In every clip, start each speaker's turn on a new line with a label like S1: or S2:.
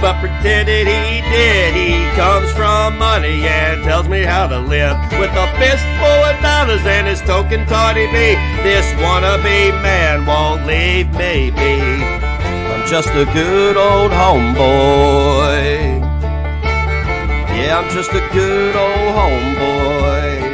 S1: but pretended he did. He comes from money and tells me how to live, with a fistful of dollars and his token Cardi B. This wannabe man won't leave me be. I'm just a good old homeboy. Yeah, I'm just a good old homeboy.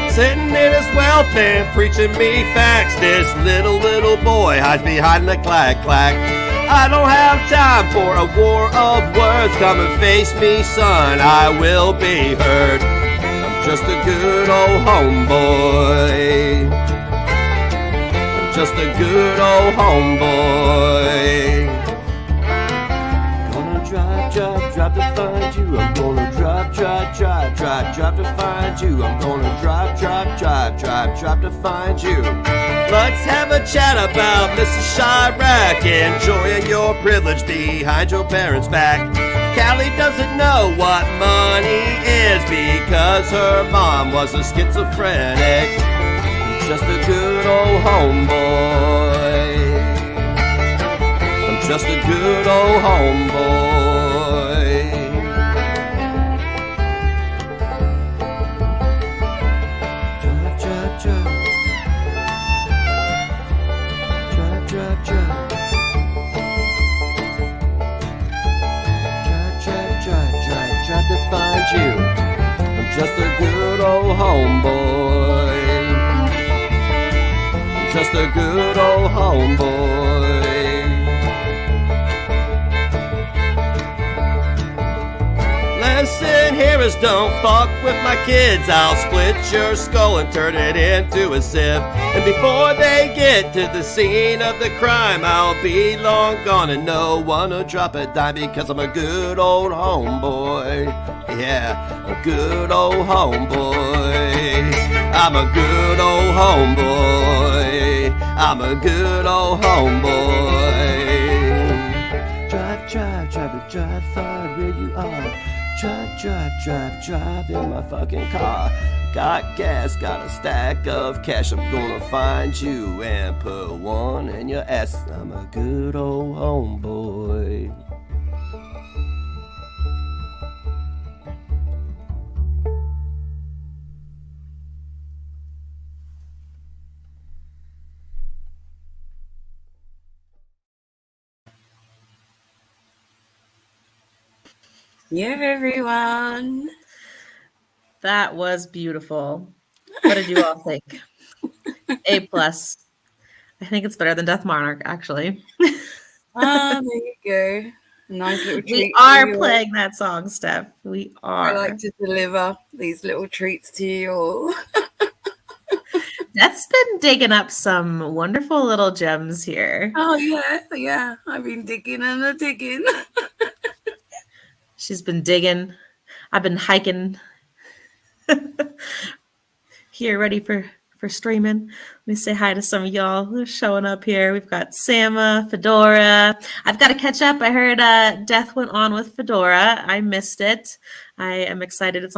S1: Sitting in his wealth and preaching me facts. This little boy hides behind the clack. I don't have time for a war of words. Come and face me, son, I will be heard. I'm just a good old homeboy. I'm just a good old homeboy. Gonna drive to find you. I'm gonna drive to find you. I'm gonna drive to find you. Let's have a chat about Mrs. Chirac, enjoying your privilege behind your parents' back. Callie doesn't know what money is because her mom was a schizophrenic. I'm just a good old homeboy. I'm just a good old homeboy. Drive to find you. I'm just a good old homeboy. I'm just a good old homeboy. Listen, hearers, don't fuck with my kids. I'll split your skull and turn it into a sieve. And before they get to the scene of the crime, I'll be long gone and no one will drop a dime, because I'm a good old homeboy. Yeah, a good old homeboy. I'm a good old homeboy. I'm a good old homeboy. Drive, find where you are. Drive in my fucking car. Got gas, got a stack of cash. I'm gonna find you and put one in your ass. I'm a good old homeboy.
S2: Yeah, everyone.
S3: That was beautiful. What did you all think? A plus. I think it's better than Death Monarch, actually.
S2: There you go. Nice little treat.
S3: We are playing that song, Steph. We are.
S2: I like to deliver these little treats to you all.
S3: Death's been digging up some wonderful little gems here.
S2: Oh, yeah. I've been digging and digging.
S3: She's been digging. I've been hiking. Here, ready for streaming. Let me say hi to some of y'all who are showing up here. We've got Sama, Fedora. I've got to catch up. I heard Death went on with Fedora. I missed it. I am excited. It's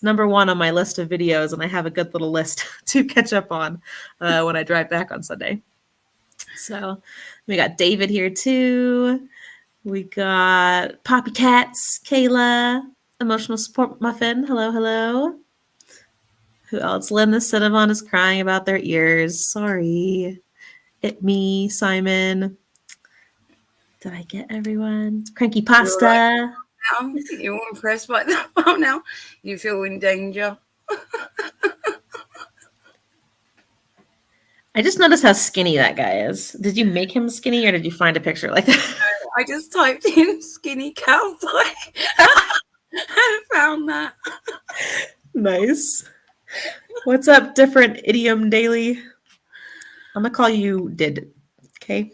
S3: number one on my list of videos, and I have a good little list to catch up on when I drive back on Sunday. So we got David here too. We got Poppy Cats, Kayla, Emotional Support Muffin. Hello. Who else? Linda Cinnamon is crying about their ears. Sorry. Me, Simon. Did I get everyone? Cranky Pasta.
S2: You're all impressed by that one now. You feel in danger.
S3: I just noticed how skinny that guy is. Did you make him skinny or did you find a picture like that?
S2: I just typed in skinny cowboy and found that.
S3: Nice. What's up, Different Idiom Daily? I'm going to call you Did. Okay.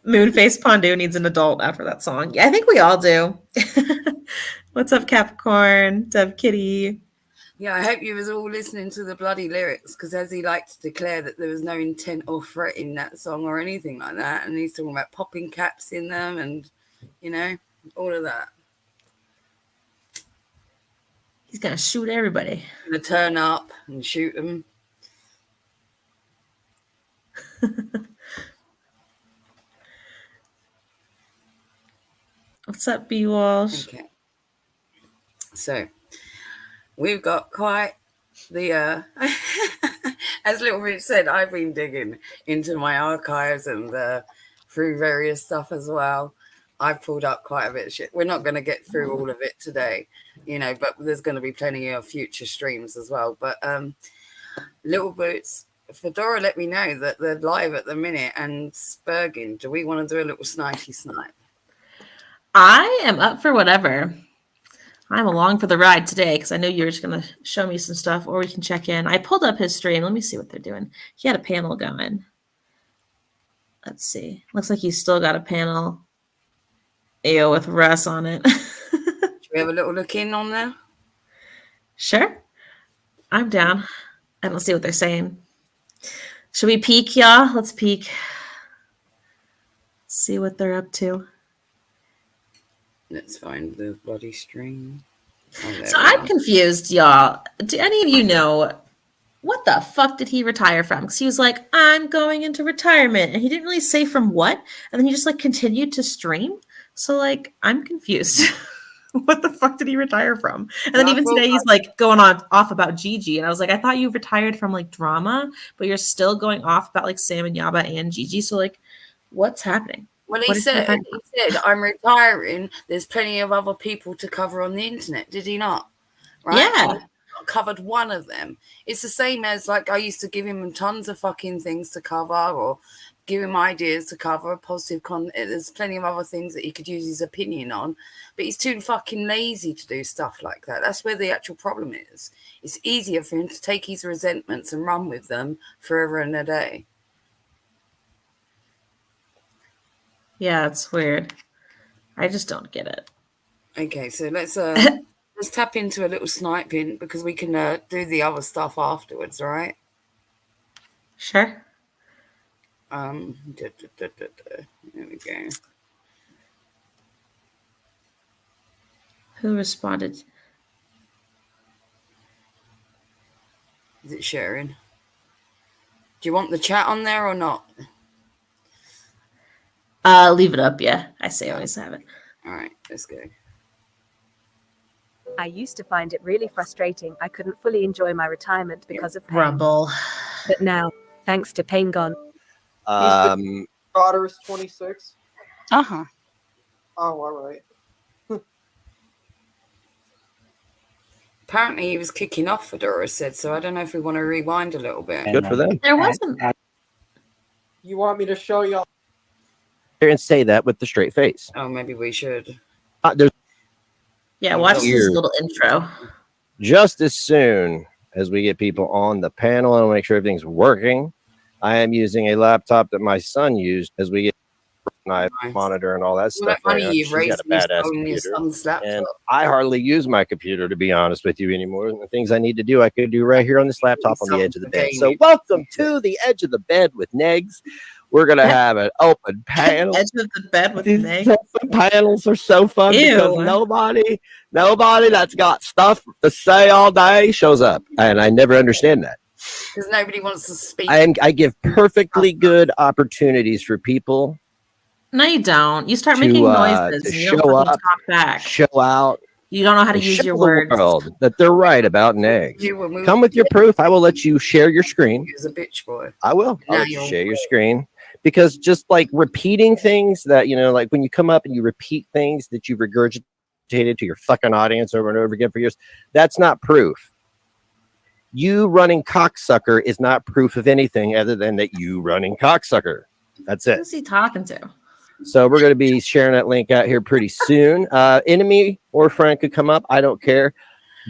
S3: Moonface Pondu needs an adult after that song. Yeah, I think we all do. What's up, Capricorn? Dev Kitty.
S2: Yeah, I hope you was all listening to the bloody lyrics, because as he liked to declare that there was no intent or threat in that song or anything like that, and he's talking about popping caps in them and, all of that.
S3: He's going to shoot everybody.
S2: He's going to turn up and shoot them.
S3: What's up, B Walsh?
S2: Okay. So we've got quite the as Little Rich said, I've been digging into my archives and through various stuff as well. I've pulled up quite a bit of shit. We're not going to get through all of it today, you know, but there's going to be plenty of future streams as well. But Little Boots, Fedora let me know that they're live at the minute, and Spurgin, do we want to do a little snipey snipe?
S3: I am up for whatever. I'm along for the ride today because I know you're just going to show me some stuff, or we can check in. I pulled up his stream. Let me see what they're doing. He had a panel going. Let's see. Looks like he's still got a panel. Ayo with Russ on it.
S2: Should we have a little look in on there?
S3: Sure. I'm down. I don't see what they're saying. Should we peek, y'all? Let's peek. See what they're up to.
S2: Let's find the bloody stream. Oh,
S3: So I'm confused, y'all. Do any of you know what the fuck did he retire from? Because he was like, I'm going into retirement. And he didn't really say from what. And then he just like continued to stream. So like, I'm confused. What the fuck did he retire from? And then even today he's like going off about Gigi. And I was like, I thought you retired from like drama, but you're still going off about like Sam and Yaba and Gigi. So like, what's happening?
S2: Well, he said, I'm retiring. There's plenty of other people to cover on the internet. Did he not? Right?
S3: Yeah.
S2: I covered one of them. It's the same as like I used to give him tons of fucking things to cover or give him ideas to cover, positive content. There's plenty of other things that he could use his opinion on, but he's too fucking lazy to do stuff like that. That's where the actual problem is. It's easier for him to take his resentments and run with them forever and a day.
S3: Yeah, it's weird. I just don't get it.
S2: Okay, so let's tap into a little sniping because we can do the other stuff afterwards, all right?
S3: Sure.
S2: There we go.
S3: Who responded?
S2: Is it sharing? Do you want the chat on there or not?
S3: Leave it up, yeah. I say always have it.
S2: All right, let's go.
S4: I used to find it really frustrating. I couldn't fully enjoy my retirement because of pain.
S3: Rumble.
S4: But now, thanks to Pain Gone.
S5: Daughter is 26.
S6: Uh-huh.
S5: Oh, all right.
S2: Apparently he was kicking off, Fedora said, so I don't know if we want to rewind a little bit.
S7: Good for them.
S3: There wasn't.
S5: You want me to show y'all?
S7: And say that with the straight face.
S2: Oh, maybe we should.
S3: Yeah, watch this little intro.
S7: Just as soon as we get people on the panel and make sure everything's working, I am using a laptop that my son used as we get my monitor and all that stuff.
S2: Funny
S7: Right,
S2: you've
S7: she's got a badass computer, and I hardly use my computer, to be honest with you, anymore. And the things I need to do, I could do right here on this laptop on the edge of the bed. So welcome to the edge of the bed with Negz. We're gonna have an open panel.
S3: Edge of the bed with
S7: These
S3: Negz.
S7: open panels are so fun because nobody that's got stuff to say all day shows up, and I never understand that.
S2: Because nobody wants to speak.
S7: I give perfectly good opportunities for people.
S3: No, you don't. You start making noises.
S7: To
S3: And you don't
S7: show
S3: fucking
S7: up,
S3: talk back.
S7: show out.
S3: You don't know how to
S7: and
S3: use
S7: show
S3: your
S7: the
S3: words.
S7: world that they're right about Negz. Come with your proof. I will let you share your screen.
S2: He's a bitch boy.
S7: I will. I'll
S2: Now
S7: let you
S2: you're-
S7: share your screen. Because just like repeating things that, you know, like when you come up and you repeat things that you regurgitated to your fucking audience over and over again for years, that's not proof. You running cocksucker is not proof of anything other than that you running cocksucker. That's it.
S3: Who's he talking to?
S7: So we're going to be sharing that link out here pretty soon. Enemy or friend could come up. I don't care.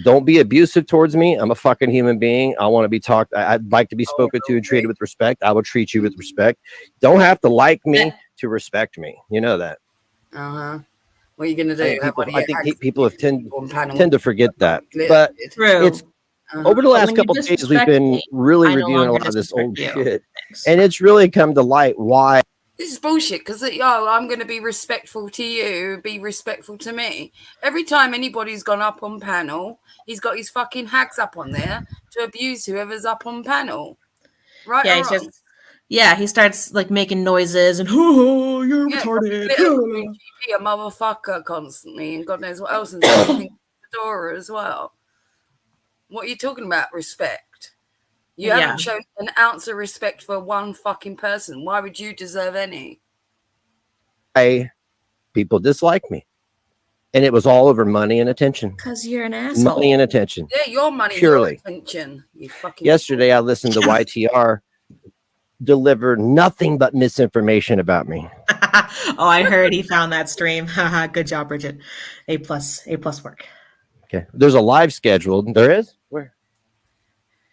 S7: Don't be abusive towards me. I'm a fucking human being. I want to be talked. I'd like to be spoken to and treated with respect. I will treat you with respect. Don't have to like me to respect me. You know that.
S2: Uh-huh. What are you going to do?
S7: I think people have tend to forget that. But
S3: True.
S7: it's over the last couple of days, we've been really reviewing a lot of this old shit. And it's really come to light why.
S2: This is bullshit because, I'm going to be respectful to you, be respectful to me. Every time anybody's gone up on panel, he's got his fucking hags up on there to abuse whoever's up on panel. Right?
S3: Yeah,
S2: or wrong?
S3: Yeah, he starts like making noises and oh, you're
S2: Yeah,
S3: retarded.
S2: a motherfucker constantly, and God knows what else, and same thing with Fedora as well. What are you talking about? Respect. You haven't shown an ounce of respect for one fucking person. Why would you deserve any?
S7: People dislike me. And it was all over money and attention.
S3: Because you're an asshole.
S7: Money and attention.
S2: Yeah, your money,
S7: Purely.
S2: your attention. You fucking
S7: Yesterday, I listened to YTR deliver nothing but misinformation about me.
S3: Oh, I heard he found that stream. Haha, good job, Bridget. A plus work.
S7: Okay. There's a live scheduled. There is? Where?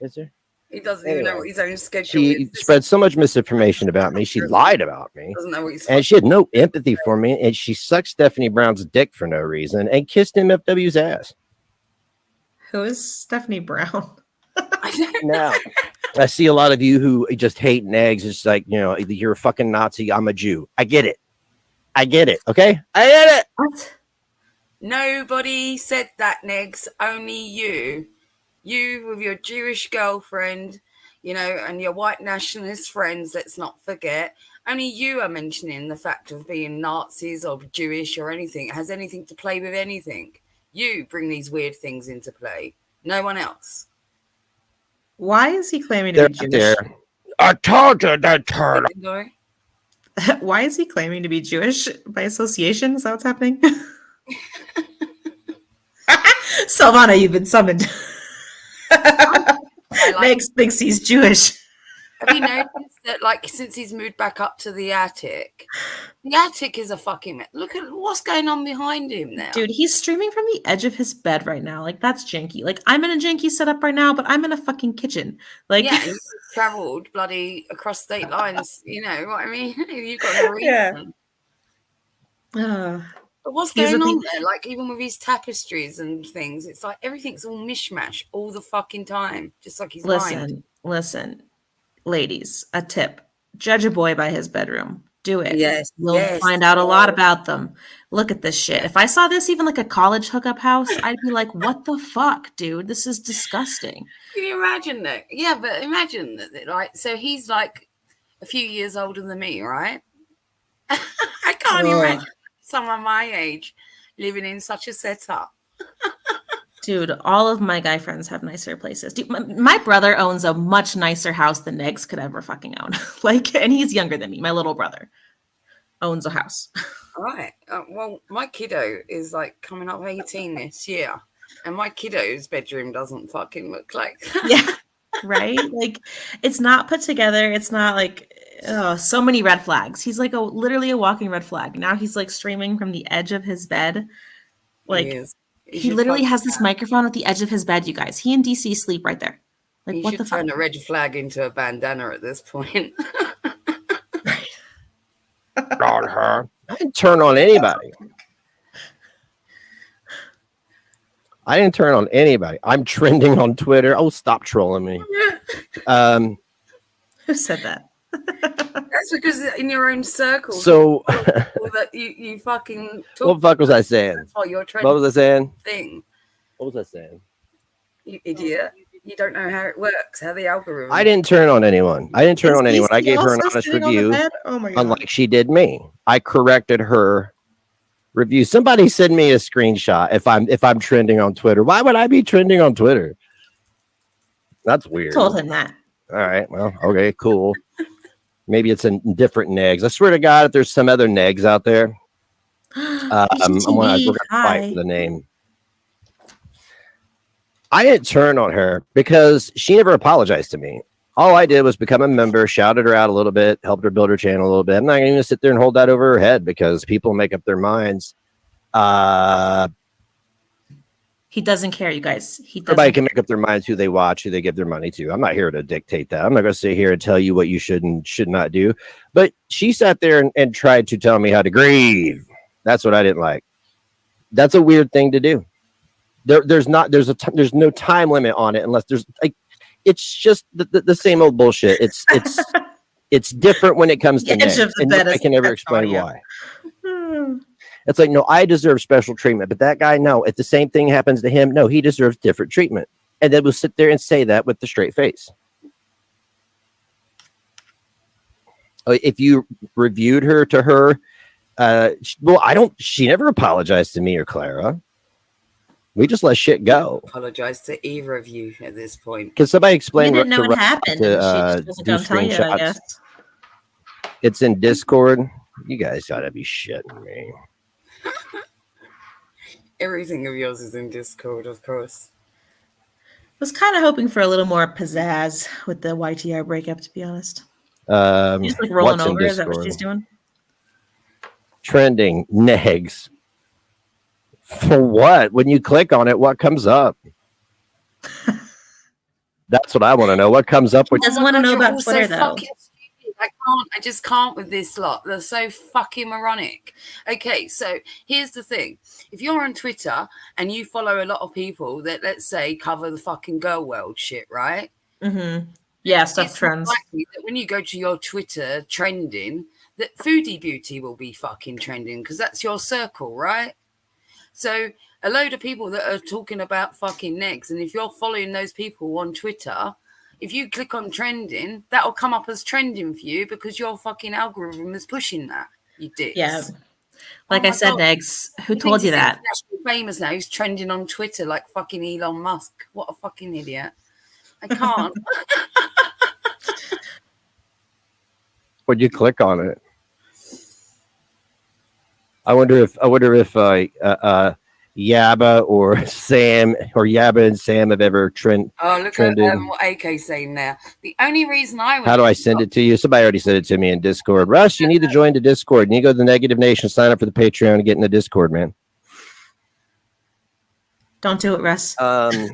S7: Is there?
S2: He doesn't even know what his own schedule
S7: She
S2: is.
S7: spread so much misinformation about me. She lied about me.
S2: Doesn't know what he's
S7: And she had no empathy for me. And she sucked Stephanie Brown's dick for no reason and kissed MFW's ass.
S3: Who is Stephanie Brown?
S7: Now, I see a lot of you who just hate Negz. It's like, you know, either you're a fucking Nazi, I'm a Jew. I get it. Okay? I get it.
S3: What?
S2: Nobody said that, Negz. Only you. You with your Jewish girlfriend, you know, and your white nationalist friends, let's not forget. Only you are mentioning the fact of being Nazis or Jewish or anything. It has anything to play with anything. You bring these weird things into play. No one else.
S3: Why is he claiming to be Jewish?
S7: There. I told you that turn.
S3: Why is he claiming to be Jewish by association? Is that what's happening? Silvana, you've been summoned. Negz thinks he's Jewish.
S2: Have you noticed that, like, since he's moved back up to the attic is a fucking... Look at what's going on behind him now.
S3: Dude, he's streaming from the edge of his bed right now. Like, that's janky. Like, I'm in a janky setup right now, but I'm in a fucking kitchen. Like,
S2: yeah, he's travelled bloody across state lines. You know what I mean? You've got a reason.
S3: Yeah.
S2: But what's going on there? Like, even with his tapestries and things, it's like everything's all mishmash all the fucking time. Just like he's lying.
S3: Listen, ladies, a tip. Judge a boy by his bedroom. Do it.
S2: Yes.
S3: You'll find out a lot about them. Look at this shit. If I saw this even like a college hookup house, I'd be like, what the fuck, dude? This is disgusting.
S2: Can you imagine that? Yeah, but imagine that, like, so he's like a few years older than me, right? I can't imagine someone my age living in such a setup.
S3: Dude, all of my guy friends have nicer places. Dude, my brother owns a much nicer house than Negz could ever fucking own. Like, and he's younger than me. My little brother owns a house.
S2: All right. Well, my kiddo is like coming up 18 this year, and my kiddo's bedroom doesn't fucking look like that.
S3: Yeah, right? Like, it's not put together. It's not like, oh, so many red flags. He's like literally a walking red flag. Now he's like streaming from the edge of his bed. Like, he literally has this microphone at the edge of his bed, you guys. He and DC sleep right there. Like, what the fuck?
S2: Turn a red flag into a bandana at this point.
S7: Not her. I didn't turn on anybody. I'm trending on Twitter. Oh, stop trolling me.
S3: Who said that?
S2: That's because in your own circle.
S7: So
S2: that you fucking talk.
S7: What the fuck was I saying?
S2: Oh, you're
S7: What was I saying?
S2: Thing.
S7: What was I saying?
S2: You idiot. You don't know how it works, how the algorithm.
S7: I didn't turn on anyone. I gave her an honest review,
S3: Oh my God.
S7: unlike she did me. I corrected her review. Somebody send me a screenshot if I'm trending on Twitter. Why would I be trending on Twitter? That's weird.
S3: Told him that.
S7: All right. Well, okay, cool. Maybe it's a different Negz. I swear to God, if there's some other Negz out there, we're gonna fight for the name. I didn't turn on her because she never apologized to me. All I did was become a member, shouted her out a little bit, helped her build her channel a little bit. I'm not going to sit there and hold that over her head because people make up their minds.
S3: He doesn't care, you guys.
S7: Everybody can make up their minds who they watch, who they give their money to. I'm not here to dictate that. I'm not going to sit here and tell you what you should and should not do. But she sat there and tried to tell me how to grieve. That's what I didn't like. That's a weird thing to do. There's no time limit on it unless there's like, it's just the same old bullshit. It's different when it comes to Negz, and I can never explain why. It's like, no, I deserve special treatment, but that guy, no. If the same thing happens to him, no, he deserves different treatment. And then we'll sit there and say that with the straight face. if you reviewed her to her, well, she never apologized to me or Clara. We just let shit go.
S2: Apologize to either of you at this point.
S7: Can somebody explain
S3: You didn't know
S7: to
S3: what happened, and she just wasn't
S7: do
S3: gonna tell you, I
S7: screenshots?
S3: guess.
S7: It's in Discord. You guys gotta be shitting me.
S2: Everything of yours is in Discord, of course.
S3: Was kind of hoping for a little more pizzazz with the YTR breakup, to be honest. She's like rolling
S7: What's in
S3: over. Is that what
S7: Discord?
S3: she's doing?
S7: Trending Negz. For what? When you click on it, what comes up? That's what I want to know. What comes up? When
S3: Doesn't want to know
S2: you're
S3: about
S2: all
S3: Twitter,
S2: so
S3: though.
S2: fucking stupid. I just can't with this lot. They're so fucking moronic. Okay, so here's the thing. If you're on Twitter and you follow a lot of people that, let's say, cover the fucking girl world shit, right?
S3: Mm-hmm. Yeah, stuff
S2: It's
S3: trends.
S2: likely that when you go to your Twitter trending, that foodie beauty will be fucking trending because that's your circle, right? So a load of people that are talking about fucking Negz, and if you're following those people on Twitter, if you click on trending, that'll come up as trending for you because your fucking algorithm is pushing that, you dicks.
S3: Yeah. Like
S2: Oh
S3: I
S2: my
S3: said,
S2: God.
S3: Negz, who
S2: He
S3: told
S2: thinks
S3: you
S2: he's
S3: that?
S2: internationally famous now. He's trending on Twitter like fucking Elon Musk. What a fucking idiot. I can't.
S7: when you click on it, I wonder if Yabba or Sam or Yabba and Sam have ever trended.
S2: Oh, look at what AK's saying now. The only reason I
S7: How do I send it to you? Somebody already sent it to me in Discord. Russ, you need to join the Discord. You need to go to the Negative Nation, sign up for the Patreon, and get in the Discord, man.
S3: Don't do it, Russ.
S7: Um,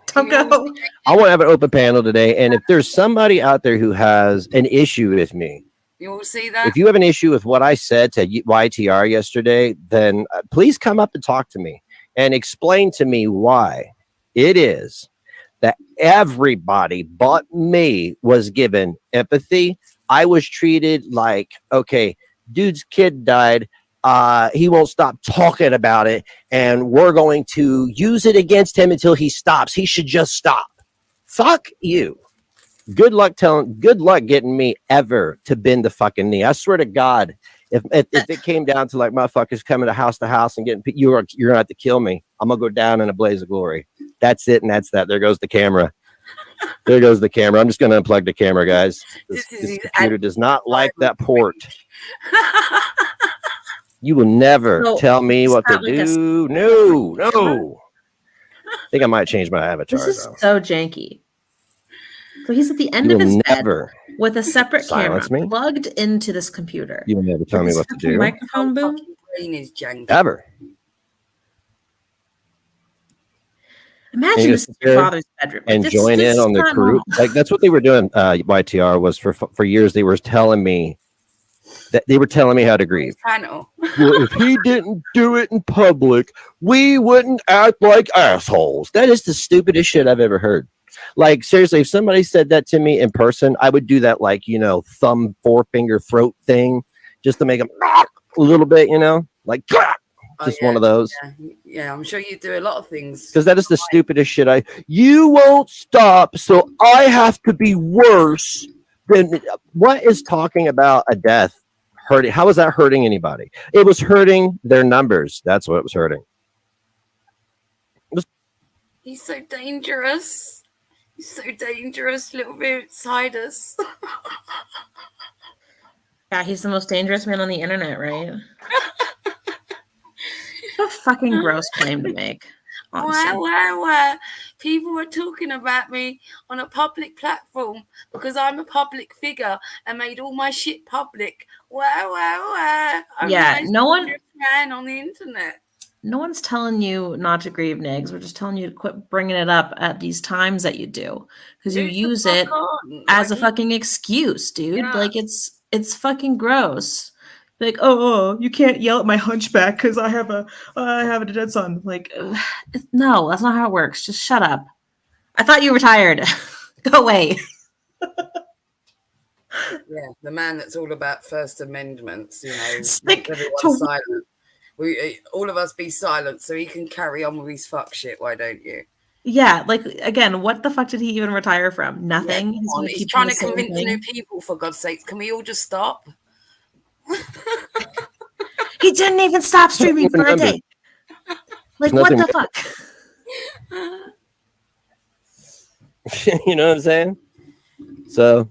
S3: Don't go.
S7: I want to have an open panel today, and if there's somebody out there who has an issue with me,
S2: You all see that?
S7: if you have an issue with what I said to YTR yesterday, then please come up and talk to me and explain to me why it is that everybody but me was given empathy. I was treated like, okay, dude's kid died. He won't stop talking about it, and we're going to use it against him until he stops. He should just stop. Fuck you. Good luck getting me ever to bend the fucking knee. I swear to God, if it came down to like motherfuckers coming to house and getting you're gonna have to kill me. I'm gonna go down in a blaze of glory. That's it, and that's that. There goes the camera. There goes the camera. I'm just gonna unplug the camera, guys. This computer does not like that port. You will never tell me what to do. No. I think I might change my avatar.
S3: This is so janky. So he's at the end of his bed with a separate camera plugged into this computer.
S7: You will never tell me what to do.
S3: Microphone boom.
S2: Brain is janky.
S7: Ever.
S3: Imagine this is your father's bedroom.
S7: And join in on the group. Like that's what they were doing. YTR was for years. They were telling me how to grieve. Well, if he didn't do it in public, we wouldn't act like assholes. That is the stupidest shit I've ever heard. Like seriously, if somebody said that to me in person, I would do that like, thumb, forefinger, throat thing just to make them a little bit, like just one of those.
S2: Yeah, I'm sure you do a lot of things.
S7: Because that is the stupidest shit. You won't stop, so I have to be worse than what is talking about a death hurting. How is that hurting anybody? It was hurting their numbers. That's what it was hurting.
S2: He's so dangerous. He's so dangerous, little bit inside us.
S3: Yeah, he's the most dangerous man on the internet, right? What a fucking gross claim to make.
S2: Why? People are talking about me on a public platform because I'm a public figure and made all my shit public. Why?
S3: Yeah, no one
S2: man on the internet.
S3: No one's telling you not to grieve, Negz. We're just telling you to quit bringing it up at these times that you do, because you use it as a fucking excuse, dude. Yeah. Like it's fucking gross. Like, oh, you can't yell at my hunchback because I have a dead son. Like, no, that's not how it works. Just shut up. I thought you retired. Go away.
S2: Yeah, the man that's all about First Amendments.
S3: Stick
S2: to silent. All of us be silent so he can carry on with his fuck shit. Why don't you?
S3: Yeah, like again, what the fuck did he even retire from? Nothing.
S2: Yeah,
S3: He's gonna
S2: he's
S3: keep
S2: trying
S3: doing
S2: to
S3: the same
S2: convince
S3: thing.
S2: new people, for God's sake. Can we all just stop?
S3: He didn't even stop streaming for a day. Like, what
S7: Nothing-
S3: the fuck?
S7: You know what I'm saying? So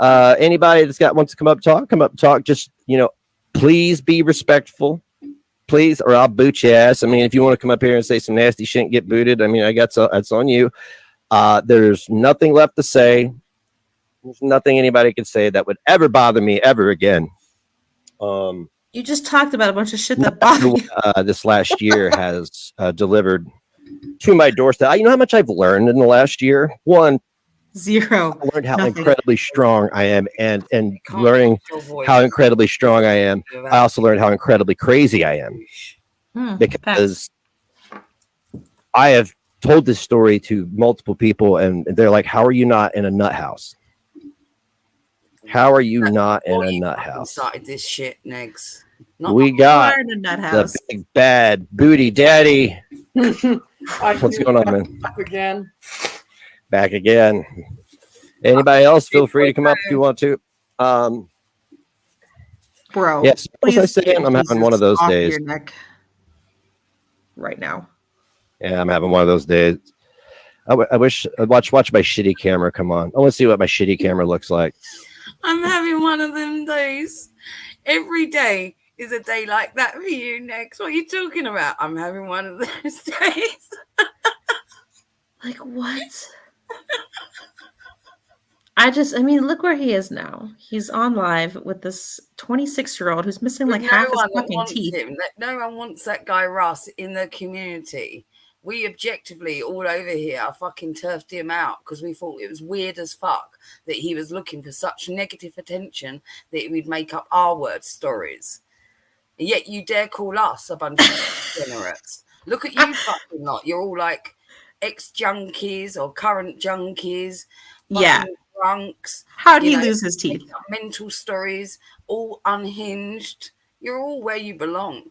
S7: anybody that's wants to come up talk. Just, you know, please be respectful. Please, or I'll boot your ass. I mean, if you want to come up here and say some nasty shit and get booted, I mean, I got that's on you. There's nothing left to say. There's nothing anybody could say that would ever bother me ever again.
S3: You just talked about a bunch of shit that bothered you.
S7: This last year has delivered to my doorstep. You know how much I've learned in the last year? One,
S3: Zero.
S7: I learned how
S3: Nothing.
S7: incredibly strong I am, and
S2: Can't
S7: learning
S2: avoid
S7: how incredibly strong I am. I also learned how incredibly crazy I am, because I have told this story to multiple people, and they're like, "How are you not in a nut house? How are you not in a nut house?"
S2: Started this shit, Negz.
S7: We got
S3: in a nut
S7: the
S3: house.
S7: big bad booty daddy. What's going on, man?
S5: Back again.
S7: Back again. Anybody else? Feel free to come up if you want to.
S3: Bro.
S7: Yes,
S3: please
S7: as I say, I'm having one of those
S3: off
S7: days.
S3: your neck right now.
S7: Yeah, I'm having one of those days. I wish I'd watch my shitty camera come on. I want to see what my shitty camera looks like.
S2: I'm having one of them days. Every day is a day like that for you, Negz. What are you talking about? I'm having one of those days.
S3: Like, what? I mean, look where he is now. He's on live with this 26-year-old who's missing like half his fucking teeth.
S2: No one wants that guy Russ in the community. We objectively all over here fucking turfed him out because we thought it was weird as fuck that he was looking for such negative attention that we'd make up our word stories. And yet you dare call us a bunch of degenerates. Look at you fucking lot. You're all like ex-junkies or current junkies.
S3: Yeah.
S2: Drunks.
S3: How'd he lose his teeth?
S2: Mental stories, all unhinged. You're all where you belong.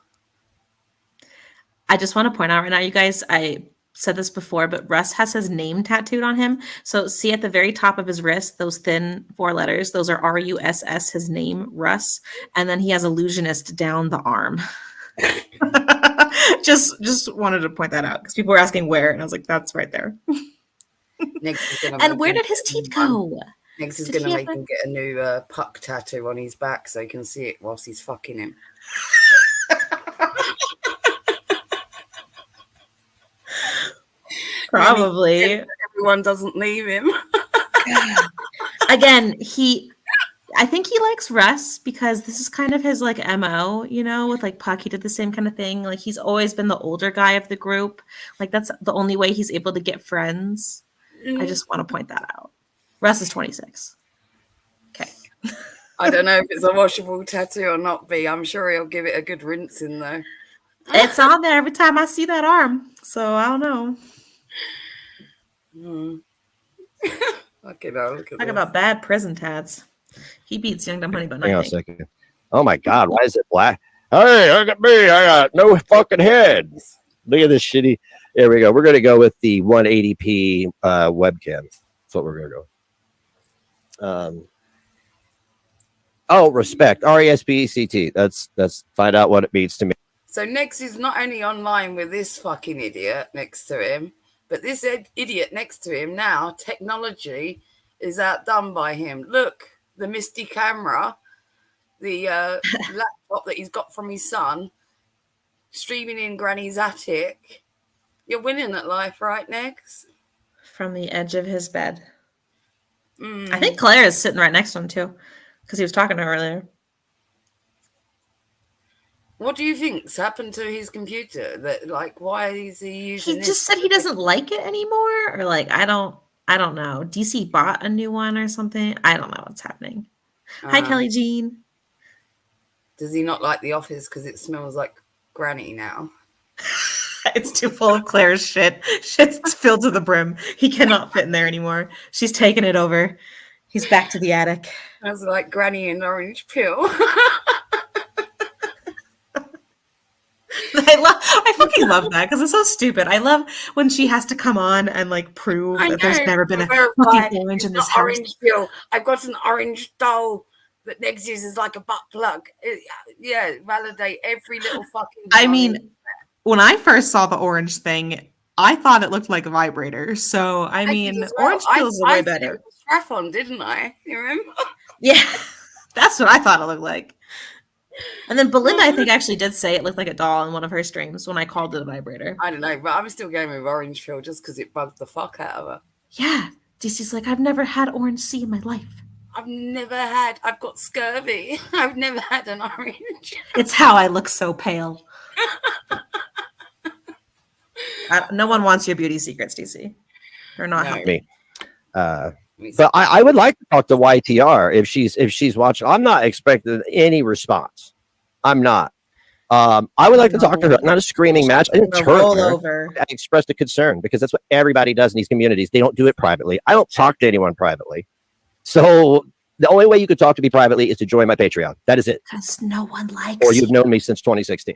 S3: I just want to point out right now, you guys, I said this before, but Russ has his name tattooed on him. So see at the very top of his wrist, those thin 4 letters, those are RUSS, his name, Russ. And then he has illusionist down the arm. just wanted to point that out because people were asking where, and I was like, that's right there. And where did his teeth go?
S2: Negz is going to make him get a new puck tattoo on his back so he can see it whilst he's fucking him.
S3: Probably.
S2: Everyone doesn't leave him.
S3: Again, I think he likes Russ because this is kind of his like MO, you know, with like Puck, he did the same kind of thing. Like he's always been the older guy of the group. Like that's the only way he's able to get friends. I just want to point that out. Russ is 26. Okay.
S2: I don't know if it's a washable tattoo or not, B. I'm sure he'll give it a good rinse in though.
S3: It's on there every time I see that arm. So I don't know.
S2: Okay, now look at
S3: Talk about bad prison tats. He beats Young Dumb Honey by
S7: Hang on a
S3: nothing.
S7: second. Oh my God, why is it black? Hey, look at me. I got no fucking head. Look at this shitty. There we go. We're going to go with the 180p webcam. That's what we're going to go. Oh, respect. RESPECT. That's find out what it means to me.
S2: So Negz is not only online with this fucking idiot next to him, but this idiot next to him now, technology is outdone by him. Look, the Misty camera, the laptop that he's got from his son, streaming in Granny's attic. You're winning at life, right, Negz?
S3: From the edge of his bed. I think Claire is sitting right next to him too, because he was talking to her earlier.
S2: What do you think's happened to his computer? That like, why is he using?
S3: He just said he doesn't like it anymore, or like I don't know. DC bought a new one or something. I don't know what's happening. Hi, Kelly Jean.
S2: Does he not like the office because it smells like Granny now?
S3: It's too full of Claire's shit. Shit's filled to the brim. He cannot fit in there anymore. She's taking it over. He's back to the attic.
S2: That's like Granny and Orange Peel.
S3: I fucking love that because it's so stupid. I love when she has to come on and like prove
S2: I
S3: that there's
S2: know,
S3: never been a
S2: verify
S3: fucking orange
S2: it's
S3: in this
S2: not
S3: house.
S2: orange peel. I've got an orange doll that Negz uses like a butt plug. Yeah, validate every little fucking thing.
S3: I mean, when I first saw the orange thing, I thought it looked like a vibrator. So I
S2: did
S3: mean,
S2: as well.
S3: orange pills are way
S2: said it
S3: better.
S2: was a strap-on, didn't I? You remember?
S3: Yeah, that's what I thought it looked like. And then Belinda, I think, actually did say it looked like a doll in one of her streams when I called it a vibrator.
S2: I don't know, but I'm still going with orange peel just because it bugged the fuck out of her.
S3: Yeah, DC's like, I've never had orange C in my life.
S2: I've got scurvy. I've never had an orange.
S3: It's how I look so pale. No one wants your beauty secrets, DC. They're not
S2: No.
S3: helping.
S7: Me. But I would like to talk to YTR if she's watching. I'm not expecting any response. I'm not. I would like to talk to her. Not a screaming match. I didn't turn
S3: roll
S7: her.
S3: over.
S7: I expressed a concern because that's what everybody does in these communities. They don't do it privately. I don't talk to anyone privately. So the only way you could talk to me privately is to join my Patreon. That is it.
S3: Because no one likes
S7: Or
S3: you.
S7: you've known me since 2016.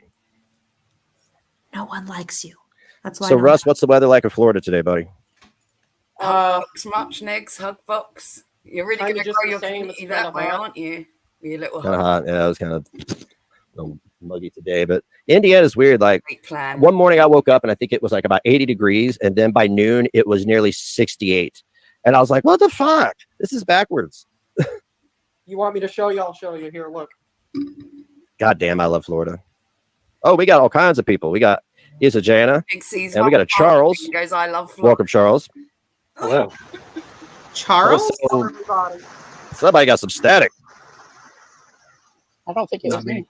S3: No one likes you. That's why.
S7: So Russ, what's the weather like in Florida today, buddy?
S2: Box much, Negz, hug box. You're really going
S5: Kinda
S2: to
S5: just
S2: grow
S5: the
S2: your
S5: same,
S2: community
S5: it's
S2: that
S5: kinda
S2: way,
S5: hot.
S2: aren't you? With your little hug.
S7: Yeah, it was kind of muggy today, but Indiana's weird. Like
S2: Great plan.
S7: one morning I woke up and I think it was like about 80 degrees, and then by noon it was nearly 68, and I was like, "What the fuck? This is backwards."
S5: You want me to show you? I'll show you. Here, look.
S7: God damn, I love Florida. Oh, we got all kinds of people. We got Jana.
S2: Big C's
S7: And we got a Charles.
S2: Goes, I love Florida.
S7: Welcome, Charles.
S6: Hello.
S3: Charles?
S7: Also,
S5: Everybody.
S7: somebody got some static.
S6: I don't think it was me.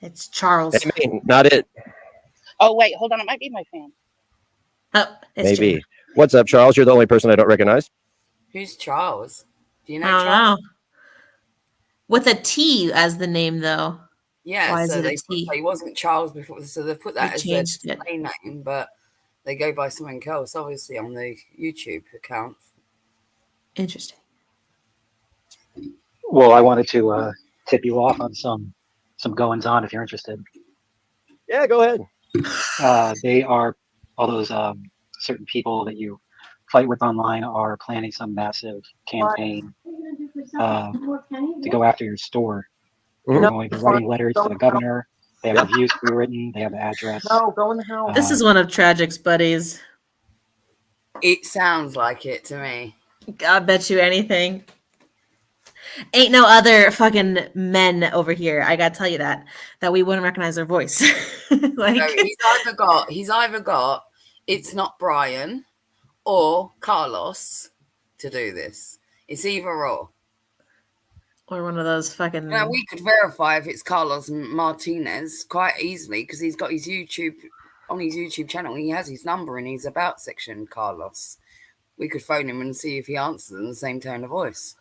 S3: It's Charles.
S7: Hey, man, not it.
S6: Oh, wait, hold on. It might be my fan.
S3: Oh, it's
S7: Maybe.
S3: Jen.
S7: What's up, Charles? You're the only person I don't recognize.
S2: Who's Charles? Do you know
S3: I don't
S2: Charles?
S3: know. With a T as the name, though.
S2: Yeah,
S3: Why is
S2: so
S3: it a
S2: they
S3: T?
S2: he wasn't Charles before, so they put that
S3: They
S2: as their
S3: changed it.
S2: display name, but they go by something else, obviously, on the YouTube account.
S3: Interesting.
S8: Well, I wanted to tip you off on some goings on if you're interested.
S7: Yeah, go ahead.
S8: They are all those certain people that you fight with online are planning some massive campaign to go after your store. They're going to be writing letters to the governor. They have reviews pre-written. They have the address.
S5: No, go in the house.
S3: This is one of Tragic's buddies.
S2: It sounds like it to me.
S3: I bet you anything. Ain't no other fucking men over here. I gotta tell you that we wouldn't recognize their voice. Like,
S2: So he's either got it's not Brian or Carlos to do this. It's either or.
S3: or one of those fucking.
S2: Now we could verify if it's Carlos Martinez quite easily because he's got his YouTube on his YouTube channel. He has his number in his about section. Carlos, we could phone him and see if he answers in the same tone of voice.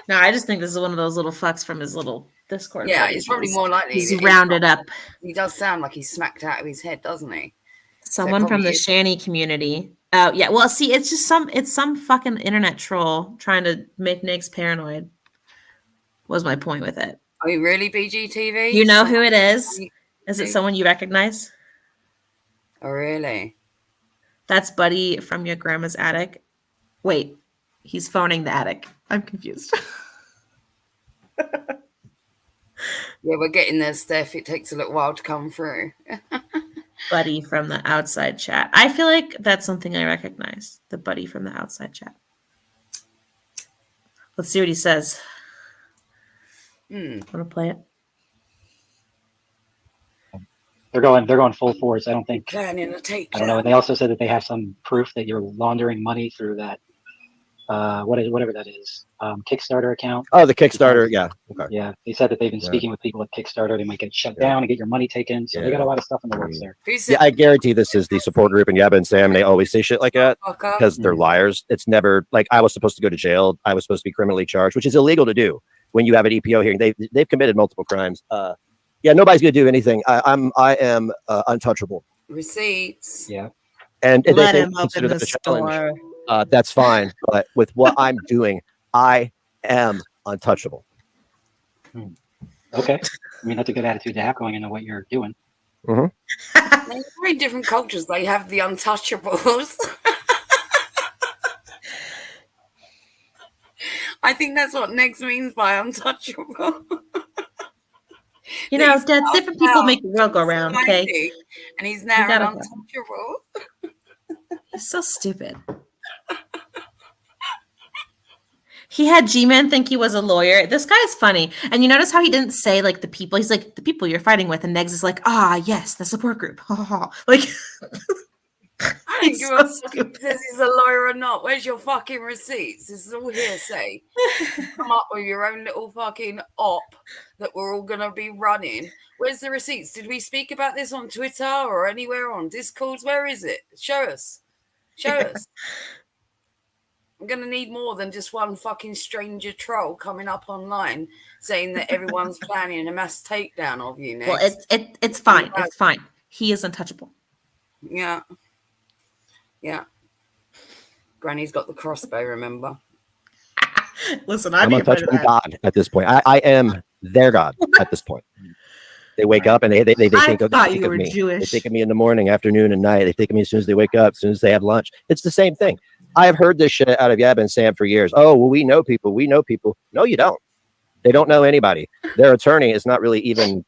S3: No, I just think this is one of those little fucks from his little Discord.
S2: Yeah,
S3: buddies.
S2: it's probably more likely.
S3: He's rounded up.
S2: He does sound like he's smacked out of his head, doesn't he?
S3: Someone from
S2: probably
S3: the
S2: is.
S3: Shanny community. Oh yeah, well, see, it's just some fucking internet troll trying to make Negz paranoid. Was my point with it.
S2: Are you really BGTV?
S3: You know who it is? Is it someone you recognize?
S2: Oh, really?
S3: That's Buddy from your grandma's attic. Wait, he's phoning the attic. I'm confused.
S2: Yeah, we're getting there, Steph. It takes a little while to come through.
S3: Buddy from the outside chat. I feel like that's something I recognize. The Buddy from the outside chat. Let's see what he says. Want to play it?
S8: They're going full force. I don't think.
S2: Planning a take.
S8: I don't know. They also said that they have some proof that you're laundering money through that. Whatever that is, Kickstarter account.
S7: Oh, the Kickstarter. Yeah. Okay.
S8: Yeah, they said that they've been speaking with people at Kickstarter. They might get shut down and get your money taken. So they got a lot of stuff in the works there.
S2: Who said
S7: Yeah, I guarantee this is the support group and Yabba and Sam. They always say shit like that
S2: fucker?
S7: because they're liars. It's never like I was supposed to go to jail. I was supposed to be criminally charged, which is illegal to do when you have an EPO hearing. They've committed multiple crimes. Yeah, nobody's gonna do anything. I am untouchable.
S2: Receipts.
S8: Yeah.
S7: And
S3: Let
S7: they
S3: him
S7: consider
S3: open
S7: that
S3: the
S7: a challenge.
S3: store.
S7: That's fine, but with what I'm doing, I am untouchable.
S8: Okay. I mean, that's a good attitude to have going into what you're doing.
S2: They're very different cultures. They have the untouchables. I think that's what Negz means by untouchable.
S3: You know,
S2: He's
S3: different people make the world go round, okay?
S2: And he's now an
S3: gotta go.
S2: untouchable.
S3: He's so stupid. He had G-Man think he was a lawyer. This guy is funny. And you notice how he didn't say, like, the people. He's like, the people you're fighting with. And Negz is like, yes, the support group. Like,
S2: I don't give a fuck if he says he's a lawyer or not. Where's your fucking receipts? This is all hearsay. Come up with your own little fucking op that we're all going to be running. Where's the receipts? Did we speak about this on Twitter or anywhere on Discord? Where is it? Show us. Show us. I'm going to need more than just one fucking stranger troll coming up online saying that everyone's planning a mass takedown of you next.
S3: Well, it's fine. It's fine. He is untouchable.
S2: Yeah. Yeah. Granny's got the crossbow, remember?
S3: Listen,
S7: I'm untouchable God at this point. I am their God at this point. They wake up and they think of me.
S3: Jewish.
S7: They think of me in the morning, afternoon, and night. They think of me as soon as they wake up, as soon as they have lunch. It's the same thing. I have heard this shit out of Yab and Sam for years. Oh, well, we know people. We know people. No, you don't. They don't know anybody. Their attorney is not really even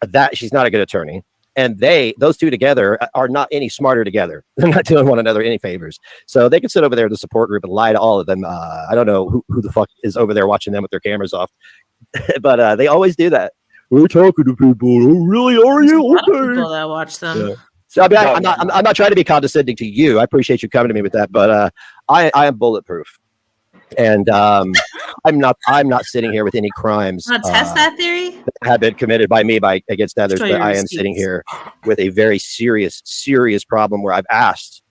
S7: that. She's not a good attorney. And those two together are not any smarter together. They're not doing one another any favors. So they can sit over there in the support group and lie to all of them. I don't know who the fuck is over there watching them with their cameras off. But they always do that. We're talking to people. Oh, really? Are you?
S3: A lot of people that watch them.
S7: Yeah. So I mean, I'm not trying to be condescending to you. I appreciate you coming to me with that, but I am bulletproof, and I'm not sitting here with any crimes.
S3: Want to test that theory?
S7: That have been committed by me against others,
S3: Show
S7: but
S3: your
S7: I am
S3: receipts.
S7: sitting here with a very serious problem where I've asked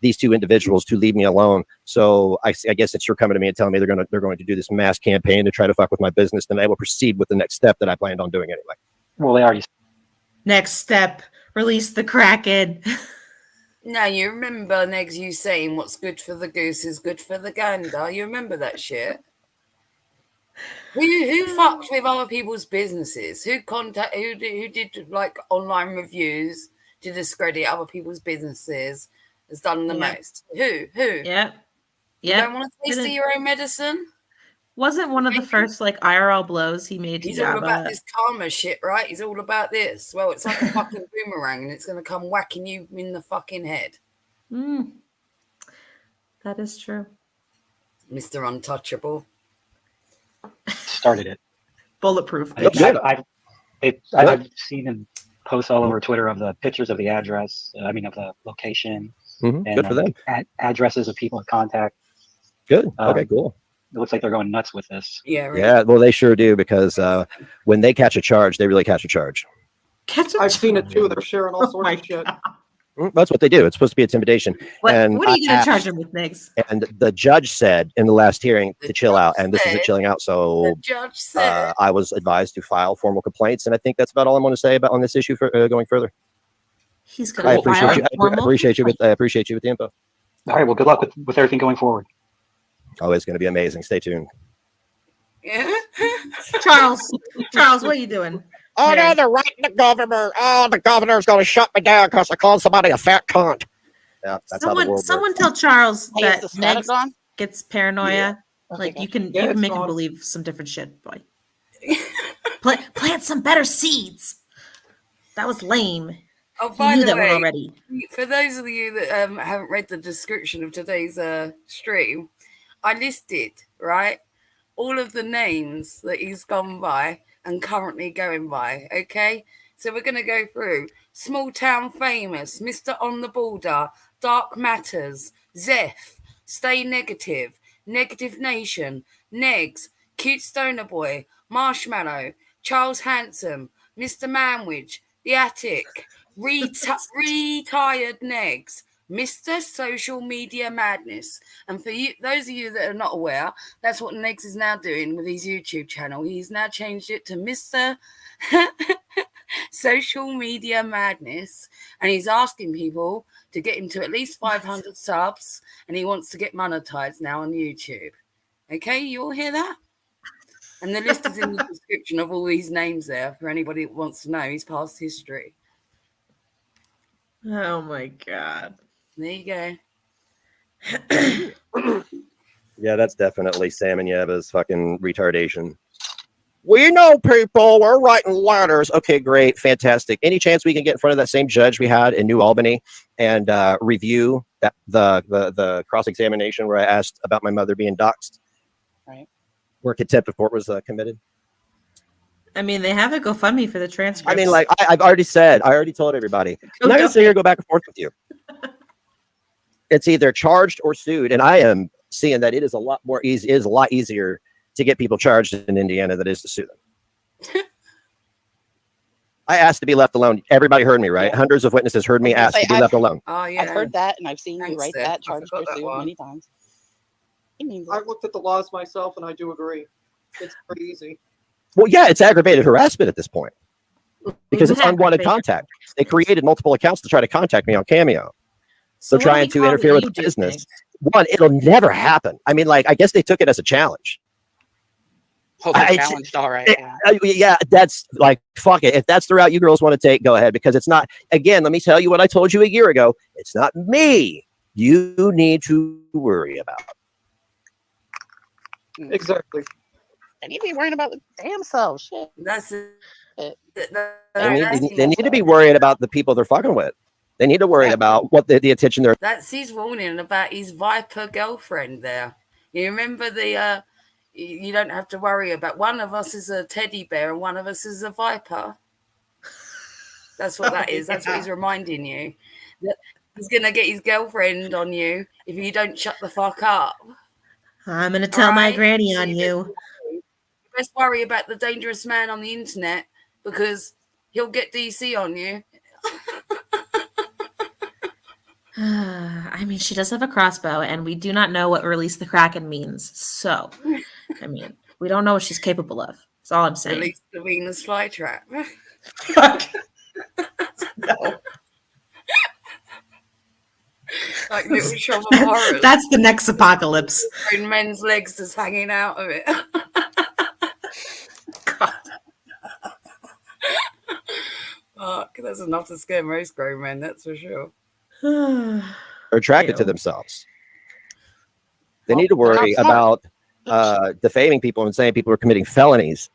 S7: these two individuals to leave me alone. So I guess that you're coming to me and telling me they're going to do this mass campaign to try to fuck with my business. Then I will proceed with the next step that I planned on doing anyway.
S8: Well, they already.
S3: Next step, release the Kraken.
S2: Now, you remember, Negz, you saying what's good for the goose is good for the gander? You remember that shit? Who fucked with other people's businesses? Who did like online reviews to discredit other people's businesses has done the most? Who?
S3: Yeah.
S2: You don't want to taste your own medicine?
S3: Wasn't one of the first like IRL blows he made to
S2: He's all about
S3: Jabba.
S2: this karma shit, right? He's all about this. Well, it's like a fucking boomerang and it's going to come whacking you in the fucking head.
S3: That is true.
S2: Mr. Untouchable.
S8: Started it.
S3: Bulletproof.
S8: I've seen him post all over Twitter of the pictures of the address. Of the location.
S7: Mm-hmm.
S8: And,
S7: Good for them.
S8: Addresses of people in contact.
S7: Good. Okay, cool.
S8: It looks like they're going nuts with this.
S2: Yeah, right.
S7: Yeah, well, they sure do, because when they catch a charge, they really catch a charge.
S5: I've seen it too. They're sharing all sorts of shit.
S7: That's what they do. It's supposed to be intimidation.
S3: What
S7: and
S3: are you going to charge him with, Negz?
S7: And the judge said in the last hearing to chill out, and this is a chilling out. So
S2: The judge said,
S7: I was advised to file formal complaints, and I think that's about all I'm going to say about on this issue for going further.
S3: He's
S7: I
S3: going to file
S7: appreciate you. I
S3: formal.
S7: appreciate you with the info.
S8: All right. Well, good luck with everything going forward.
S7: Oh, it's going to be amazing. Stay tuned.
S2: yeah.
S3: Charles, what are you doing?
S9: Oh, no, they're writing the governor. Oh, the governor's going to shut me down because I called somebody a fat cunt.
S7: Yeah, that's how the world
S3: Someone
S7: works.
S3: tell Charles
S6: Hey,
S3: that
S6: is the static
S3: Negz
S6: on?
S3: gets paranoia. Like you can
S5: Yeah, it's
S3: make him
S5: on.
S3: believe some different shit, boy. Plant some better seeds. That was lame.
S2: Oh,
S3: You
S2: by
S3: knew
S2: the
S3: that one
S2: way,
S3: already.
S2: for those of you that haven't read the description of today's stream, I listed, right, all of the names that he's gone by and currently going by, okay? So we're going to go through Small Town Famous, MrOnTheBorder, Dark Matters, Zeph, Stay Negative, Negative Nation, Negz, Cute Stoner Boy, Marshmallow, Charles Handsome, Mr. Manwich, The Attic, Retired Negz, Mr. Social Media Madness. And for you, those of you that are not aware, that's what Negz is now doing with his YouTube channel. He's now changed it to Mr. Social Media Madness, and he's asking people to get him to at least 500 subs, and he wants to get monetized now on YouTube. Okay, you all hear that? And the list is in the description of all these names there for anybody that wants to know his past history.
S3: Oh my god.
S2: There you go.
S7: Yeah, that's definitely Sam and Yeva's fucking retardation. We know people. We're writing letters. Okay, great, fantastic. Any chance we can get in front of that same judge we had in New Albany and review that the cross-examination where I asked about my mother being doxxed?
S6: Right.
S7: Where contempt of court was committed.
S3: I mean, they have a GoFundMe for the transcript.
S7: I mean, like I've already said, I already told everybody. I'm not gonna sit here and go back and forth with you. It's either charged or sued, and I am seeing that it is a lot more easy. It is a lot easier to get people charged in Indiana than it is to sue them. I asked to be left alone. Everybody heard me, right?
S6: Yeah.
S7: Hundreds of witnesses heard me ask to be left alone.
S2: Oh, yeah.
S6: I've heard that, and I've seen
S2: Thanks,
S6: you write
S2: Sid.
S6: that
S2: I
S6: charge
S2: forgot that
S6: pursuit
S2: one.
S6: many times. It means
S5: I've looked at the laws myself, and I do agree. It's pretty easy.
S7: Well, yeah, it's aggravated harassment at this point because it's unwanted contact. They created multiple accounts to try to contact me on Cameo. So
S3: what do
S7: trying
S3: we
S7: to
S3: call
S7: interfere with
S3: you
S7: the
S3: do
S7: business.
S3: things?
S7: One, it'll never happen. I mean, like, I guess they took it as a challenge.
S6: challenged, all right.
S7: Yeah, that's like, fuck it. If that's the route you girls want to take, go ahead. Because it's not, again, let me tell you what I told you a year ago. It's not me you need to worry about.
S5: Exactly.
S6: They need to be worrying about the damn self. Shit.
S2: That's it.
S7: They need to be worried about the people they're fucking with. They need to worry about what the attention they're.
S2: That's his warning about his Viper girlfriend there. You remember the, you don't have to worry about, one of us is a teddy bear and one of us is a viper. That's what that is. That's what he's reminding you. That he's going to get his girlfriend on you if you don't shut the fuck up.
S3: I'm going to tell my granny on you.
S2: Best worry about the dangerous man on the internet because he'll get DC on you.
S3: I mean, she does have a crossbow, and we do not know what release the Kraken means. So, I mean, we don't know what she's capable of. That's all I'm saying.
S2: Release the Venus flytrap.
S3: No.
S2: Like little shove of horrors.
S3: That's the next apocalypse.
S2: And men's legs just hanging out of it.
S3: God.
S2: Fuck, that's enough to scare most grown men, that's for sure.
S7: Are attracted to themselves. They need to worry about defaming people and saying people are committing felonies.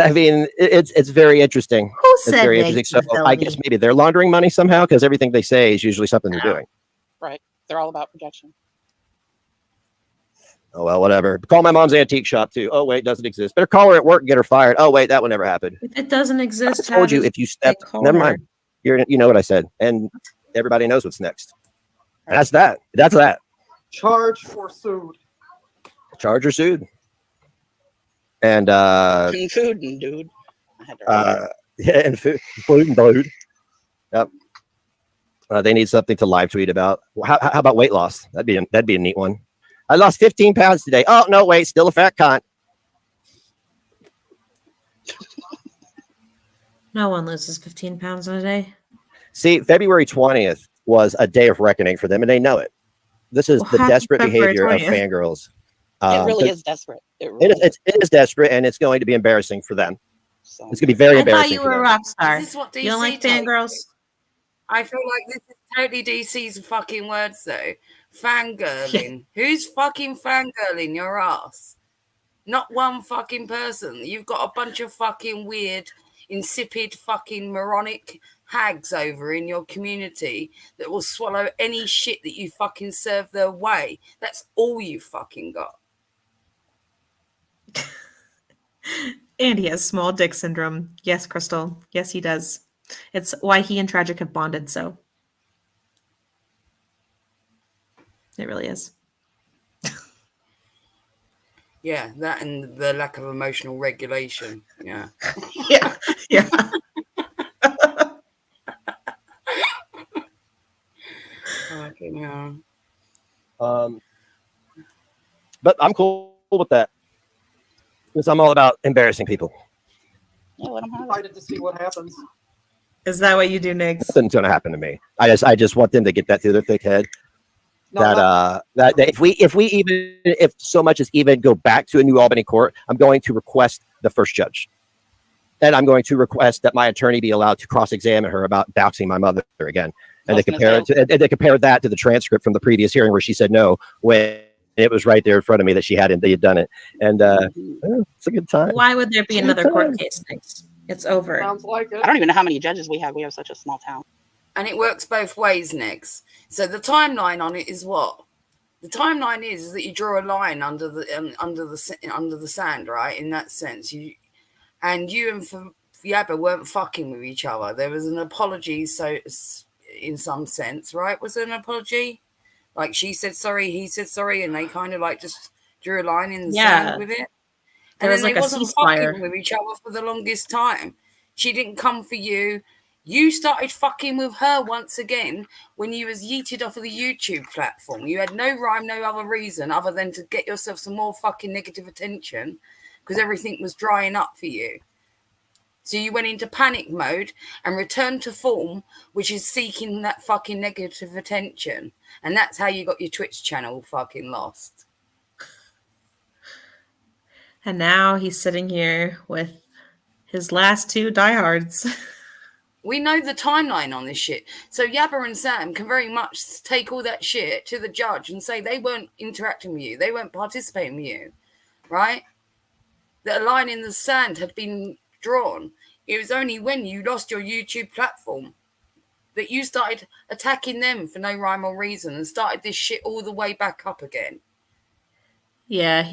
S7: I mean, it's very interesting.
S3: Who
S7: It's
S3: said
S7: very
S3: they
S7: interesting.
S3: did
S7: So I guess maybe they're laundering money somehow because everything they say is usually something they're doing.
S6: Right. They're all about projection.
S7: Oh, well, whatever. Call my mom's antique shop too. Oh, wait, doesn't exist. Better call her at work and get her fired. Oh, wait, that would never happen.
S3: If it doesn't exist,
S7: I told you if you stepped. Never mind. You know what I said. And everybody knows what's next. That's that. That's that.
S5: Charged or sued.
S7: Charge or sued. And
S6: Food and dude.
S7: yeah, and food and dude. Yep. They need something to live tweet about. How about weight loss? That'd be a neat one. I lost 15 pounds today. Oh no, wait, still a fat cunt.
S3: No one loses 15 pounds in a day.
S7: See, February 20th was a day of reckoning for them, and they know it. This is the desperate behavior of fangirls.
S6: It really is desperate. It
S7: is desperate, and it's going to be embarrassing for them. It's going to be very embarrassing.
S3: I thought you were a rock star.
S2: Is this what DC
S3: You don't like fangirls?
S2: I feel like this is totally DC's fucking words though. Fangirling. Who's fucking fangirling your ass? Not one fucking person. You've got a bunch of fucking weird, insipid, fucking moronic hags over in your community that will swallow any shit that you fucking serve their way. That's all you fucking got.
S3: And he has small dick syndrome. Yes, Crystal. Yes, he does. It's why he and Tragic have bonded so. It really is.
S2: Yeah, that and the lack of emotional regulation. Yeah.
S3: Yeah. Yeah.
S2: Fucking hell.
S7: But I'm cool with that. Because I'm all about embarrassing people.
S6: Yeah, let them have it.
S5: Excited to see what happens.
S3: Is that what you do, Negz?
S7: Nothing's going to happen to me. I just want them to get that through their thick head.
S5: No,
S7: that if so much as even go back to a New Albany court, I'm going to request the first judge. And I'm going to request that my attorney be allowed to cross-examine her about doxing my mother again. And they compare that to the transcript from the previous hearing where she said no when it was right there in front of me that they had done it. And it's a good time.
S3: Why would there be another court case next? It's over.
S5: sounds like it.
S6: I don't even know how many judges we have. We have such a small town.
S2: And it works both ways, Negz. So the timeline on it is what? The timeline is that you draw a line under the sand, right? In that sense, you and Yabba weren't fucking with each other. There was an apology, so in some sense, right? Was there an apology? Like she said sorry, he said sorry, and they kind of like just drew a line in the sand with it. And then they wasn't fucking with each other for the longest time. She didn't come for you. You started fucking with her once again when you was yeeted off of the YouTube platform. You had no rhyme, no other reason other than to get yourself some more fucking negative attention because everything was drying up for you. So you went into panic mode and returned to form, which is seeking that fucking negative attention. And that's how you got your Twitch channel fucking lost.
S3: And now he's sitting here with his last two diehards.
S2: We know the timeline on this shit. So Yabba and Sam can very much take all that shit to the judge and say they weren't interacting with you. They weren't participating with you, right? That a line in the sand had been drawn. It was only when you lost your YouTube platform that you started attacking them for no rhyme or reason and started this shit all the way back up again.
S3: Yeah,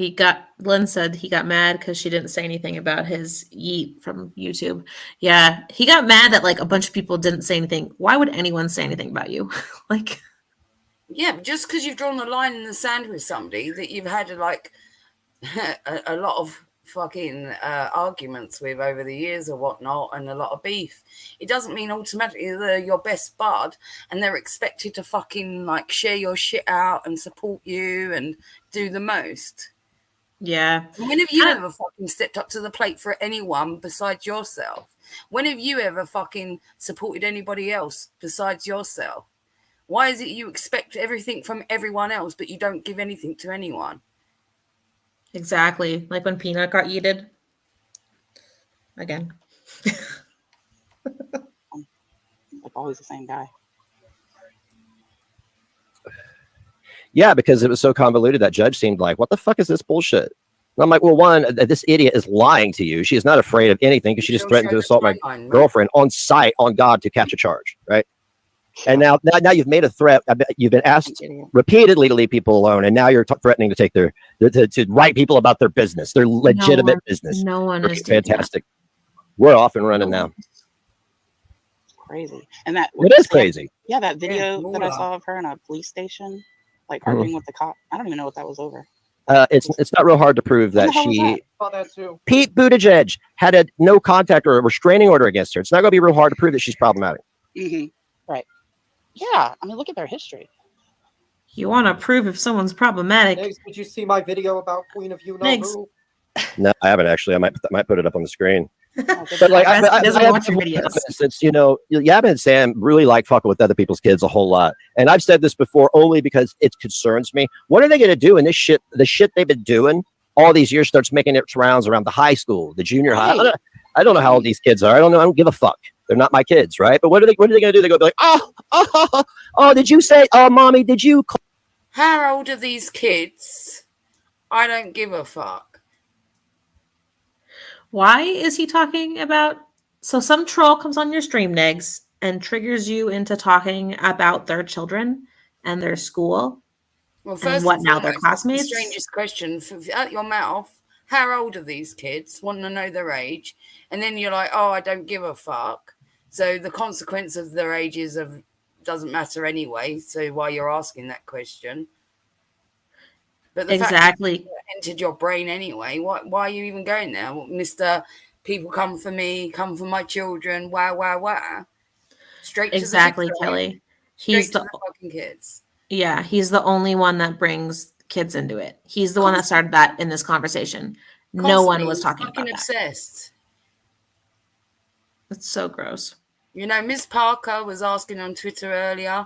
S3: Glenn said he got mad because she didn't say anything about his yeet from YouTube. Yeah, he got mad that like a bunch of people didn't say anything. Why would anyone say anything about you? Like,
S2: yeah, but just because you've drawn a line in the sand with somebody that you've had like a lot of fucking arguments with over the years or whatnot and a lot of beef, it doesn't mean automatically they're your best bud and they're expected to fucking like share your shit out and support you and do the most.
S3: Yeah.
S2: When have you ever fucking stepped up to the plate for anyone besides yourself? When have you ever fucking supported anybody else besides yourself? Why is it you expect everything from everyone else but you don't give anything to anyone?
S3: Exactly. Like when Peanut got yeeted. Again.
S6: Like always the same guy.
S7: Yeah, because it was so convoluted. That judge seemed like, what the fuck is this bullshit? And I'm like, well, one, this idiot is lying to you. She is not afraid of anything because she just threatened to assault my girlfriend on site, on God, to catch a charge, right? And now you've made a threat. You've been asked repeatedly to leave people alone, and now you're threatening to take to write people about their business, their legitimate business.
S3: No one is
S7: fantastic. We're off and running now.
S6: Crazy, and that
S7: it is crazy.
S6: Yeah, that video that I saw of her in a police station, like arguing with the cop. I don't even know what that was over.
S7: It's not real hard to prove that she. Pete Buttigieg had no contact or a restraining order against her. It's not going to be real hard to prove that she's problematic.
S6: Mm-hmm. Right. Yeah, I mean, look at their history.
S3: You want to prove if someone's problematic.
S5: Negz, did you see my video about Queen of You Know Who?
S7: No, I haven't actually. I might put it up on the screen.
S3: But like, I watch your videos.
S7: Since Yabba and Sam really like fucking with other people's kids a whole lot, and I've said this before only because it concerns me. What are they going to do? And this shit, the shit they've been doing all these years, starts making its rounds around the high school, the junior high. I don't know how old these kids are. I don't know. I don't give a fuck. They're not my kids, right? But what are they going to do? They go be like, oh, did you say, oh, mommy, did you?
S2: How old are these kids? I don't give a fuck.
S3: Why is he talking about? So some troll comes on your stream, Negz, and triggers you into talking about their children and their school.
S2: Well, first,
S3: what now? Their classmates?
S2: The strangest question out your mouth. How old are these kids? Want to know their age, and then you're like, oh, I don't give a fuck. So the consequence of their ages doesn't matter anyway. So why you're asking that question? But the fact that it entered your brain anyway. Why are you even going there, Mr. People come for me, come for my children. Wow. Straight to the
S3: Kelly.
S2: He's the fucking kids.
S3: Yeah, he's the only one that brings kids into it. He's the one that started that in this conversation. No one was talking about that.
S2: Obsessed.
S3: It's so gross.
S2: Miss Parker was asking on Twitter earlier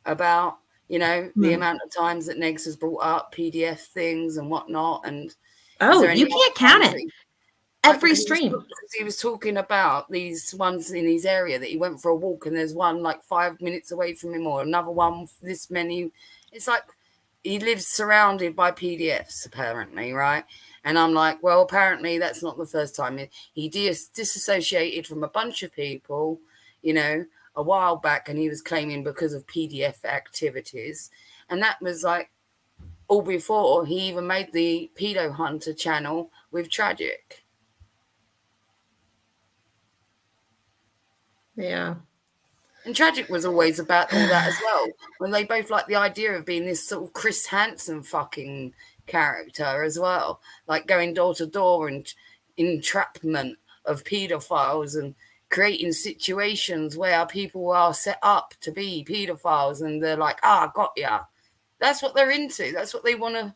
S2: about, You know, the amount of times that Negz has brought up PDF things and whatnot. And
S3: Oh, you can't count it. Every stream.
S2: Because he was talking about these ones in his area that he went for a walk, and there's one like 5 minutes away from him, or another one this many. It's like he lives surrounded by PDFs, apparently, right? And I'm like, well, apparently that's not the first time. He disassociated from a bunch of people, you know, a while back, and he was claiming because of PDF activities. And that was like all before he even made the Pedo Hunter channel with Tragic.
S3: Yeah.
S2: And Tragic was always about all that as well. When they both like the idea of being this sort of Chris Hansen fucking character as well. Like going door to door and entrapment of paedophiles and creating situations where people are set up to be paedophiles and they're like, got ya. That's what they're into. That's what they want to.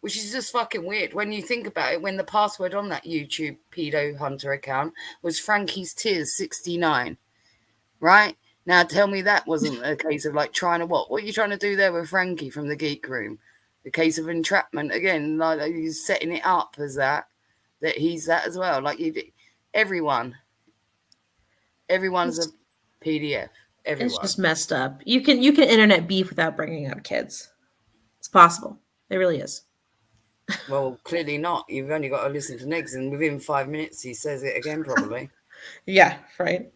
S2: Which is just fucking weird when you think about it, when the password on that YouTube Pedo Hunter account was Frankie's Tears 69. Right? Now tell me that wasn't a case of like trying to what? What are you trying to do there with Frankie from the Geek Room? The case of entrapment again, like he's setting it up as that he's that as well. Like everyone's a PDF. Everyone.
S3: It's just messed up. You can internet beef without bringing up kids. It's possible. It really is.
S2: Well, clearly not. You've only got to listen to Negz, and within 5 minutes he says it again, probably.
S3: Yeah, right.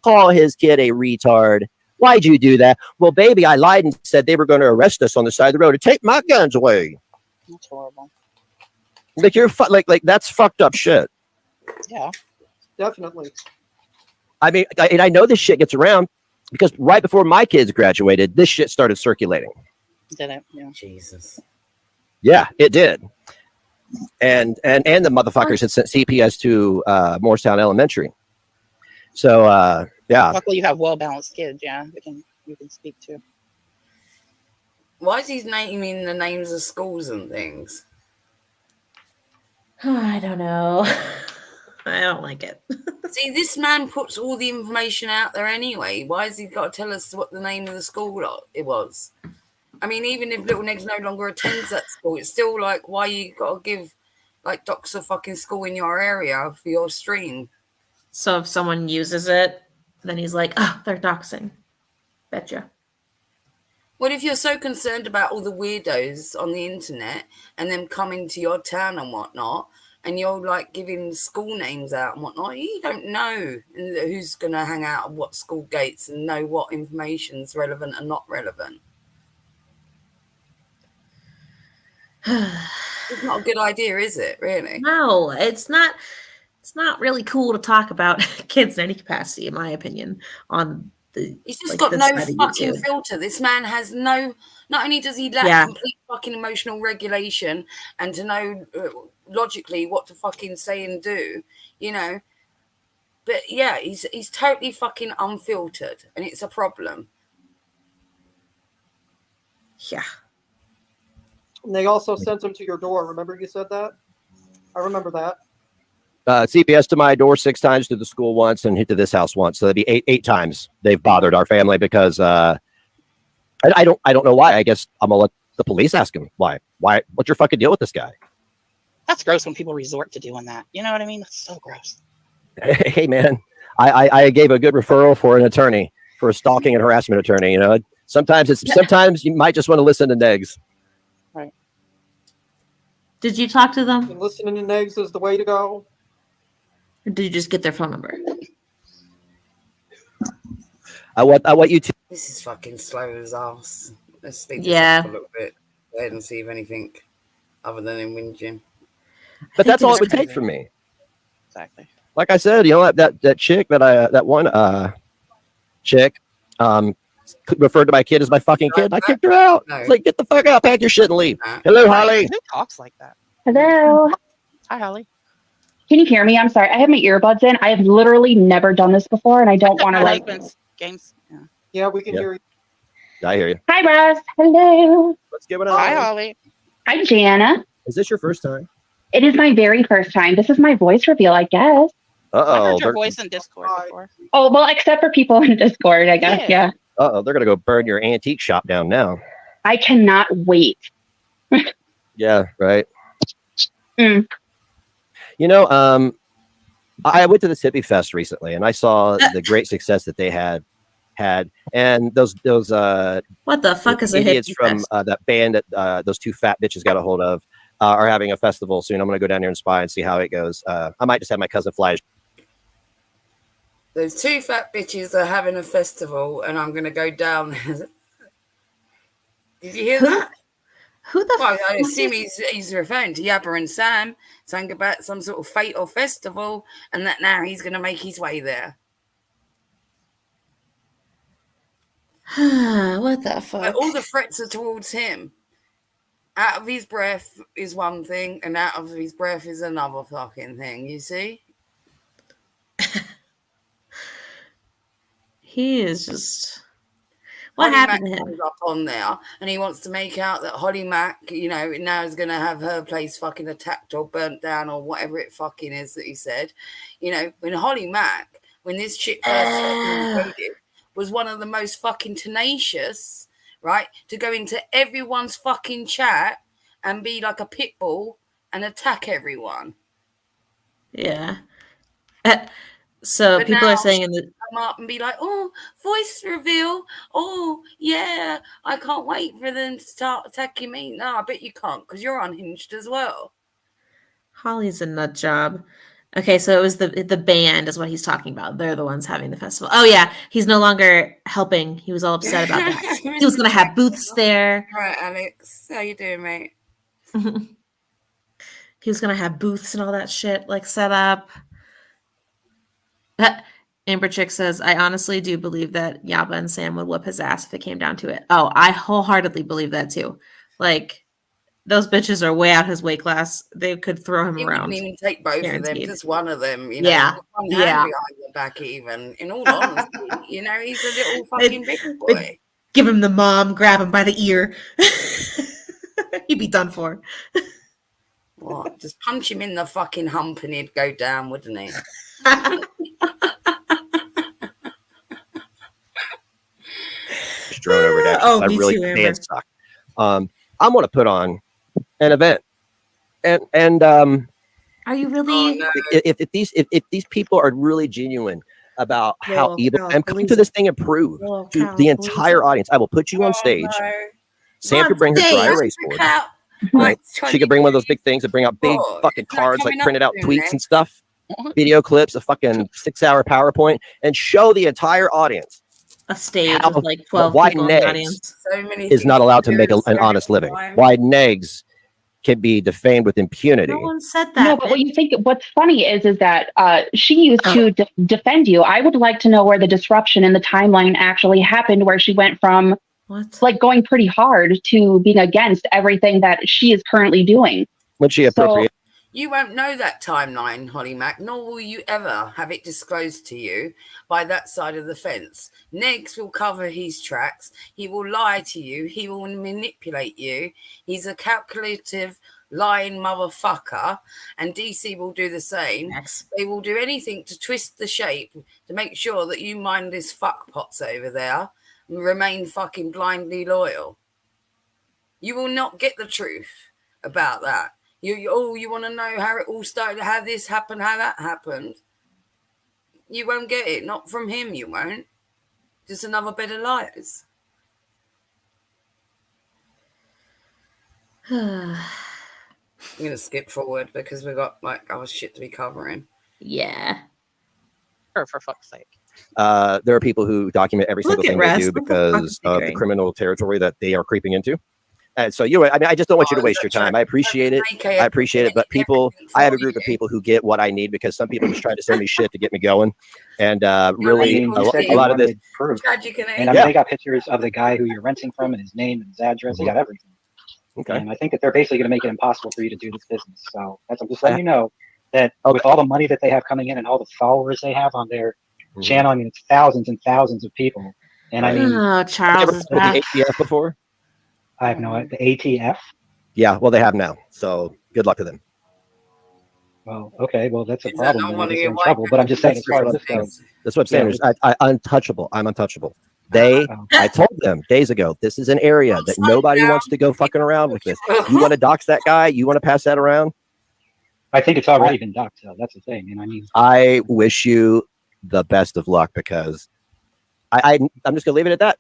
S7: Call his kid a retard. Why'd you do that? Well, baby, I lied and said they were going to arrest us on the side of the road to take my guns away.
S6: That's horrible.
S7: Like you're like that's fucked up shit.
S6: Yeah,
S5: Definitely.
S7: I mean, I know this shit gets around because right before my kids graduated, this shit started circulating.
S6: Did it? Yeah.
S2: Jesus.
S7: Yeah, it did. And the motherfuckers had sent CPS to Morristown Elementary. So yeah.
S6: Luckily, you have well-balanced kids. Yeah, you can speak to.
S2: Why is he naming the names of schools and things?
S3: I don't know. I don't like it.
S2: See, this man puts all the information out there anyway. Why has he got to tell us what the name of the school it was? I mean, even if Little Negz no longer attends that school, it's still like, why you got to give, like, docs a fucking school in your area for your stream?
S3: So if someone uses it, then he's like, they're doxing. Betcha.
S2: Well, if you're so concerned about all the weirdos on the internet and them coming to your town and whatnot, and you're like giving school names out and whatnot, you don't know who's going to hang out at what school gates and know what information's relevant and not relevant. It's not a good idea, is it, really?
S3: No, it's not. It's not really cool to talk about kids in any capacity, in my opinion, on the.
S2: He's just got no fucking filter. This man has no. Not only does he lack complete fucking emotional regulation and to know logically what to fucking say and do, you know, but yeah, he's totally fucking unfiltered, and it's a problem.
S3: Yeah.
S5: And they also sent him to your door. Remember you said that? I remember that.
S7: CPS to my door 6 times, to the school once, and to this house once. So that'd be eight times they've bothered our family because I don't know why. I guess I'm gonna let the police ask him why. What's your fucking deal with this guy?
S6: That's gross when people resort to doing that. You know what I mean? That's so gross.
S7: Hey man, I gave a good referral for an attorney, for a stalking and harassment attorney. You know, sometimes you might just want to listen to Negz.
S6: Right.
S3: Did you talk to them?
S5: And listening to Negz is the way to go.
S3: Or did you just get their phone number?
S7: I want you to.
S2: This is fucking slow as ass. Let's speed this
S3: Yeah.
S2: up a little bit. Go ahead and see if anything other than in whinging.
S7: But that's all it would take from me.
S6: Exactly.
S7: Like I said, you know, that chick that one chick referred to my kid as my fucking kid. I kicked her out.
S2: No.
S7: It's like, get the fuck out, pack your shit and leave.
S2: No.
S7: Hello, Holly.
S6: Who talks like that?
S10: Hello.
S6: Hi, Holly.
S10: Can you hear me? I'm sorry. I have my earbuds in. I have literally never done this before, and I don't want to
S6: My
S10: like.
S6: husband's games. Yeah.
S5: Yeah, we can hear you.
S7: I hear you.
S10: Hi, Russ. Hello.
S7: What's going on?
S6: Hi, Holly.
S10: Hi, Jana.
S7: Is this your first time?
S10: It is my very first time. This is my voice reveal, I guess.
S6: I've
S7: Uh-oh.
S6: heard your voice in Discord before.
S10: Oh, well, except for people in Discord, I guess. Yeah.
S7: Uh-oh, they're gonna go burn your antique shop down now.
S10: I cannot wait.
S7: Yeah, right.
S10: Mm.
S7: You know, I went to the Hippie Fest recently, and I saw the great success that they had, and those
S3: What the fuck is a
S7: idiots
S3: hippie
S7: from
S3: fest?
S7: that band that those two fat bitches got a hold of are having a festival soon. I'm gonna go down there and spy and see how it goes. I might just have my cousin fly.
S2: Those two fat bitches are having a festival, and I'm going to go down there. Did you hear that?
S3: Who the
S2: Well, I
S3: fuck
S2: assume
S3: is-
S2: he's referring to Yabba and Sam, saying about some sort of fate or festival, and that now he's going to make his way there.
S3: What the
S2: But
S3: fuck?
S2: all the threats are towards him. Out of his breath is one thing, and out of his breath is another fucking thing. You see?
S3: He is just. What
S2: Holly
S3: happened
S2: Mack
S3: to him?
S2: comes up on there, and he wants to make out that Holly Mack, you know, now is going to have her place fucking attacked or burnt down or whatever it fucking is that he said. You know, when Holly Mack, when this shit first fucking exploded, was one of the most fucking tenacious, right, to go into everyone's fucking chat and be like a pit bull and attack everyone.
S3: Yeah. So
S2: But
S3: people are
S2: now
S3: saying in the
S2: come up and be like, oh, voice reveal. Oh, yeah, I can't wait for them to start attacking me. No, I bet you can't because you're unhinged as well.
S3: Holly's a nut job. Okay, so it was the band is what he's talking about. They're the ones having the festival. Oh yeah, he's no longer helping. He was all upset about that. He was gonna have booths there.
S2: Right, Alex. How you doing, mate?
S3: He was gonna have booths and all that shit like set up. Amber Chick says, I honestly do believe that Yaba and Sam would whip his ass if it came down to it. Oh, I wholeheartedly believe that too. Like, those bitches are way out his weight class. They could throw him
S2: He
S3: around.
S2: wouldn't even take both of them,
S3: Guaranteed.
S2: just one of them. You know,
S3: Yeah,
S2: with one
S3: yeah.
S2: hand behind the back, even. In all honesty, you know, he's a little fucking big boy.
S3: Give him the mom, grab him by the ear. He'd be done for.
S2: What? Just punch him in the fucking hump and he'd go down, wouldn't he?
S7: Drone over there.
S3: Oh,
S7: I
S3: me
S7: really
S3: too,
S7: can't
S3: Amber.
S7: suck. I'm going to put on an event, and
S3: Are you really?
S2: Oh, no.
S7: if these people are really genuine about how
S3: Well,
S7: evil,
S3: Cal,
S7: I'm coming
S3: please.
S7: to this thing and prove
S3: Well,
S7: to
S3: Cal,
S7: the
S3: please.
S7: entire audience. I will put you on stage.
S2: No.
S7: Sam could bring her dry erase board. Right? She could bring one of those big things and bring out big fucking cards, like printed out tweets and stuff, video clips, a fucking 6-hour PowerPoint, and show the entire audience
S3: A stage
S7: how-
S3: with like 12
S7: why
S3: people in the
S7: Negz
S3: audience.
S2: So many
S7: is not
S2: things
S7: allowed to
S2: do
S7: make
S2: in
S7: an
S2: so
S7: honest
S2: little
S7: living.
S2: time.
S7: Why Negz can be defamed with impunity.
S3: No one said that.
S10: No, but what you think, what's funny is that she used to defend you. I would like to know where the disruption in the timeline actually happened, where she went from
S3: What?
S10: like going pretty hard to being against everything that she is currently doing.
S7: When she appropriated.
S2: You won't know that timeline, Holly Mack, nor will you ever have it disclosed to you by that side of the fence. Negz will cover his tracks. He will lie to you. He will manipulate you. He's a calculative, lying motherfucker. And DC will do the same.
S3: Next.
S2: They will do anything to twist the shape to make sure that you mindless fuckpots over there and remain fucking blindly loyal. You will not get the truth about that. You want to know how it all started, how this happened, how that happened. You won't get it. Not from him, you won't. Just another bit of lies. I'm going to skip forward because we've got like other shit to be covering.
S3: Yeah.
S6: For fuck's sake.
S7: There are people who document every
S3: Look
S7: single
S3: at
S7: thing they
S3: Rest.
S7: do
S3: What the fuck
S7: because
S3: is he
S7: of the
S3: doing?
S7: criminal territory that they are creeping into. And so, I just don't want you to waste your time. I appreciate it. I appreciate it. But people, I have a group of people who get what I need because some people just try to send me shit to get me going. And really,
S2: mean,
S7: a
S2: you said
S7: lot of this.
S8: Proof.
S2: Tragic and
S8: And I mean, they got pictures of the guy who you're renting from and his name and his address. They got everything.
S7: Okay.
S8: And I think that they're basically going to make it impossible for you to do this business. So I'm just letting you know that with all the money that they have coming in and all the followers they have on their channel, I mean, it's thousands and thousands of people. And I mean,
S3: Oh, Charles
S7: Ever
S3: is
S7: heard of
S3: back.
S7: the ATF before?
S8: I have no idea. The ATF?
S7: Yeah, well, they have now. So good luck to them.
S8: Well, okay. Well, that's a
S2: Is that
S8: problem.
S2: not
S8: Then
S2: one
S8: I
S2: of
S8: guess
S2: your
S8: they're in trouble. But I'm just saying, as far as this
S2: things?
S8: goes,
S7: That's what I'm saying. I untouchable. I'm untouchable. I told them days ago, this is an area that nobody wants to go fucking around with this. You want to dox that guy? You want to pass that around?
S8: I think it's already been doxed, though. That's the thing. And I mean,
S7: I wish you the best of luck because I'm just gonna leave it at that.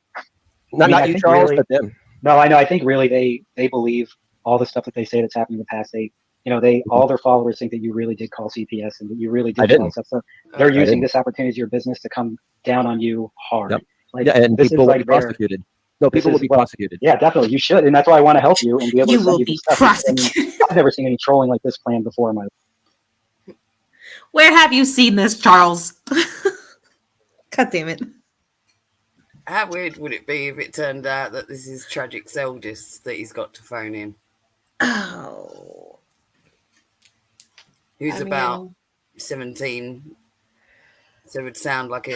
S7: Not you, Charles, really, but them.
S8: No, I know. I think really they believe all the stuff that they say that's happened in the past. All their followers think that you really did call CPS and that you really did all that stuff. So they're using this opportunity as your business to come down on you hard.
S7: Yep.
S8: Like,
S7: and people will be prosecuted. No, people will be prosecuted.
S8: Yeah, definitely. You should, and that's why I want to help you and be able to send you this stuff.
S3: Prosecuted.
S8: I've never seen any trolling like this planned before in my life.
S3: Where have you seen this, Charles? God damn it.
S2: How weird would it be if it turned out that this is Tragic's eldest that he's got to phone in?
S3: Oh.
S2: Who's about 17. So it would sound like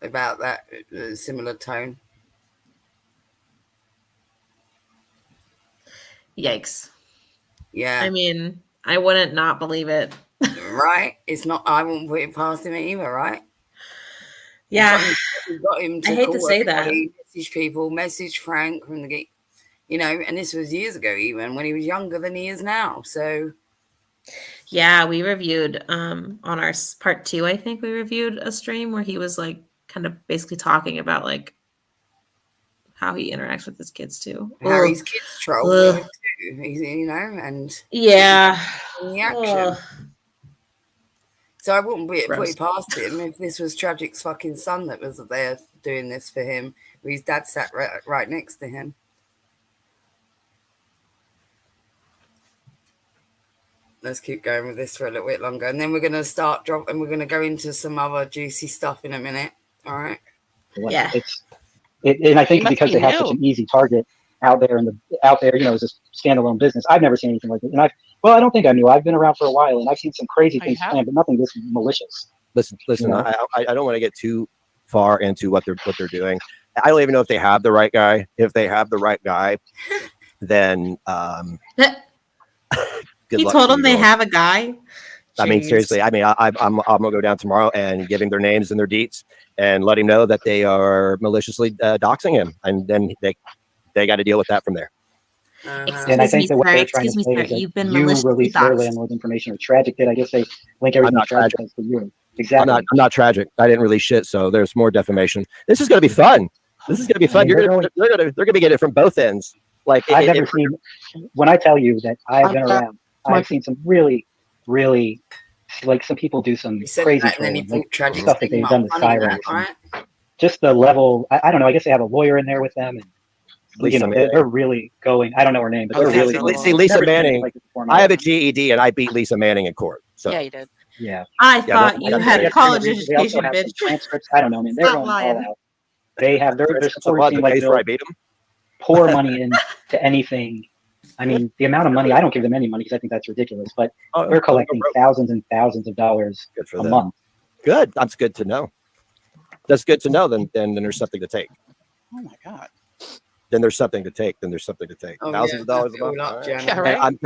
S2: about that similar tone.
S3: Yikes.
S2: Yeah.
S3: I mean, I wouldn't not believe it.
S2: Right? It's not, I won't put it past him either, right?
S3: Yeah.
S2: We've got him to
S3: I hate to say that.
S2: Message people, message Frank from the gate, and this was years ago, even when he was younger than he is now. So,
S3: yeah, we reviewed on our part 2, I think we reviewed a stream where he was like kind of basically talking about like how he interacts with his kids too.
S2: How his kids troll too, and
S3: yeah,
S2: the action. So I wouldn't put it past him if this was Tragic's fucking son that was there doing this for him. His dad sat right next to him. Let's keep going with this for a little bit longer. And then we're going to and we're going to go into some other juicy stuff in a minute. All right?
S3: Yeah.
S8: And I think because they have such an easy target out there, as a standalone business, I've never seen anything like it. And I don't think I knew. I've been around for a while, and I've seen some crazy things planned, but nothing this malicious.
S7: Listen. I don't want to get too far into what they're doing. I don't even know if they have the right guy. If they have the right guy, then
S3: he told them they have a guy.
S7: I mean, seriously. I mean, I'm gonna go down tomorrow and give him their names and their deets and let him know that they are maliciously doxing him, and then they got to deal with that from there.
S8: And I think that what they're trying to say is that you release their landlord information, or Tragic did. I guess they link everything to Tragic for you. Exactly.
S7: I'm not Tragic. I didn't release shit, so there's more defamation. This is gonna be fun. They're gonna be getting it from both ends. Like
S8: I've never seen. When I tell you that I've been around, I've seen some really, really, like some people do some crazy trolling, like stuff that they've done to sirens. Right? Just the level. I don't know. I guess they have a lawyer in there with them, and they're really going. I don't know her name, but they're really.
S7: See, Lisa Manning. I have a GED, and I beat Lisa Manning in court. So
S6: yeah, you did.
S8: Yeah.
S3: I thought you had a college education, bitch.
S8: Transcripts. I don't know, man. They're going all out. They have their support team, like
S7: where I beat them.
S8: Pour money into anything. I mean, the amount of money, I don't give them any money because I think that's ridiculous, but they're collecting thousands and thousands of dollars a month.
S7: Good. That's good to know. That's good to know. Then there's something to take.
S6: Oh my God.
S7: Then there's something to take. Thousands of dollars a month.
S6: Yeah, right.
S7: I'm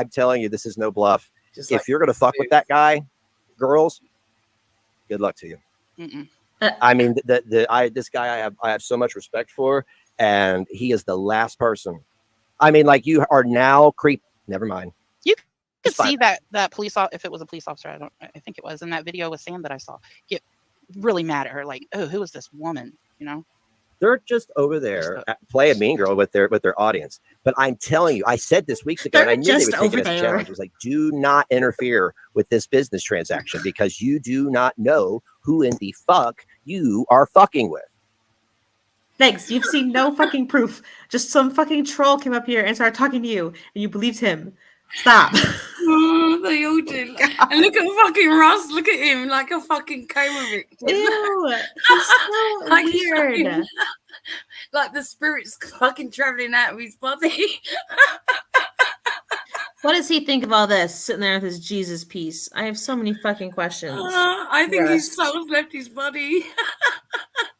S7: telling you, this is no bluff. If you're going to fuck with that guy, girls, good luck to you.
S6: Mm-mm.
S7: I mean, this guy I have so much respect for, and he is the last person. I mean, like, you are now never mind.
S6: You could see that police if it was a police officer, I think it was in that video with Sam that I saw, get really mad at her, like, oh, who is this woman?
S7: They're just over there playing mean girl with their audience. But I'm telling you, I said this weeks ago, and I knew they would take it as a challenge. It was like, do not interfere with this business transaction because you do not know who in the fuck you are fucking with.
S3: Thanks. You've seen no fucking proof. Just some fucking troll came up here and started talking to you, and you believed him. Stop.
S2: Oh, they all did. And look at fucking Ross. Look at him like a fucking coma victim.
S3: Ew. He's so
S2: like
S3: weird.
S2: Like the spirit's fucking traveling out of his body.
S3: What does he think of all this? Sitting there with his Jesus piece. I have so many fucking questions.
S2: I think his soul's left his body.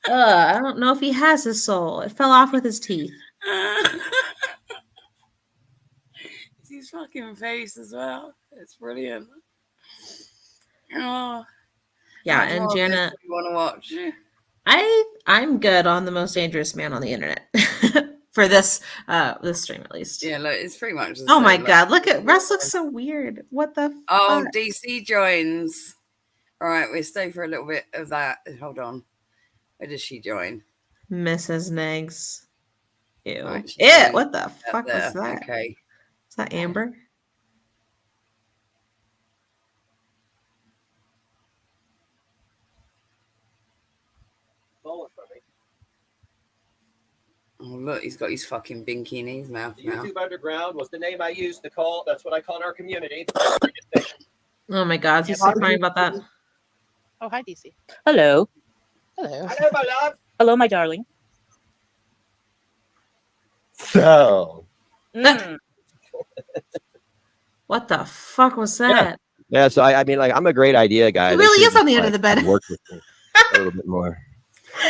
S3: I don't know if he has his soul. It fell off with his teeth.
S2: It's his fucking face as well. It's brilliant. Oh,
S3: yeah, and Jana,
S2: you want to watch?
S3: I'm good on the most dangerous man on the internet for this stream at least.
S2: Yeah, look, it's pretty much the
S3: Oh
S2: same.
S3: my
S2: Like,
S3: god, look at Russ looks so weird. What the
S2: oh,
S3: fuck?
S2: DC joins. All right, we'll stay for a little bit of that. Hold on. Where does she join?
S3: Mrs. Negz. Ew.
S2: Right,
S3: Ew, what the fuck
S2: there.
S3: was that?
S2: Okay.
S3: Is that Amber?
S2: Oh, look, he's got his fucking binky in his mouth now.
S7: YouTube Underground was the name I used to call. That's what I called our community.
S3: Oh my god, he's so crying about that.
S6: Oh, hi, DC.
S11: Hello.
S6: Hello.
S7: Hello, my love.
S11: Hello, my darling.
S7: So.
S3: What the fuck was that?
S7: Yeah, so I mean, like, I'm a great idea guy.
S3: He
S7: They
S3: really
S7: should've
S3: is on the
S7: just,
S3: end of the bed.
S7: Worked with me a little bit more.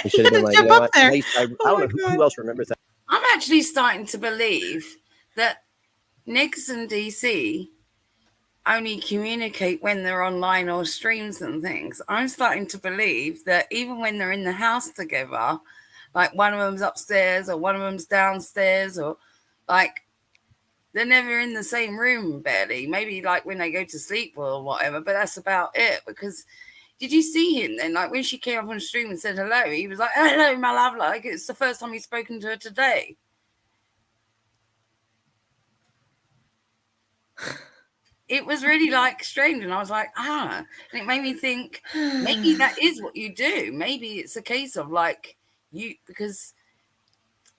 S7: He should have been like,
S3: Jump
S7: you know
S3: up
S7: what?
S3: there.
S7: At least I don't know who else remembers that.
S2: I'm actually starting to believe that Negz and DC only communicate when they're online or streams and things. I'm starting to believe that even when they're in the house together, like one of them's upstairs or one of them's downstairs, or like they're never in the same room barely. Maybe like when they go to sleep or whatever, but that's about it. Because did you see him then? Like when she came up on the stream and said hello, he was like, hello, my love. Like it's the first time he's spoken to her today. It was really like strange, and I was like, and it made me think maybe that is what you do. Maybe it's a case of like you, because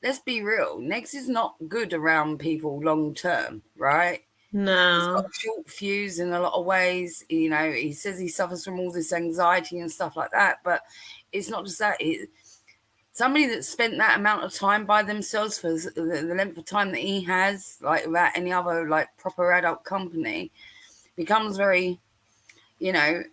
S2: let's be real, Negz is not good around people long term, right?
S3: No.
S2: He's got a short fuse in a lot of ways. You know, he says he suffers from all this anxiety and stuff like that, but it's not just that. Somebody that spent that amount of time by themselves for the length of time that he has, like without any other like proper adult company, becomes very, you know,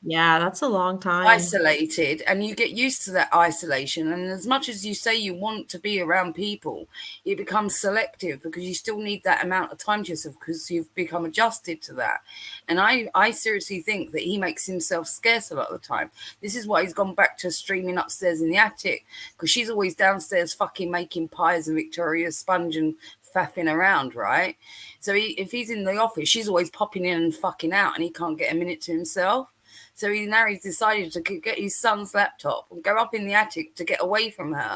S3: yeah, that's a long time.
S2: Isolated, and you get used to that isolation. And as much as you say you want to be around people, it becomes selective because you still need that amount of time to yourself because you've become adjusted to that. And I seriously think that he makes himself scarce a lot of the time. This is why he's gone back to streaming upstairs in the attic, because she's always downstairs fucking making pies and Victoria's sponge and faffing around, right? So if he's in the office, she's always popping in and fucking out, and he can't get a minute to himself. So he's decided to get his son's laptop and go up in the attic to get away from her.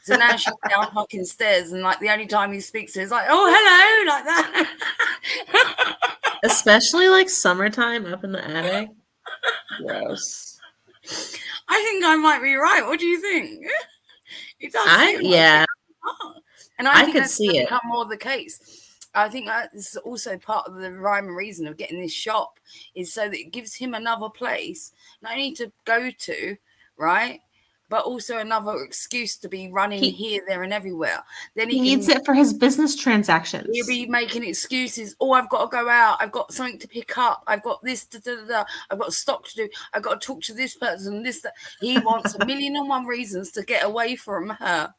S2: So now she's down fucking stairs, and like the only time he speaks to her is like, oh, hello, like that.
S3: Especially like summertime up in the attic. Gross.
S2: I think I might be right. What do you think? It does.
S3: Yeah.
S2: And I think
S3: could
S2: that's
S3: see it.
S2: become more the case. I think that this is also part of the rhyme and reason of getting this shop, is so that it gives him another place, not only to go to, right, but also another excuse to be running here, there, and everywhere. Then
S3: he needs it for his business transactions.
S2: He'll be making excuses. Oh, I've got to go out. I've got something to pick up. I've got this. I've got stock to do. I've got to talk to this person. This. That. He wants 1,000,001 reasons to get away from her.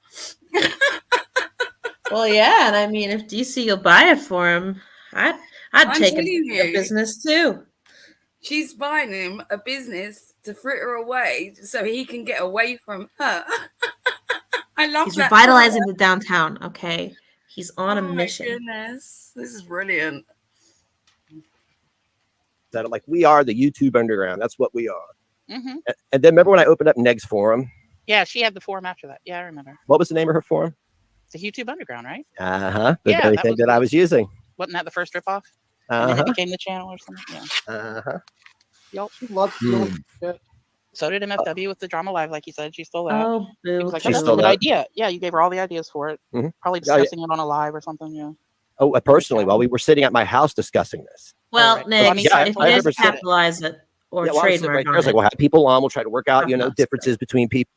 S3: Well, yeah, and I mean, if DC will buy it for him, I'd take a business too.
S2: She's buying him a business to fritter away so he can get away from her. I love
S3: He's
S2: that.
S3: revitalizing the downtown. Okay, he's on a mission.
S2: Oh my goodness, this is brilliant.
S7: That like we are the YouTube Underground. That's what we are.
S6: Mm-hmm.
S7: And then remember when I opened up Negz forum?
S6: Yeah, she had the forum after that. Yeah, I remember.
S7: What was the name of her forum?
S6: The YouTube Underground, right?
S7: The
S6: Yeah,
S7: very
S6: that
S7: thing
S6: was
S7: that I was using.
S6: Wasn't that the first ripoff? And then it became the channel or something? Yeah. Yup.
S5: She loves doing shit.
S6: So did MFW with the Drama Live, like you said. She stole that.
S3: Oh, boo.
S6: She was like,
S7: She
S6: that's a
S7: stole
S6: good
S7: that.
S6: idea. Yeah, you gave her all the ideas for it.
S7: Mm-hmm.
S6: Probably discussing it on a live or something, yeah.
S7: Oh, personally, while we were sitting at my house discussing this.
S3: Well,
S6: Right.
S3: Nick,
S6: Well, I mean,
S3: if you
S7: I
S3: guys
S7: never said it.
S3: capitalize it or
S7: Yeah, well, I was
S3: trademark
S7: right there. I
S3: on
S7: was like,
S3: it,
S7: we'll have people on. We'll try to work out,
S3: I'm not
S7: differences between people.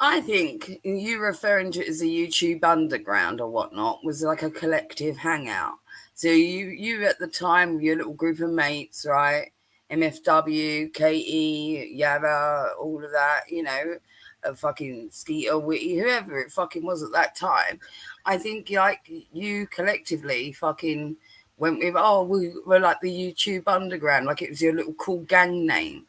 S2: I think you referring to it as a YouTube Underground or whatnot was like a collective hangout. So you at the time with your little group of mates, right? MFW, KE, Yabba, all of that, fucking Skeeter, Witty, whoever it fucking was at that time. I think like you collectively fucking went with, we're like the YouTube Underground, like it was your little cool gang name.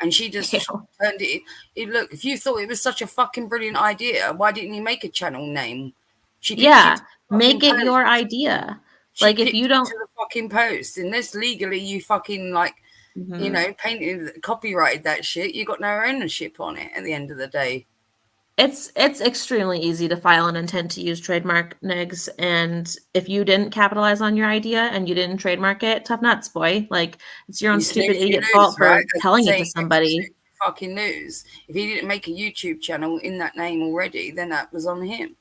S2: and she just
S3: Ew.
S2: turned it. Look, if you thought it was such a fucking brilliant idea, why didn't you make a channel name? She picked
S3: Yeah,
S2: it to the
S3: make
S2: fucking
S3: it your
S2: post.
S3: idea.
S2: She
S3: Like if
S2: picked
S3: you
S2: it
S3: don't,
S2: to the fucking post, unless legally you fucking like, you
S3: Mhm.
S2: know, painted, copyrighted that shit. You got no ownership on it at the end of the day.
S3: It's extremely easy to file an intent to use trademark, Negz, and if you didn't capitalize on your idea and you didn't trademark it, tough nuts, boy. Like it's your own
S2: You
S3: stupid
S2: snooze, you
S3: idiot
S2: lose,
S3: fault
S2: right?
S3: for
S2: As
S3: telling it to
S2: saying,
S3: somebody.
S2: fucking lose. If he didn't make a YouTube channel in that name already, then that was on him.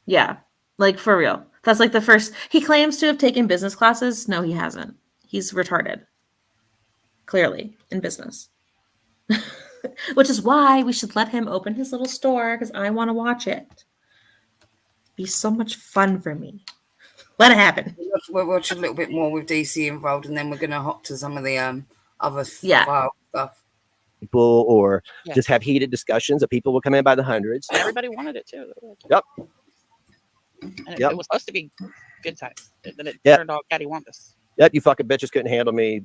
S3: Yeah, like for real. That's like the first. He claims to have taken business classes. No, he hasn't. He's retarded. Clearly, in business. Which is why we should let him open his little store because I want to watch it. Be so much fun for me. Let it happen.
S2: We'll watch a little bit more with DC involved, and then we're going to hop to some of the other
S3: Yeah.
S2: file stuff.
S7: People or
S6: Yeah.
S7: just have heated discussions that people will come in by the hundreds.
S6: And everybody wanted it too.
S7: Yep.
S6: And
S7: Yep.
S6: it was supposed to be good times. Then it
S7: Yep.
S6: turned all cattywampus.
S7: Yep, you fucking bitches couldn't handle me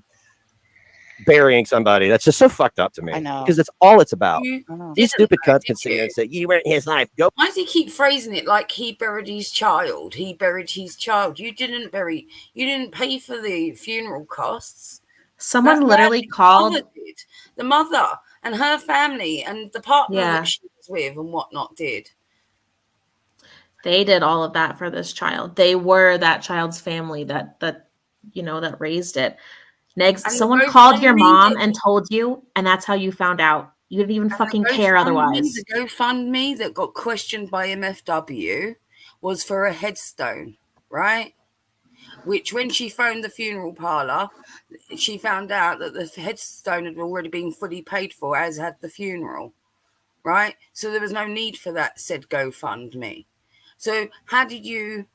S7: burying somebody. That's just so fucked up to me.
S6: I know.
S7: Because that's all it's about.
S2: You
S6: I know.
S7: These
S2: didn't
S7: stupid
S2: know,
S7: cunts
S2: did
S7: can sit here
S2: you?
S7: and say, you were in his life. Go.
S2: Why does he keep phrasing it like he buried his child? He buried his child. You didn't pay for the funeral costs.
S3: Someone
S2: That
S3: literally
S2: the
S3: called.
S2: mother did. The mother and her family and the partner
S3: Yeah.
S2: that she was with and whatnot did.
S3: They did all of that for this child. They were that child's family that raised it. Next,
S2: And the
S3: someone called your
S2: GoFundMe
S3: mom
S2: that-
S3: and told you, and that's how you found out. You didn't even fucking
S2: the
S3: care otherwise.
S2: The GoFundMe that got questioned by MFW was for a headstone, right? Which, when she phoned the funeral parlour, she found out that the headstone had already been fully paid for, as had the funeral, right? So there was no need for that said GoFundMe. So how did you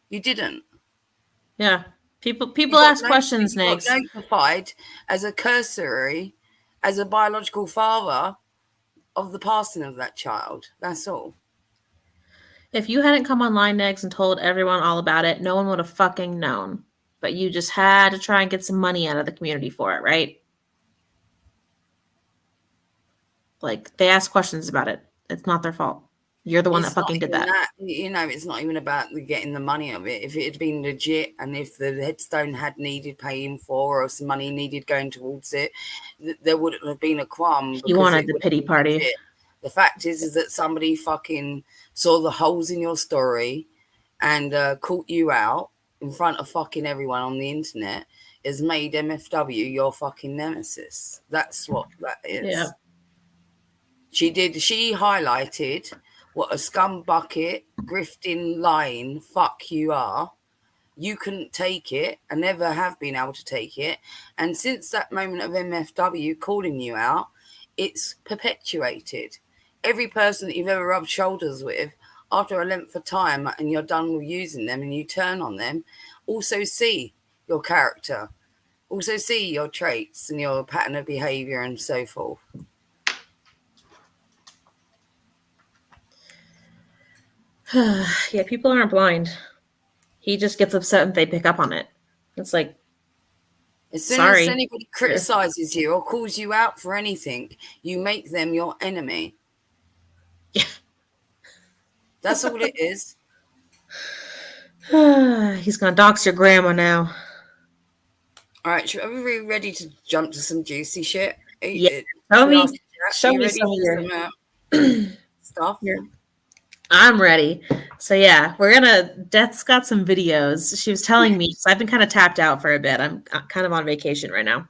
S2: didn't?
S3: Yeah. People
S2: You got
S3: ask questions,
S2: you got
S3: Negs.
S2: notified as a cursory, as a biological father of the passing of that child. That's all.
S3: If you hadn't come online, Negs, and told everyone all about it, no one would have fucking known. But you just had to try and get some money out of the community for it, right? Like, they ask questions about it. It's not their fault. You're the one that
S2: It's not
S3: fucking did
S2: even
S3: that.
S2: You know, it's not even about getting the money of it. If it had been legit and if the headstone had needed paying for or some money needed going towards it, there wouldn't have been a qualm.
S3: You
S2: because
S3: wanted
S2: it
S3: the
S2: would
S3: pity
S2: have been
S3: party.
S2: legit. The fact is that somebody fucking saw the holes in your story and caught you out in front of fucking everyone on the internet, has made MFW your fucking nemesis. That's what that is.
S3: Yeah.
S2: She highlighted what a scumbucket, grifting, lying fuck you are. You couldn't take it and never have been able to take it. And since that moment of MFW calling you out, it's perpetuated. Every person that you've ever rubbed shoulders with, after a length of time and you're done with using them and you turn on them, also see your character, also see your traits and your pattern of behavior and so forth.
S3: Yeah, people aren't blind. He just gets upset if they pick up on it. It's like,
S2: As soon
S3: sorry.
S2: as anybody criticizes you or calls you out for anything, you make them your enemy.
S3: Yeah.
S2: That's all it is.
S3: He's gonna dox your grandma now.
S2: All right, are we really ready to jump to some juicy shit?
S3: Yeah. Show me some of your
S2: stuff.
S3: I'm ready. So yeah, Death's got some videos. She was telling me, so I've been kind of tapped out for a bit. I'm kind of on vacation right now.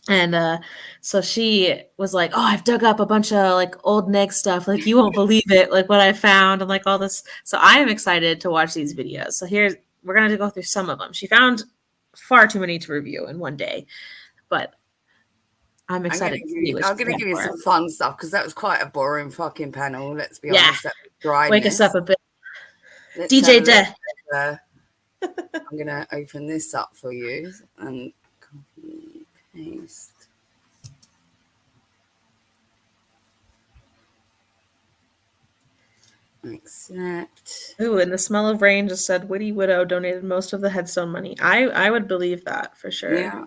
S3: And so she was like, oh, I've dug up a bunch of like old Negz stuff. Like you won't believe it, like what I found and like all this. So I am excited to watch these videos. So we're going to go through some of them. She found far too many to review in one day, but I'm excited.
S2: I'm going to give you some fun stuff because that was quite a boring fucking panel. Let's be honest. That was dryness.
S3: Wake us up a bit.
S2: Let's
S3: DJ Death.
S2: I'm going to open this up for you and copy, paste. Accept.
S3: Ooh, and the smell of rain just said Witty Widow donated most of the headstone money. I would believe that for sure.
S2: Yeah.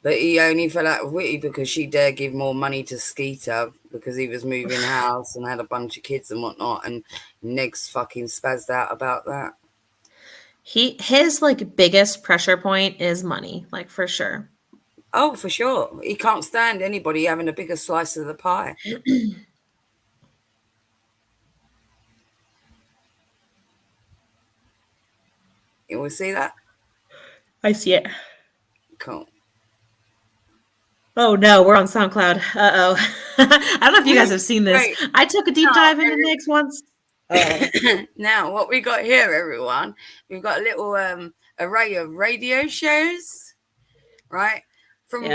S2: But he only fell out with Whitty because she dared give more money to Skeeter because he was moving house and had a bunch of kids and whatnot. And Negz fucking spazzed out about that.
S3: His like biggest pressure point is money, like for sure.
S2: Oh, for sure. He can't stand anybody having a bigger slice of the pie. You will see that?
S3: I see it.
S2: Cool.
S3: Oh no, we're on SoundCloud. Uh-oh. I don't know if you guys have seen this.
S2: Right.
S3: I took a deep dive into Negz once.
S2: Now, what we got here, everyone, we've got a little array of radio shows, right? From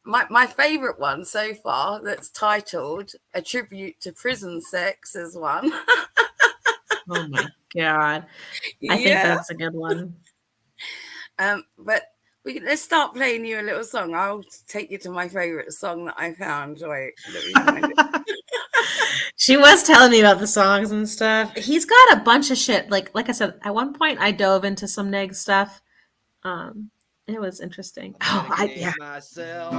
S2: my favorite one so far that's titled A Tribute to Prison Sex is one.
S3: Oh my God. I think that's a good one.
S2: But let's start playing you a little song. I'll take you to my favorite song that I found. Wait, let me find it.
S3: She was telling me about the songs and stuff. He's got a bunch of shit. Like I said, at one point I dove into some Negz stuff. It was interesting. Yeah.
S1: Myself,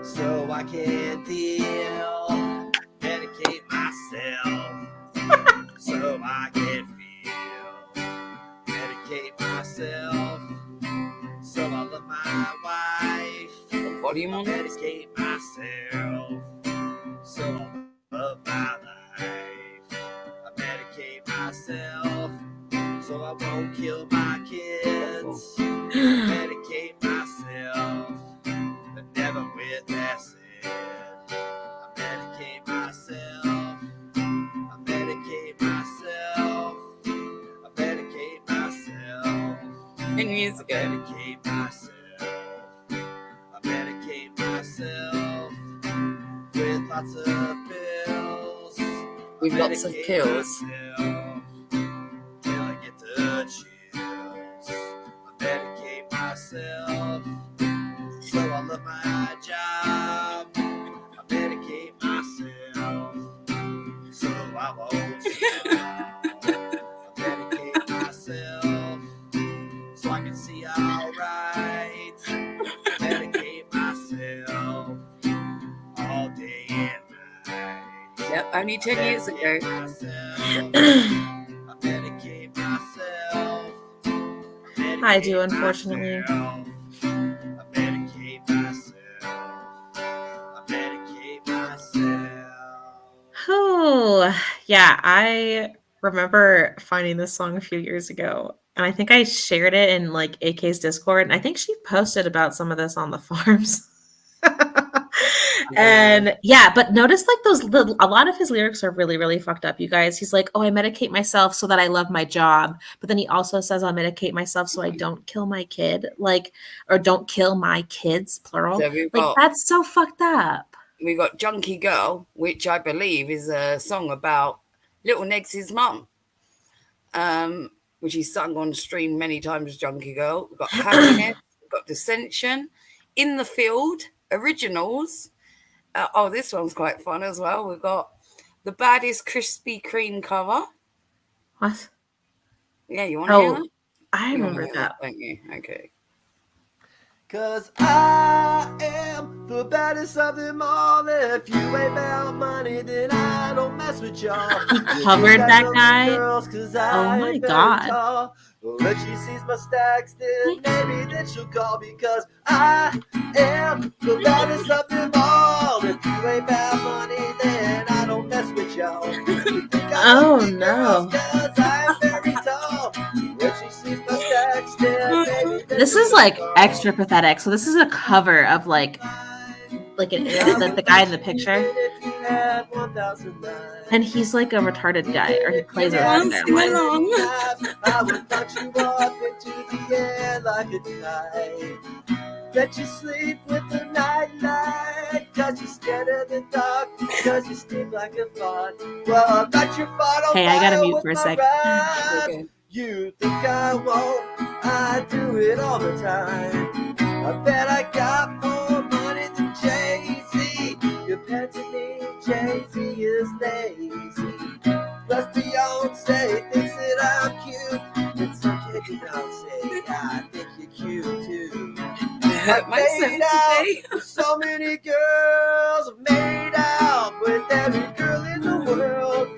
S1: so I can deal. Medicate myself, so I can feel. Medicate myself, so I love my wife.
S2: Volume on it.
S1: Medicate myself, so I love my life. I medicate myself, so I won't kill my kids. Medicate myself, but never with acid. I medicate myself. I medicate myself. I medicate myself.
S2: 10 years ago.
S1: I medicate myself. I medicate myself with lots of pills.
S2: With lots of pills.
S1: Till I get the chills. Medicate myself, so I love my job. I medicate myself, so I won't stop. I medicate myself, so I can see alright. I medicate myself all day and night.
S2: Yep, only 10 years ago.
S1: I medicate myself.
S3: I do, unfortunately.
S1: I medicate myself. I medicate myself.
S3: Oh, yeah. I remember finding this song a few years ago, and I think I shared it in like AK's Discord, and I think she posted about some of this on the forums. And yeah, but notice like a lot of his lyrics are really, really fucked up, you guys. He's like, oh, I medicate myself so that I love my job. But then he also says, I'll medicate myself so I don't kill my kid, like, or don't kill my kids, plural.
S2: So
S3: like, that's so fucked up.
S2: We got Junkie Girl, which I believe is a song about Little Negz's mum, which he sung on stream many times, Junkie Girl. We've got Happiness, we've got Dissension, In the Field, Originals. This one's quite fun as well. We've got The Baddest Krispy Kreme cover.
S3: What?
S2: Yeah, you want to hear that?
S3: I remember that.
S2: Don't you? Okay.
S1: Cause I am the baddest of them all. If you ain't about money, then I don't mess with y'all.
S3: He covered that guy. Oh my God.
S1: Tall. When she sees my stacks, then maybe then she'll call, because I am the baddest of them all. If you ain't about money, then I don't mess with y'all.
S3: Oh no.
S1: Cause I'm very tall. When she sees my stacks, then maybe then
S3: This is like extra pathetic. So this is a cover of like the guy in the picture, and he's like a retarded guy, or he plays a retarded guy.
S1: I would punch you up into the air like a knife. Let you sleep with the nightlight, cause you're scared of the dark, cause you stink like a fart. Well, I'm not your fault.
S3: Hey, I gotta mute for a sec.
S2: Okay.
S1: You think I won't? I do it all the time. I bet I got more money than Jay-Z. Compared to me, Jay-Z is lazy. Plus Beyonce thinks that I'm cute. And some kid Beyonce, I think you're cute too.
S2: hurt myself
S1: made out
S2: today.
S1: with so many girls. I've made out with every girl in the world.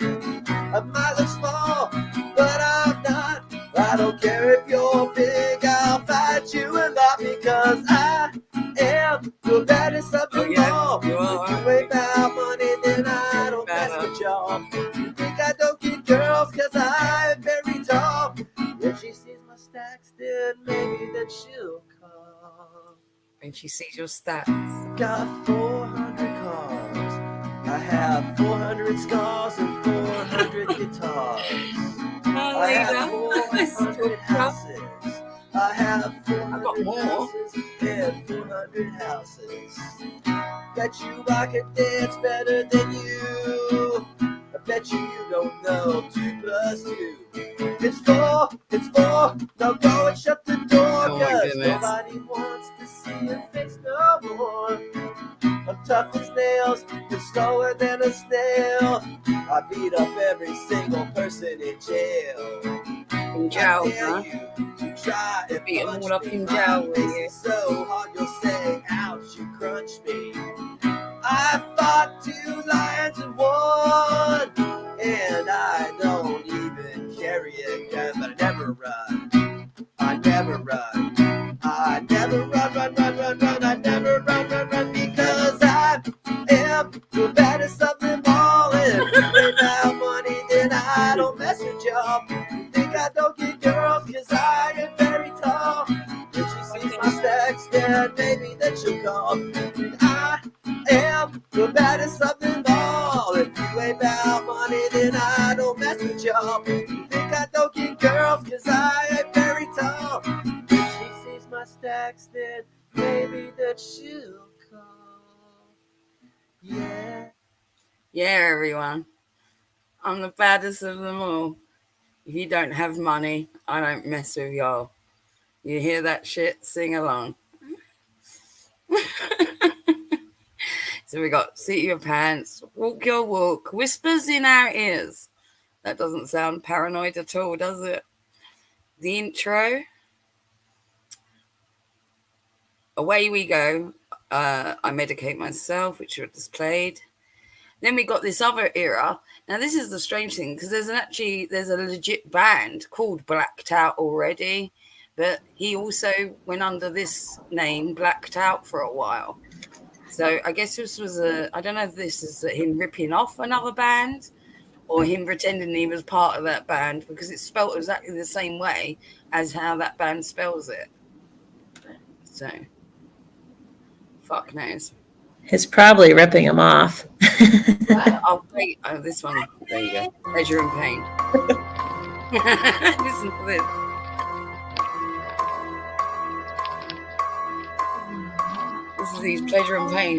S1: I might look small, but I'm not. I don't care if you're big, I'll fight you a lot because I am the baddest of them all.
S2: You are.
S1: If you ain't about money, then I don't mess with y'all. You think I don't get girls cause I'm very tall. If she sees my stacks, then maybe that she'll come.
S2: When she sees your stats.
S1: Got 400 cars. I have 400 scars and 400 guitars. I have 400 houses. I have 400 houses and 400 houses. Bet you I can dance better than you. I bet you don't know 2 plus 2. It's 4, it's 4. Now go and shut the door,
S2: Oh my
S1: cause
S2: goodness.
S1: nobody wants to see your face no more. I'm tough as nails, you're slower than a snail. I beat up every single person in jail.
S2: In jail,
S1: I dare
S2: huh?
S1: you to try and
S2: Beat 'em
S1: punch
S2: all up
S1: me.
S2: in jail,
S1: My
S2: will
S1: face
S2: you?
S1: is so hard you'll say, ouch, you crunch me. I fought 2 lions and 1, and I don't even carry a gun, but I never run. I never run. I never run. I never run, because I am the baddest of them all. And if you ain't about money, then I don't mess with y'all. You think I don't get girls cause I am very tall. If she sees my stacks, then maybe that she'll call. And I am the baddest of them all. If you ain't about money, then I don't mess with y'all. You think I don't get girls cause I am very tall. If she sees my stacks, then maybe that she'll call. Yeah.
S2: Yeah, everyone. I'm the baddest of them all. If you don't have money, I don't mess with y'all. You hear that shit? Sing along. So we got seat your pants, walk your walk, whispers in our ears. That doesn't sound paranoid at all, does it? The intro. Away we go. I medicate myself, which are displayed. Then we got this other era. Now this is the strange thing because there's a legit band called Blacked Out already, but he also went under this name Blacked Out for a while. So I guess this was I don't know if this is him ripping off another band or him pretending he was part of that band, because it's spelled exactly the same way as how that band spells it. So fuck knows.
S3: He's probably ripping him off.
S2: I'll wait. Oh, this one. There you go. Pleasure and pain. Listen to this. This is his pleasure and pain.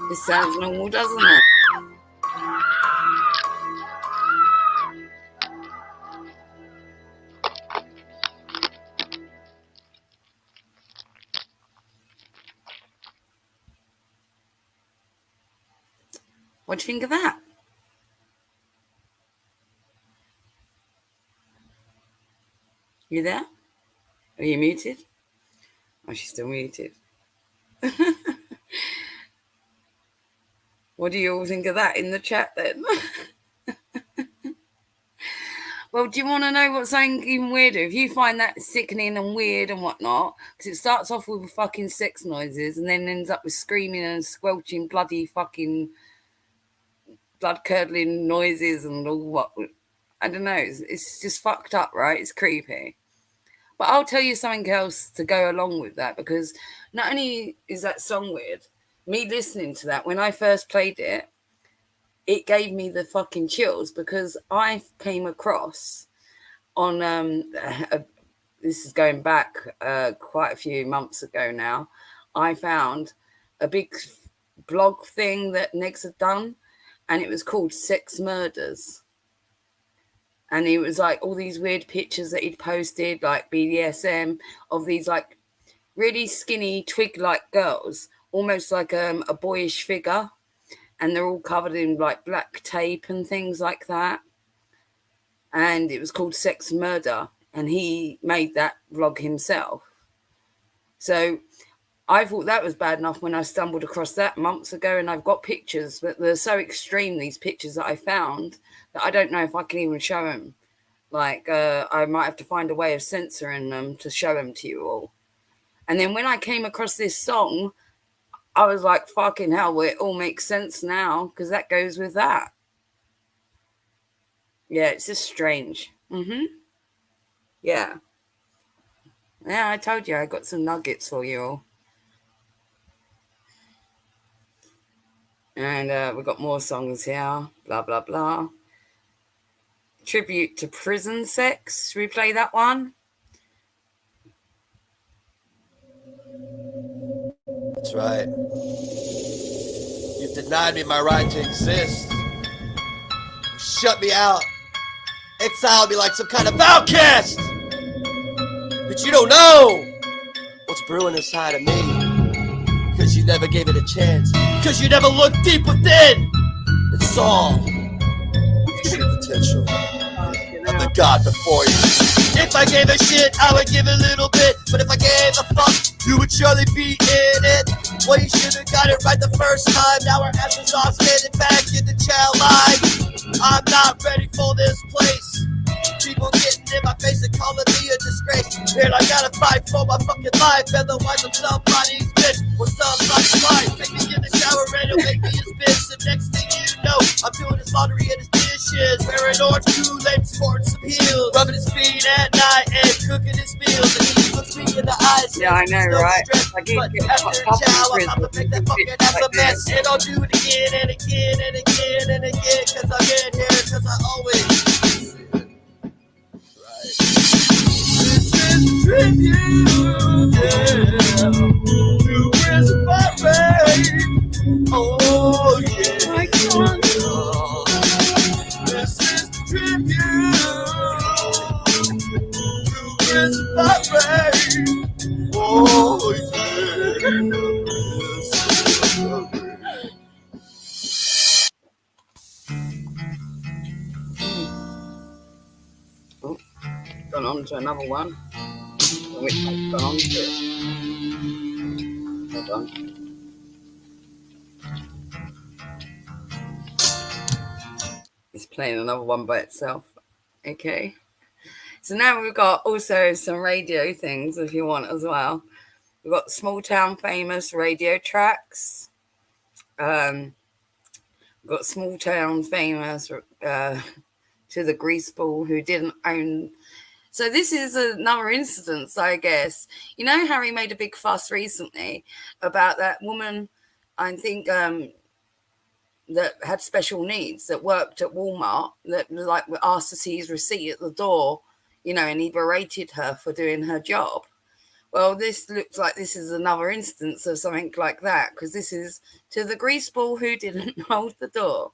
S2: This sounds normal, doesn't it? What do you think of that? You there? Are you muted? Oh, she's still muted. What do you all think of that in the chat then? Well, do you want to know what's something even weirder? If you find that sickening and weird and whatnot, because it starts off with fucking sex noises and then ends up with screaming and squelching bloody fucking blood-curdling noises and all what. I don't know. It's just fucked up, right? It's creepy. But I'll tell you something else to go along with that, because not only is that song weird, me listening to that, when I first played it, it gave me the fucking chills, because I came across on, this is going back quite a few months ago now, I found a big blog thing that Negz had done, and it was called Sex Murders. And it was like all these weird pictures that he'd posted, like BDSM, of these like really skinny twig-like girls, almost like a boyish figure. And they're all covered in like black tape and things like that. And it was called Sex Murder. And he made that vlog himself. So I thought that was bad enough when I stumbled across that months ago, and I've got pictures, but they're so extreme, these pictures that I found, that I don't know if I can even show them. Like, I might have to find a way of censoring them to show them to you all. And then when I came across this song, I was like, fucking hell, well, it all makes sense now, because that goes with that. Yeah, it's just strange. Yeah. Yeah, I told you I got some nuggets for you all. And we've got more songs here. Blah, blah, blah. Tribute to prison sex. Should we play that one?
S1: That's right. You've denied me my right to exist. You shut me out. Exiled me like some kind of outcast. But you don't know what's brewing inside of me. Because you never gave it a chance. Because you never looked deep within and saw the true potential of the God before you. If I gave a shit, I would give a little bit. But if I gave a fuck, you would surely be in it. Well, you should have got it right the first time. Now our asses are standing back in the child line. I'm not ready for this place. People getting in my face and calling me a disgrace. And I gotta fight for my fucking life. Otherwise I'm somebody's bitch or somebody's wife. Take me in the shower and it'll make me his bitch. The next thing you know, I'm doing his laundry and his dishes. Wearing orange Kool-Aid, sporting some heels. Rubbing his feet at night and cooking his meals. And he looks me in the eyes.
S2: Yeah, I know,
S1: no
S2: right?
S1: Stress,
S2: Like
S1: but after a chow, I'm about to make that fucking ass a mess. And I'll do it again and again and again and again. Cause I'm in here, cause I always. Tribute, yeah, to prison rape. Oh yeah, this is the tribute to prison rape. Oh
S2: Oh, gone on to another one. Which one's gone on to? Hold on. It's playing another one by itself. Okay. So now we've got also some radio things if you want as well. We've got small town famous radio tracks. We've got small town famous to the greaseball who didn't own. So this is another instance, I guess. You know, Harry made a big fuss recently about that woman, I think, that had special needs, that worked at Walmart, that was like asked to see his receipt at the door, you know, and he berated her for doing her job. Well, this looks like this is another instance of something like that, because this is to the greaseball who didn't hold the door.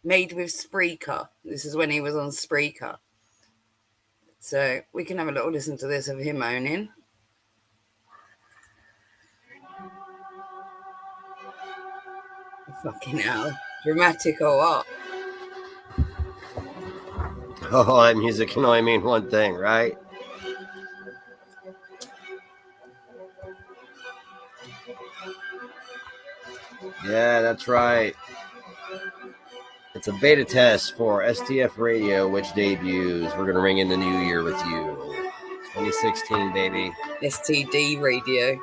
S2: Made with Spreaker. This is when he was on Spreaker. So we can have a little listen to this of him moaning. Fucking hell. Dramatic or what?
S7: Oh, music can only mean one thing, right? Yeah, that's right. It's a beta test for STF Radio, which debuts. We're going to ring in the new year with you. 2016, baby.
S2: STD Radio.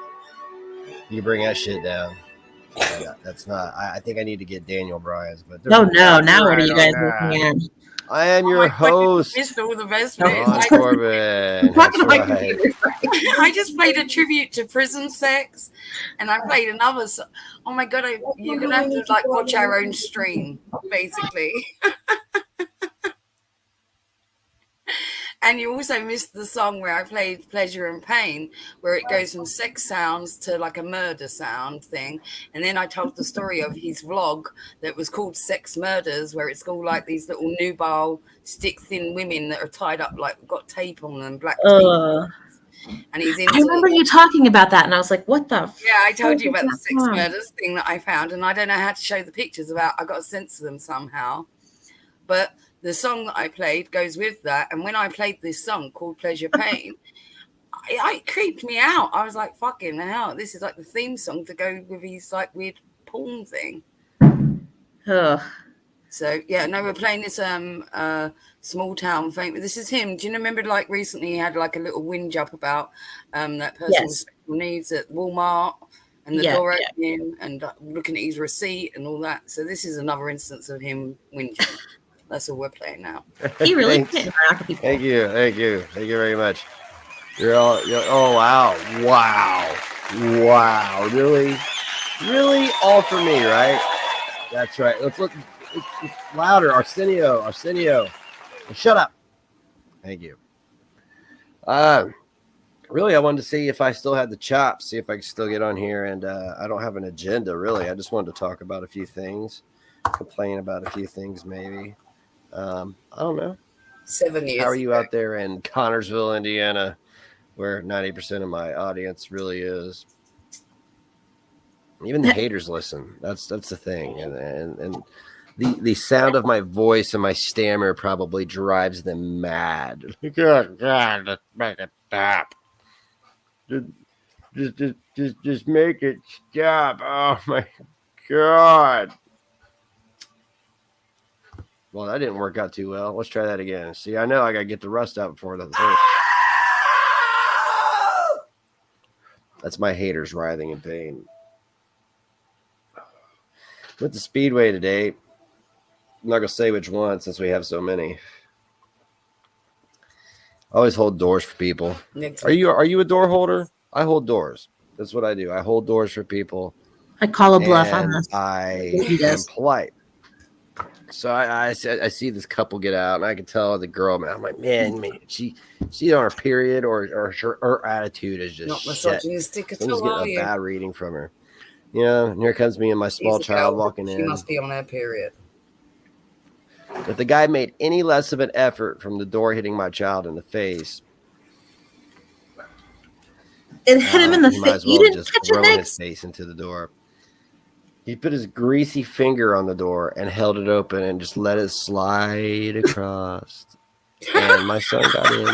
S7: You bring that shit down. Yeah, that's not. I think I need to get Daniel Bryan's. But
S3: Oh, no. Now what are you guys looking at?
S7: I am
S2: Oh
S7: your
S2: my God, you
S7: host,
S2: missed all the best
S3: No.
S2: bits.
S7: Ron Corbin. That's right.
S2: I just played a tribute to prison sex, and I played another. Oh my God, you're gonna have to like watch our own stream, basically. And you also missed the song where I played Pleasure and Pain, where it goes from sex sounds to like a murder sound thing. And then I told the story of his vlog that was called Sex Murders, where it's all like these little nubile, stick thin women that are tied up, like got tape on them, black tape. And he's into
S3: I remember you talking about that, and I was like, "What the?"
S2: Yeah, I told you
S3: fuck
S2: about
S3: is
S2: the sex
S3: that from?
S2: murders thing that I found, and I don't know how to show the pictures about. I got to censor them somehow, but the song that I played goes with that. And when I played this song called Pleasure Pain, it creeped me out. I was like, fucking hell, this is like the theme song to go with his like weird porn thing.
S3: Ugh.
S2: So yeah, no, we're playing this small town thing. This is him. Do you remember like recently he had like a little whinge up about that person with special needs at Walmart and the door opening and looking at his receipt and all that. So this is another instance of him whinging. That's all we're playing now.
S3: He really
S7: Thank you very much. You're all. Oh wow, really, all for me, right? That's right. Let's look. It's louder, Arsenio. Shut up. Thank you. Really, I wanted to see if I still had the chops, see if I could still get on here, and I don't have an agenda really. I just wanted to talk about a few things, complain about a few things, maybe. I don't know.
S2: 7 years.
S7: How are you out there in Connorsville, Indiana, where 90% of my audience really is? Even the haters listen. That's the thing, and the sound of my voice and my stammer probably drives them mad. God, let's make it stop. Just make it stop. Oh my God. Well, that didn't work out too well. Let's try that again. See, I know I gotta get the rust out before the first. That's my haters writhing in pain. Went to Speedway today. I'm not gonna say which one since we have so many. I always hold doors for people. Are you a door holder? I hold doors. That's what I do. I hold doors for people.
S3: I call a bluff on this.
S7: I am polite. So I see this couple get out, and I can tell the girl, man. I'm like, man, she's on her period, or her attitude is just
S2: not
S7: shit.
S2: misogynistic at
S7: Someone's
S2: all,
S7: getting a bad reading from her. And here comes me and my small child walking in.
S2: She must be on her period.
S7: If the guy made any less of an effort from the door hitting my child in the face,
S3: it hit him in the face. You didn't touch it, Negz?
S7: His face into the door. He put his greasy finger on the door and held it open and just let it slide across. And my son got in.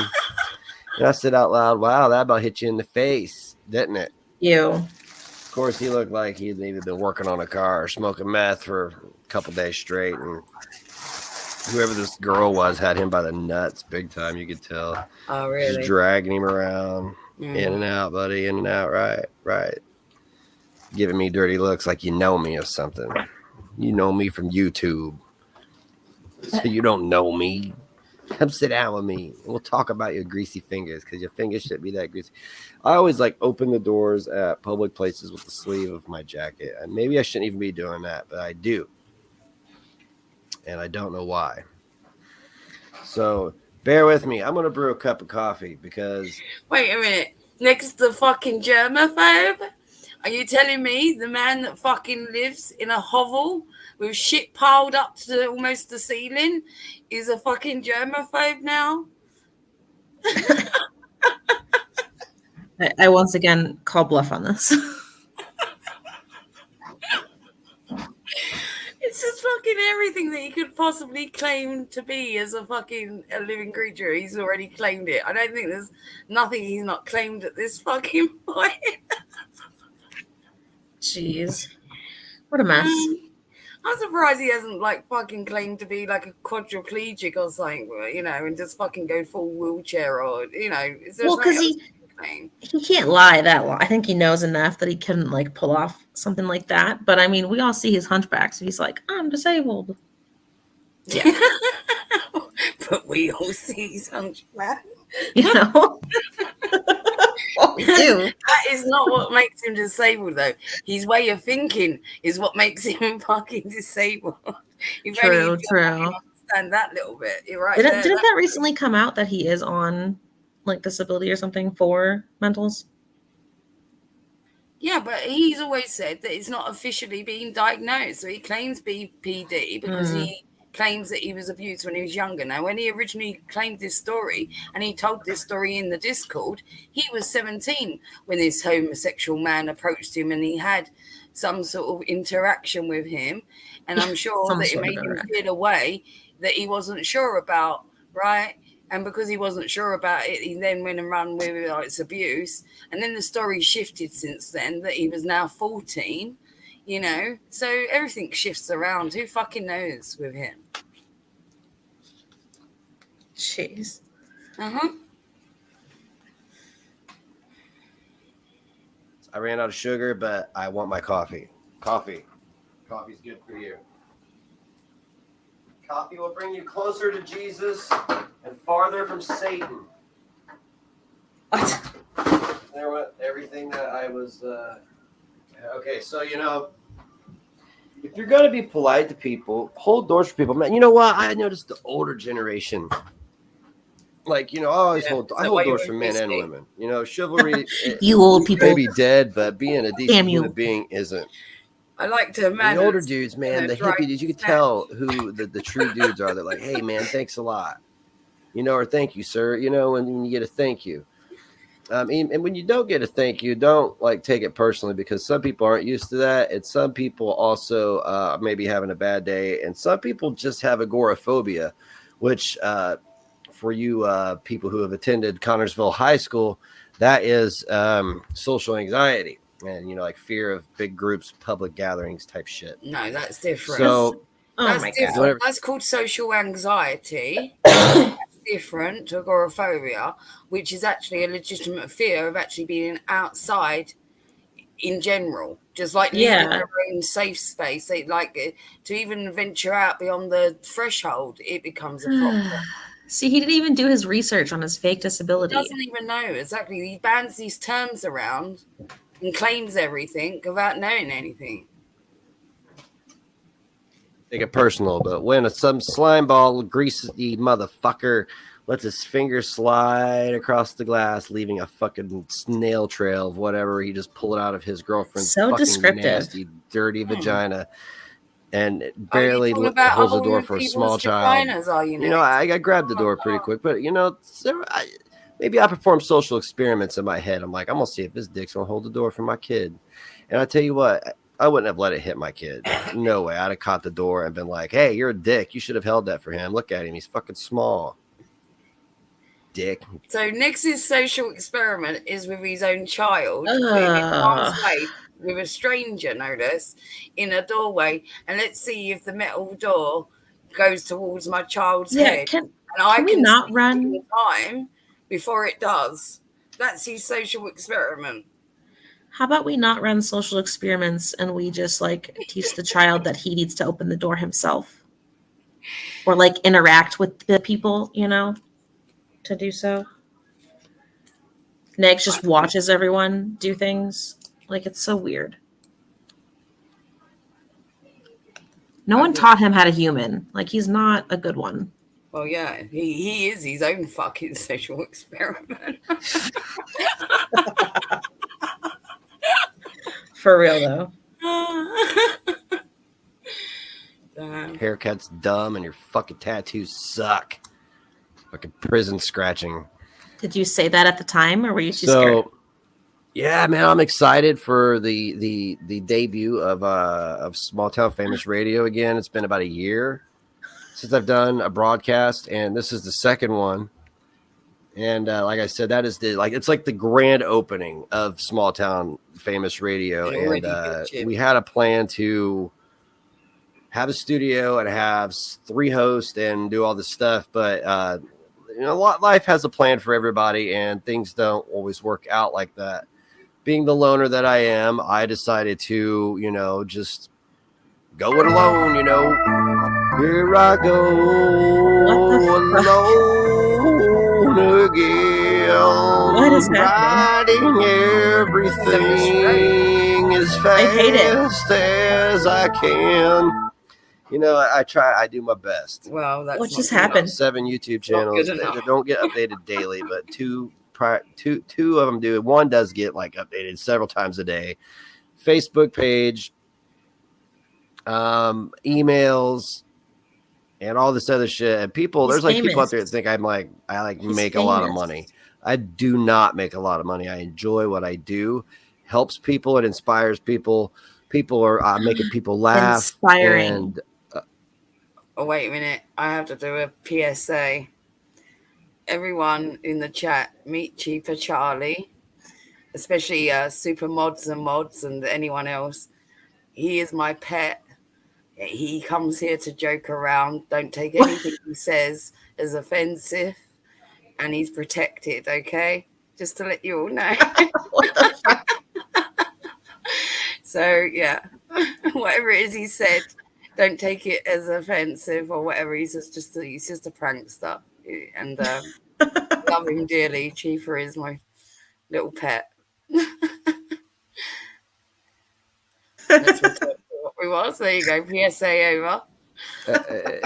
S7: And I said out loud, wow, that about hit you in the face, didn't it?
S3: You.
S7: Of course, he looked like he'd maybe been working on a car or smoking meth for a couple days straight. And whoever this girl was had him by the nuts big time, you could tell.
S2: Oh, really?
S7: Just dragging him around. In and out, buddy. In and out. Right. Giving me dirty looks like you know me or something. You know me from YouTube. So you don't know me. Come sit down with me. And we'll talk about your greasy fingers because your fingers shouldn't be that greasy. I always like open the doors at public places with the sleeve of my jacket. And maybe I shouldn't even be doing that, but I do. And I don't know why. So bear with me. I'm going to brew a cup of coffee because...
S2: Wait a minute. Next to fucking germaphobe? Are you telling me the man that fucking lives in a hovel with shit piled up to almost the ceiling is a fucking germaphobe now?
S3: I once again call bluff on this.
S2: It's just fucking everything that he could possibly claim to be as a living creature. He's already claimed it. I don't think there's nothing he's not claimed at this fucking point.
S3: Jeez. What a mess.
S2: I'm surprised he hasn't fucking claimed to be like a quadriplegic or something, and just fucking go full wheelchair or,
S3: Well, because he can't lie that long. I think he knows enough that he couldn't pull off something like that. But I mean, we all see his hunchback, so he's like, I'm disabled.
S2: Yeah. but we all see sunshine.
S3: You know? What we do.
S2: That is not what makes him disabled, though. His way of thinking is what makes him fucking disabled. If only
S3: True,
S2: you just
S3: true.
S2: understand that little bit. You're right.
S3: Didn't
S2: there.
S3: that recently come out that he is on like disability or something for mentals?
S2: Yeah, but he's always said that it's not officially being diagnosed. So he claims BPD because he claims that he was abused when he was younger. Now, when he originally claimed this story, and he told this story in the Discord, he was 17 when this homosexual man approached him and he had some sort of interaction with him. And I'm sure that it made him feel a way that he wasn't sure about, right? And because he wasn't sure about it, he then went and ran with it, like it's abuse. And then the story shifted since then, that he was now 14, you know. So everything shifts around. Who fucking knows with him?
S3: Jeez.
S7: I ran out of sugar, but I want my coffee. Coffee's good for you. Coffee will bring you closer to Jesus and farther from Satan. There went everything that I was. Okay, so you know, if you're gonna be polite to people, hold doors for people. Man, you know what? I noticed the older generation, like I always hold doors for men and women. You know, chivalry.
S3: You old people
S7: may be dead, but being a decent human being isn't.
S2: I like to imagine
S7: the older dudes, man, the hippie dudes, you can tell who the true dudes are. They're like, hey, man, thanks a lot. Or thank you, sir. When you get a thank you. And when you don't get a thank you, don't take it personally, because some people aren't used to that. And some people also may be having a bad day. And some people just have agoraphobia, which for you people who have attended Connorsville High School, that is social anxiety. And fear of big groups, public gatherings type shit.
S2: No, that's different.
S7: So
S2: that's different. That's called social anxiety. That's different to agoraphobia, which is actually a legitimate fear of actually being outside in general. Just like leaving their own safe space. They to even venture out beyond the threshold, it becomes a problem.
S3: See, he didn't even do his research on his fake disability.
S2: He doesn't even know exactly. He bands these terms around and claims everything without knowing anything.
S7: Take it personal, but when some slimeball greasy motherfucker lets his finger slide across the glass, leaving a fucking snail trail of whatever, he just pulled it out of his girlfriend's fucking nasty, dirty vagina, and barely holds the door for a small child. I grabbed the door pretty quick, but maybe I perform social experiments in my head. I'm like, I'm going to see if this dick's going to hold the door for my kid. And I tell you what, I wouldn't have let it hit my kid. No way. I'd have caught the door and been like, hey, you're a dick. You should have held that for him. Look at him. He's fucking small. Dick.
S2: So Nex's social experiment is with his own child. With a stranger, notice, in a doorway. And let's see if the metal door goes towards my child's head.
S3: Can we not run
S2: time before it does. That's his social experiment.
S3: How about we not run social experiments and we just teach the child that he needs to open the door himself, or interact with the people, to do so. Negz just watches everyone do things. It's so weird. No one taught him how to human. He's not a good one.
S2: Well, yeah, he is his own fucking social experiment.
S3: For real, though.
S7: Haircut's dumb and your fucking tattoos suck. Fucking prison scratching.
S3: Did you say that at the time, or were you too scared?
S7: Yeah, man, I'm excited for the debut of Small Town Famous Radio again. It's been about a year since I've done a broadcast, and this is the second one. And like I said, that is it's like the grand opening of Small Town Famous Radio. And we had a plan to have a studio and have 3 hosts and do all this stuff. But, life has a plan for everybody, and things don't always work out like that. Being the loner that I am, I decided to, just go it alone,
S1: Here I go alone again.
S3: What is happening?
S1: Riding everything as
S3: I hate it.
S1: fast as I can. You know, I try. I do my best.
S2: Well, that's
S3: What
S2: not
S3: just
S2: good enough.
S3: happened?
S1: 7 YouTube
S2: Not
S1: channels
S2: good
S1: that
S2: enough.
S1: don't get updated daily, but two of them do. One does get like updated several times a day. Facebook page, emails, and all this other shit. And people,
S3: He's
S1: there's like people out
S3: famous.
S1: there that think I
S3: He's
S1: make a lot of
S3: famous.
S1: money. I do not make a lot of money. I enjoy what I do. Helps people. It inspires people. People are making people laugh.
S3: Inspiring.
S1: And
S2: Oh, wait a minute. I have to do a PSA. Everyone in the chat, meet Cheaper Charlie, especially Super Mods and anyone else. He is my pet. He comes here to joke around. Don't take anything he says as offensive. And he's protected, okay? Just to let you all know.
S3: What the fuck?
S2: So, yeah. Whatever it is he said, don't take it as offensive or whatever. He's just a prankster. And love him dearly. Chief is my little pet. Let's return to what we was. There you go. PSA over.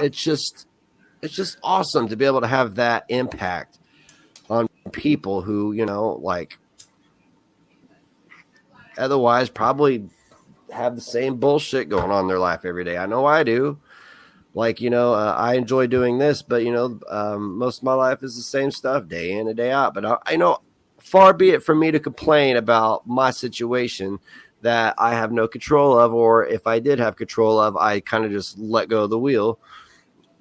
S1: it's just awesome to be able to have that impact on people who, you know, like otherwise probably have the same bullshit going on in their life every day. I know I do. Like, you know, I enjoy doing this, but, you know, most of my life is the same stuff day in and day out. But I know, far be it from me to complain about my situation that I have no control of, or if I did have control of, I kind of just let go of the wheel.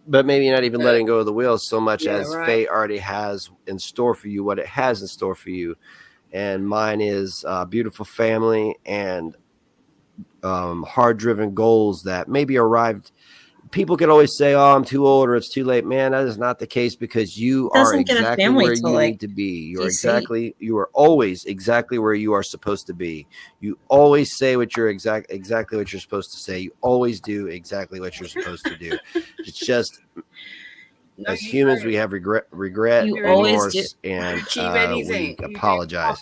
S1: But maybe not even letting go of the wheel so much as fate already has in store for you what it has in store for you. And mine is a beautiful family and hard-driven goals that maybe arrived. People can always say, "Oh, I'm too old," or "It's too late." Man, that is not the case, because you are exactly where you need to be. You are always exactly where you are supposed to be. You always say what you're exactly what you're supposed to say. You always do exactly what you're supposed to do. It's just as humans, we have regret, remorse, and we apologize.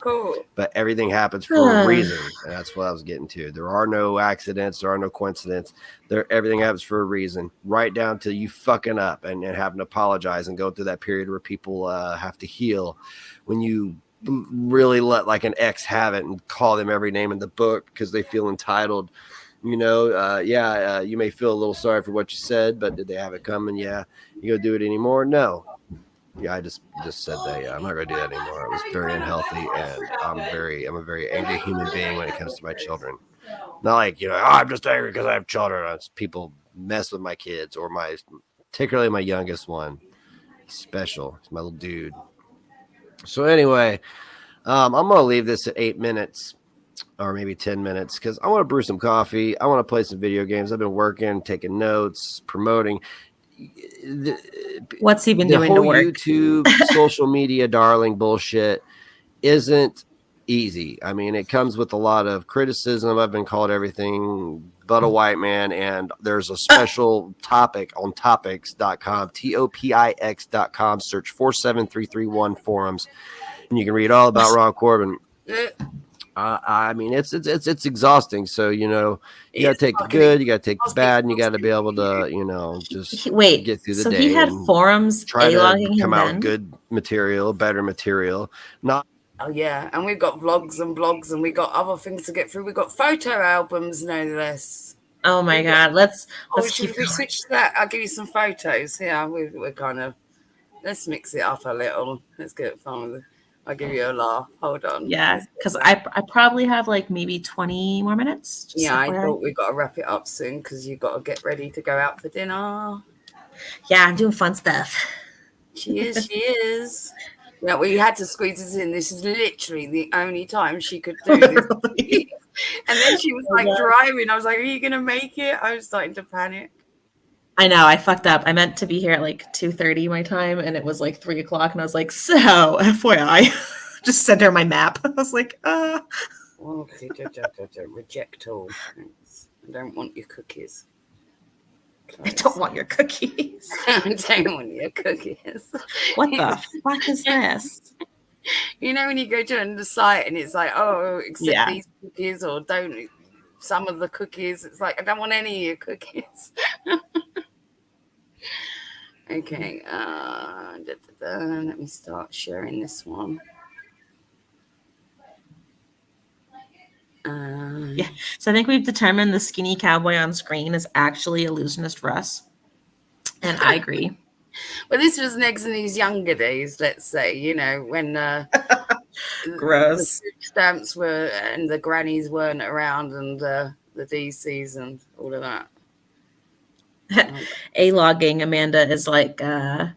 S1: But everything happens for a reason, and that's what I was getting to. There are no accidents. There are no coincidences. Everything happens for a reason, right down to you fucking up and having to apologize and go through that period where people have to heal. When you really let like an ex have it and call them every name in the book because they feel entitled. You know, you may feel a little sorry for what you said, but did they have it coming? Yeah. You gonna do it anymore? No. Yeah, I just said that. Yeah, I'm not gonna do that anymore. It was very unhealthy, and I'm a very angry human being when it comes to my children. Not like, you know, I'm just angry because I have children. It's people mess with my kids, or particularly my youngest one. He's special. He's my little dude. So anyway, I'm gonna leave this at 8 minutes. Or maybe 10 minutes, because I want to brew some coffee. I want to play some video games. I've been working, taking notes, promoting.
S3: What's he been doing to work?
S1: YouTube, social media, darling bullshit isn't easy. I mean, it comes with a lot of criticism. I've been called everything but a white man, and there's a special topic on topics.com, TOPIX.com. Search 47331 forums, and you can read all about Ron Corbin. I mean, it's exhausting. So, you know, you got to take the good, you got to take the bad, and you got to be able to, you know, just get through the day. So
S3: he had forums
S1: try to come out with good material, better material. Not.
S2: Oh yeah, and we've got vlogs and blogs, and we got other things to get through. We've got photo albums, no less.
S3: Oh my God, let's
S2: should we switch to that? I'll give you some photos. Yeah, we're kind of let's mix it up a little. Let's get fun with it. I'll give you a laugh. Hold on.
S3: Yeah, because I probably have like maybe 20 more minutes.
S2: Yeah, I thought we got to wrap it up soon because you got to get ready to go out for dinner.
S3: Yeah, I'm doing fun stuff.
S2: She is. Yeah, we had to squeeze this in. This is literally the only time she could do this. And then she was like driving. I was like, "Are you gonna make it?" I was starting to panic.
S3: I know, I fucked up. I meant to be here at like 2:30 my time, and it was like 3 o'clock, and I was like, "So, FYI," just sent her my map. I was like,
S2: Okay, reject all. Thanks. I don't want your cookies.
S3: I don't want your cookies.
S2: I don't want your cookies.
S3: What the fuck is this?
S2: You know when you go to the site and it's like, oh, accept these cookies or don't some of the cookies. It's like, I don't want any of your cookies. Okay. Let me start sharing this one.
S3: Yeah. So I think we've determined the skinny cowboy on screen is actually illusionist Russ. And I agree.
S2: Well, this was Negz in his younger days, let's say, you know, when
S3: Gross.
S2: the food stamps were and the grannies weren't around and the DCs and all of that.
S3: A-logging, Amanda, is like, I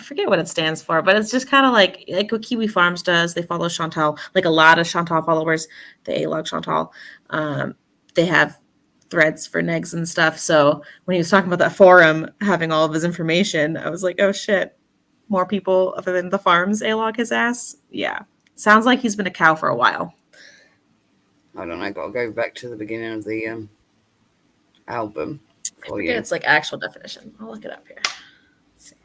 S3: forget what it stands for, but it's just kind of like what Kiwi Farms does. They follow Chantal, like a lot of Chantal followers. They A-log Chantal. They have threads for Negz and stuff. So when he was talking about that forum, having all of his information, I was like, oh shit, more people other than the farms A-log his ass. Yeah. Sounds like he's been a cow for a while.
S2: I don't know. I got to go back to the beginning of the album.
S3: I forget it's like actual definition. I'll look it up here. Let's see.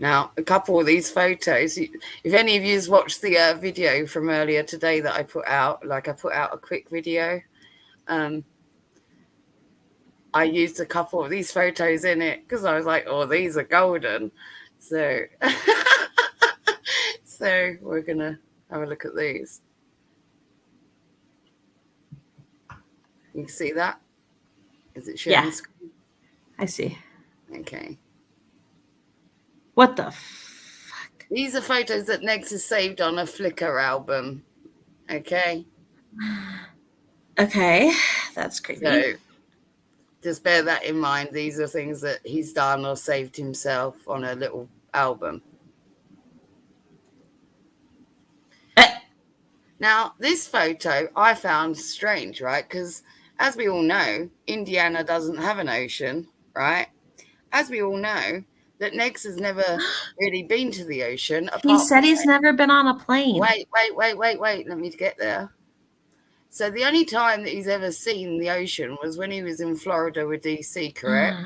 S2: Now, a couple of these photos, if any of you watched the video from earlier today that I put out, like I put out a quick video, I used a couple of these photos in it because I was like, oh, these are golden. So, so we're going to have a look at these. You can see that? Is it showing the screen?
S3: I see.
S2: Okay.
S3: What the fuck?
S2: These are photos that Negz has saved on a Flickr album. Okay.
S3: Okay. That's creepy.
S2: So just bear that in mind. These are things that he's done or saved himself on a little album. Now, this photo I found strange, right? Because as we all know, Indiana doesn't have an ocean, right? As we all know, that Negz has never really been to the ocean.
S3: He said he's never been on a plane.
S2: Wait. Let me get there. So the only time that he's ever seen the ocean was when he was in Florida with DC, correct?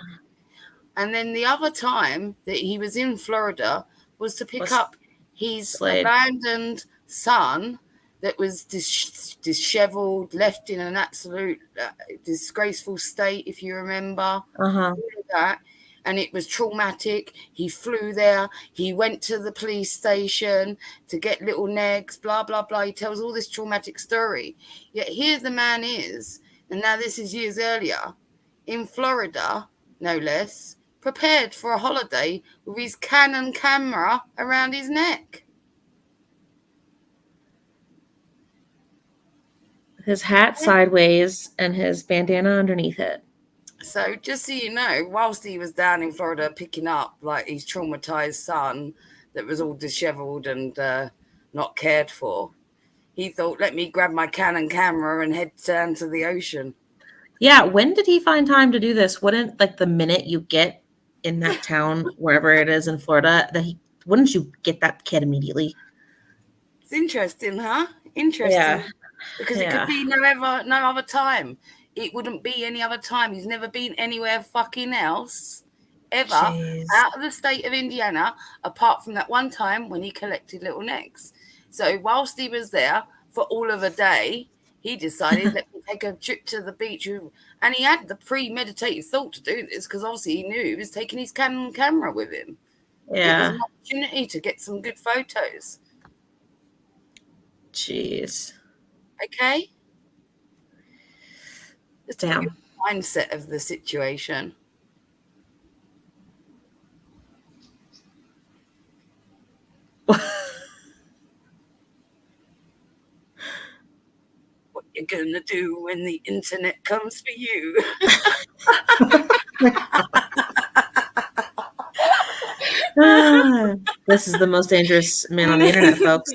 S2: And then the other time that he was in Florida was to pick up his abandoned son that was disheveled, left in an absolute disgraceful state, if you remember. All of that. And it was traumatic. He flew there. He went to the police station to get little Negz, blah, blah, blah. He tells all this traumatic story. Yet here the man is, and now this is years earlier, in Florida, no less, prepared for a holiday with his Canon camera around his neck.
S3: His hat sideways and his bandana underneath it.
S2: So just so you know, whilst he was down in Florida picking up like his traumatized son that was all disheveled and not cared for, he thought, let me grab my Canon camera and head down to the ocean.
S3: Yeah, when did he find time to do this? Wouldn't like the minute you get in that town, wherever it is in Florida, wouldn't you get that kid immediately?
S2: It's interesting, huh? Interesting.
S3: Yeah.
S2: Because it could be no other time. It wouldn't be any other time. He's never been anywhere fucking else ever out of the state of Indiana, apart from that one time when he collected little Negz. So whilst he was there for all of a day, he decided let me take a trip to the beach. And he had the premeditated thought to do this because obviously he knew he was taking his Canon camera with him.
S3: Yeah.
S2: It was an opportunity to get some good photos.
S3: Jeez.
S2: Okay? Just
S3: Damn.
S2: the mindset of the situation. What you're gonna do when the internet comes for you?
S3: This is the most dangerous man on the internet, folks.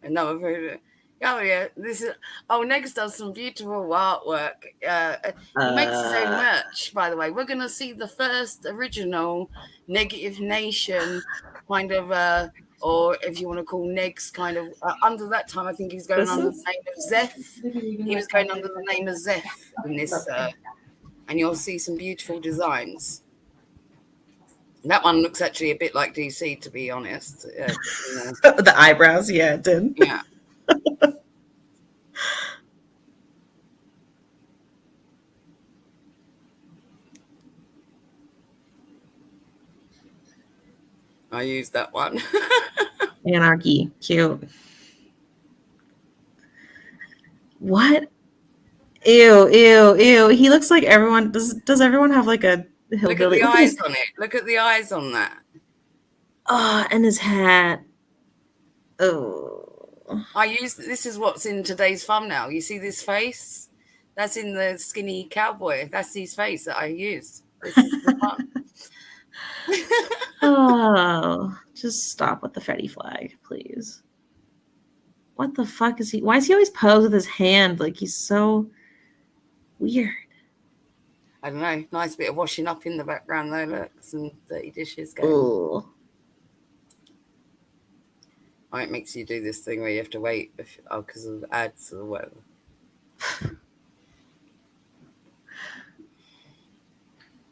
S2: Another photo. Oh yeah, this is. Oh, Negz does some beautiful artwork. He makes his own merch, by the way. We're gonna see the first original Negative Nation kind of or if you want to call Negz kind of under that time, I think he was going under the name of Zeph. He was going under the name of Zeph in this, and you'll see some beautiful designs. That one looks actually a bit like DC, to be honest. You know.
S3: The eyebrows, yeah, it did.
S2: Yeah. I used that one.
S3: Anarchy, cute. What? Ew, ew, ew. He looks like everyone. Does everyone have like a hillbilly?
S2: Look at the eyes on it. Look at the eyes on that.
S3: Oh, and his hat. Oh.
S2: This is what's in today's thumbnail. You see this face? That's in the skinny cowboy. That's his face that I used. This is the fun.
S3: Oh, just stop with the Freddy flag, please. What the fuck is he? Why is he always posed with his hand? Like he's so weird.
S2: I don't know. Nice bit of washing up in the background though. Look, some dirty dishes going.
S3: Ooh.
S2: Oh, it makes you do this thing where you have to wait because of ads or whatever.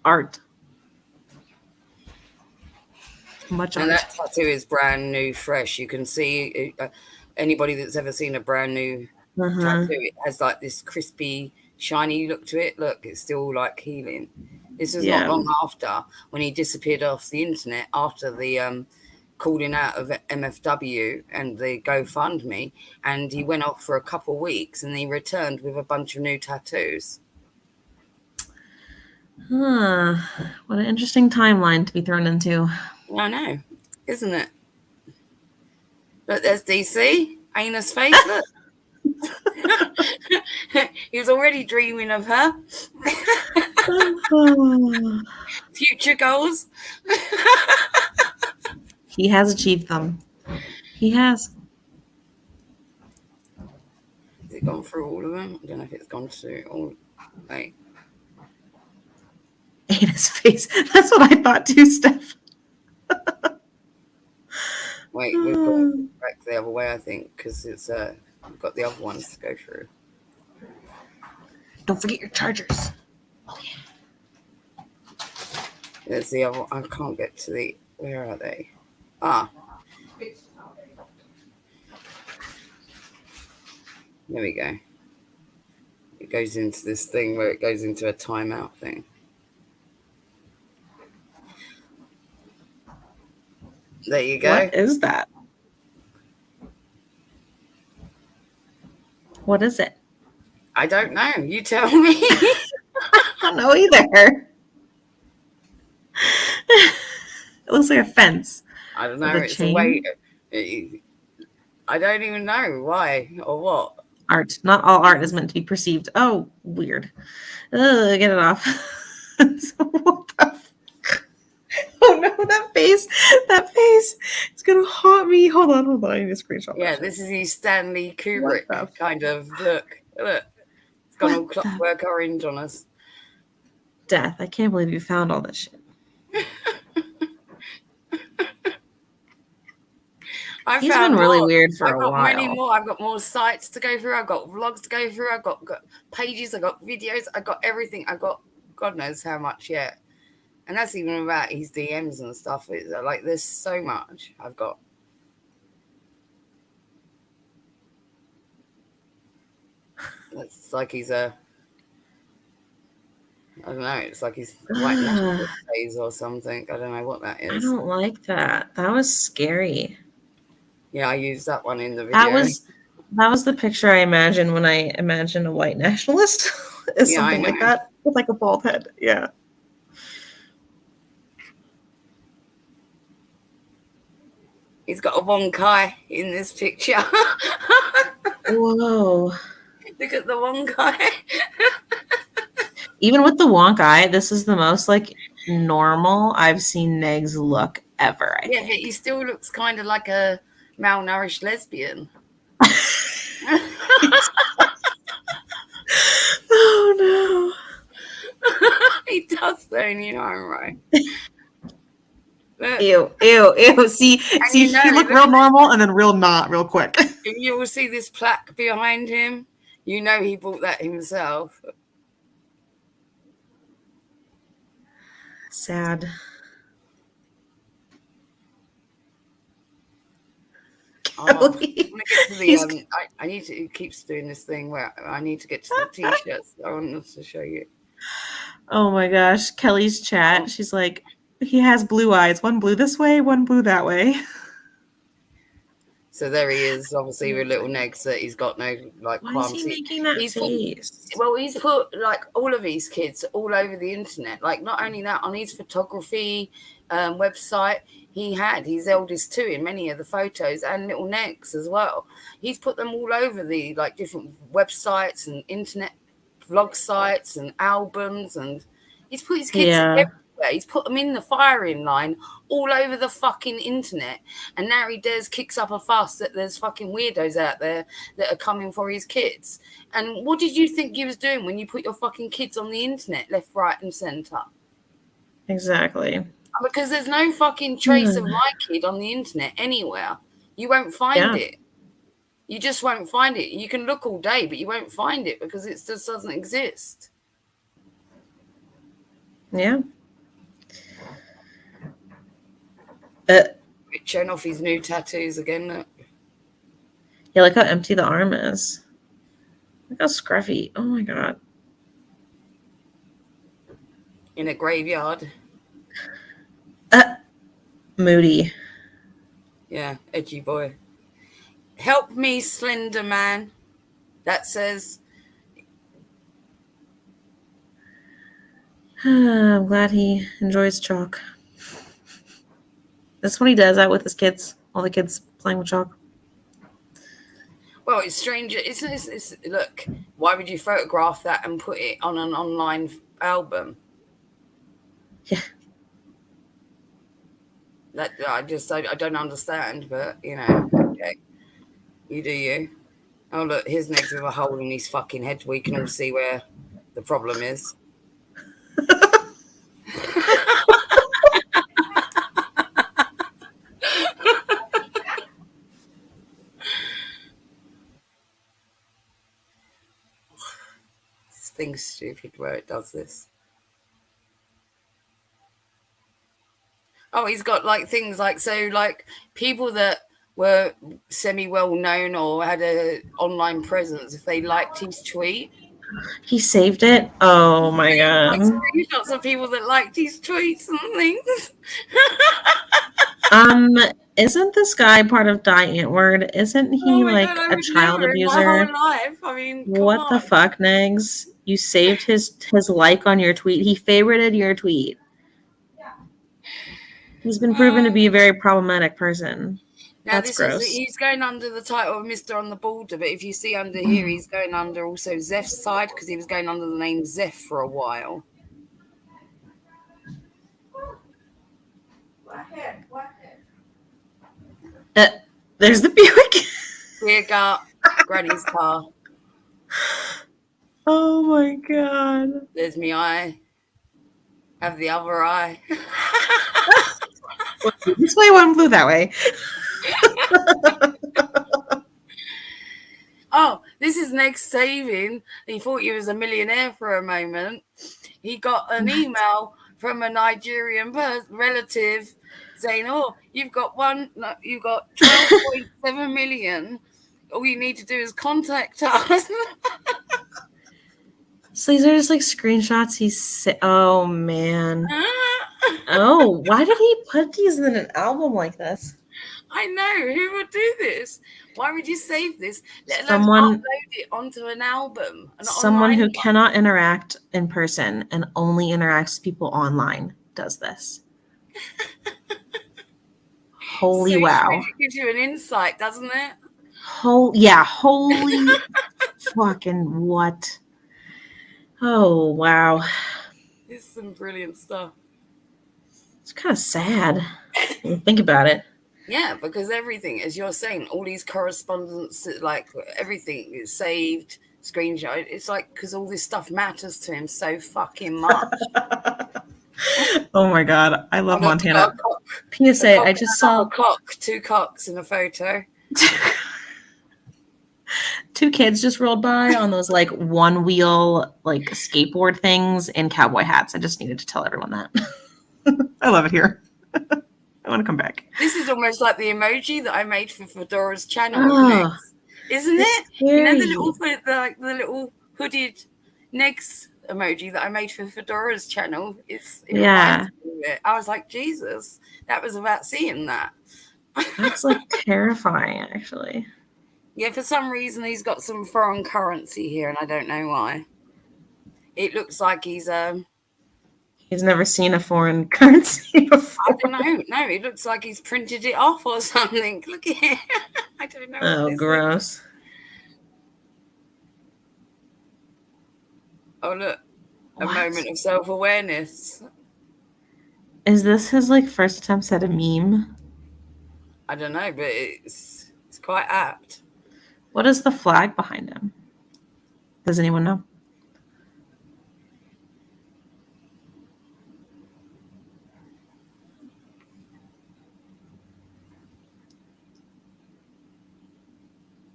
S3: Art. Much
S2: and
S3: art.
S2: that tattoo is brand new, fresh. You can see anybody that's ever seen a brand new tattoo. It has like this crispy, shiny look to it. Look, it's still like healing. This was not long after when he disappeared off the internet after the calling out of MFW and the GoFundMe, and he went off for a couple of weeks and he returned with a bunch of new tattoos.
S3: Huh. What an interesting timeline to be thrown into.
S2: I know, isn't it? Look, there's DC. Anus face, look. He was already dreaming of her. Future goals.
S3: He has achieved them. He has.
S2: Has it gone through all of them? I don't know if it's gone through all. Wait.
S3: Anus face. That's what I thought too, Steph.
S2: Wait, we've got back the other way, I think, because it's we've got the other ones to go through.
S3: Don't forget your chargers.
S2: Oh yeah. There's the other. I can't get to the. Where are they? Ah. There we go. It goes into this thing where it goes into a timeout thing. There you go.
S3: What is that? What is it?
S2: I don't know. You tell me.
S3: I don't know either. It looks like a fence.
S2: I don't know. It's a way. I don't even know why or what.
S3: Art. Not all art is meant to be perceived. Oh, weird. Ugh, get it off. What the Oh no, that face. It's gonna haunt me. Hold on. I need a screenshot.
S2: Yeah, this is his Stanley Kubrick kind of look. Look. It's gone all clockwork orange on us.
S3: Death. I can't believe you found all this shit. He's been really weird for a while.
S2: I've got many more. I've got more sites to go through. I've got vlogs to go through. I've got pages. I've got videos. I've got everything. I've got God knows how much yet. And that's even about his DMs and stuff. It's like there's so much I've got. It's like he's I don't know. It's like he's white nationalist phase or something. I don't know what that is.
S3: I don't like that. That was scary.
S2: Yeah, I used that one in the video.
S3: That was the picture I imagine when I imagine a white nationalist. Is something like that with like a bald head. Yeah.
S2: He's got a wonk eye in this picture.
S3: Whoa.
S2: Look at the wonk eye.
S3: Even with the wonk eye, this is the most like normal I've seen Negz look ever. I think.
S2: But he still looks kind of like a malnourished lesbian.
S3: Oh no.
S2: He does though, you know I'm right. But
S3: Ew. See,
S2: you know,
S3: he looked real normal and then real not real quick.
S2: you will see this plaque behind him. You know he bought that himself.
S3: Sad.
S2: Oh, I want to
S3: Kelly.
S2: get to
S3: He's-
S2: the. I need to. It keeps doing this thing where I need to get to the t-shirts. I want to show you.
S3: Oh my gosh, Kelly's chat. She's like, he has blue eyes. One blue this way, one blue that way.
S2: So there he is, obviously with little Negz that he's got no like
S3: Why is
S2: qualms.
S3: he making that
S2: He's
S3: face?
S2: Well, he's put like all of his kids all over the internet. Like not only that, on his photography website, he had his eldest two in many of the photos, and little Negz as well. He's put them all over the like different websites and internet vlog sites and albums, and he's put his kids everywhere. He's put them in the firing line all over the fucking internet, and now he kicks up a fuss that there's fucking weirdos out there that are coming for his kids. And what did you think you was doing when you put your fucking kids on the internet left, right and centre?
S3: Exactly.
S2: Because there's no fucking trace of my kid on the internet anywhere. You won't find it. You just won't find it. You can look all day, but you won't find it because it just doesn't exist.
S3: Yeah.
S2: Showing off his new tattoos again. Look.
S3: Yeah, look how empty the arm is. Look how scruffy. Oh my god.
S2: In a graveyard.
S3: Moody.
S2: Yeah, edgy boy. Help me, Slender Man. That says.
S3: I'm glad he enjoys chalk. That's what he does out with his kids. All the kids playing with chalk.
S2: Well, it's strange. It's look, why would you photograph that and put it on an online album?
S3: Yeah.
S2: That I don't understand, but you know, okay. You do you. Oh look, here's Negz with a hole in his fucking head. We can all see where the problem is. This thing's stupid where it does this. Oh, he's got like things like, so like people that were semi well known or had a online presence, if they liked his tweet,
S3: He saved it? Oh my god.
S2: like screenshots of people that liked his tweets and things.
S3: Isn't this guy part of Die Antword? Isn't he like a child abuser?
S2: My whole life. I mean,
S3: What the fuck, Negz? You saved his like on your tweet. He favorited your tweet. He's been proven to be a very problematic person.
S2: Now
S3: That's gross.
S2: He's going under the title of MrOnTheBorder, but if you see under here, he's going under also Zeph's side because he was going under the name Zeph for a while.
S3: There's the Buick.
S2: Rear guard, Granny's car.
S3: Oh my god.
S2: There's me eye. Have the other eye.
S3: This way, one blue that way.
S2: Oh, this is Negz saving. He thought he was a millionaire for a moment. He got an email from a Nigerian relative saying, "Oh, you've got 12.7 million. All you need to do is contact us."
S3: So these are just like screenshots. Oh man. Oh, why did he put these in an album like this?
S2: I know. Who would do this? Why would you save this? Let
S3: Someone
S2: alone upload it onto an album.
S3: Someone who cannot interact in person and only interacts with people online does this. Holy wow.
S2: It gives you an insight, doesn't it?
S3: Holy fucking what? Oh, wow.
S2: It's some brilliant stuff.
S3: It's kind of sad when you think about it.
S2: Yeah, because everything, as you're saying, all these correspondence, like everything is saved, screenshot. It's like because all this stuff matters to him so fucking much.
S3: Oh my god, I love Montana. PSA, I just saw
S2: a cock, 2 cocks in a photo.
S3: 2 kids just rolled by on those like one wheel like skateboard things in cowboy hats. I just needed to tell everyone that. I love it here. I want to come back.
S2: This is almost like the emoji that I made for Fedora's channel,
S3: Oh,
S2: isn't it?
S3: scary.
S2: You know the little hooded Negz emoji that I made for Fedora's channel. It reminds me of it. I was like, Jesus, that was about seeing that.
S3: That's like terrifying, actually.
S2: Yeah, for some reason he's got some foreign currency here, and I don't know why. It looks like he's
S3: never seen a foreign currency before.
S2: I don't know. No, it looks like he's printed it off or something. Look at it. I don't know.
S3: Oh, gross.
S2: Oh, look. A
S3: What?
S2: moment of self-awareness.
S3: Is this his like first attempt at a meme?
S2: I don't know, but it's quite apt.
S3: What is the flag behind him? Does anyone know?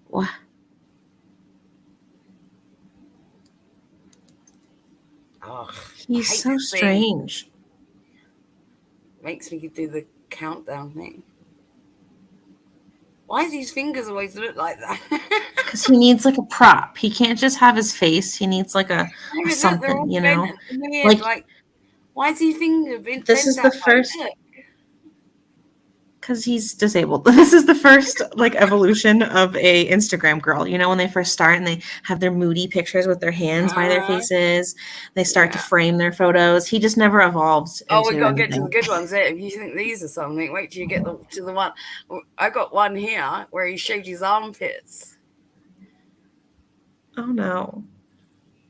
S3: What?
S2: Oh,
S3: He's so strange.
S2: Makes me do the countdown thing. Why does his fingers always look like that?
S3: Because he needs like a prop. He can't just have his face. He needs like a something, you know?
S2: Like, why is his finger bent?
S3: This is the first. Because he's disabled. This is the first like evolution of a Instagram girl. You know, when they first start and they have their moody pictures with their hands by their faces, they start to frame their photos. He just never evolved.
S2: Oh, we got to get to the good ones there. If you think these are something, wait till you get to the one. I got one here where he shaved his armpits.
S3: Oh no!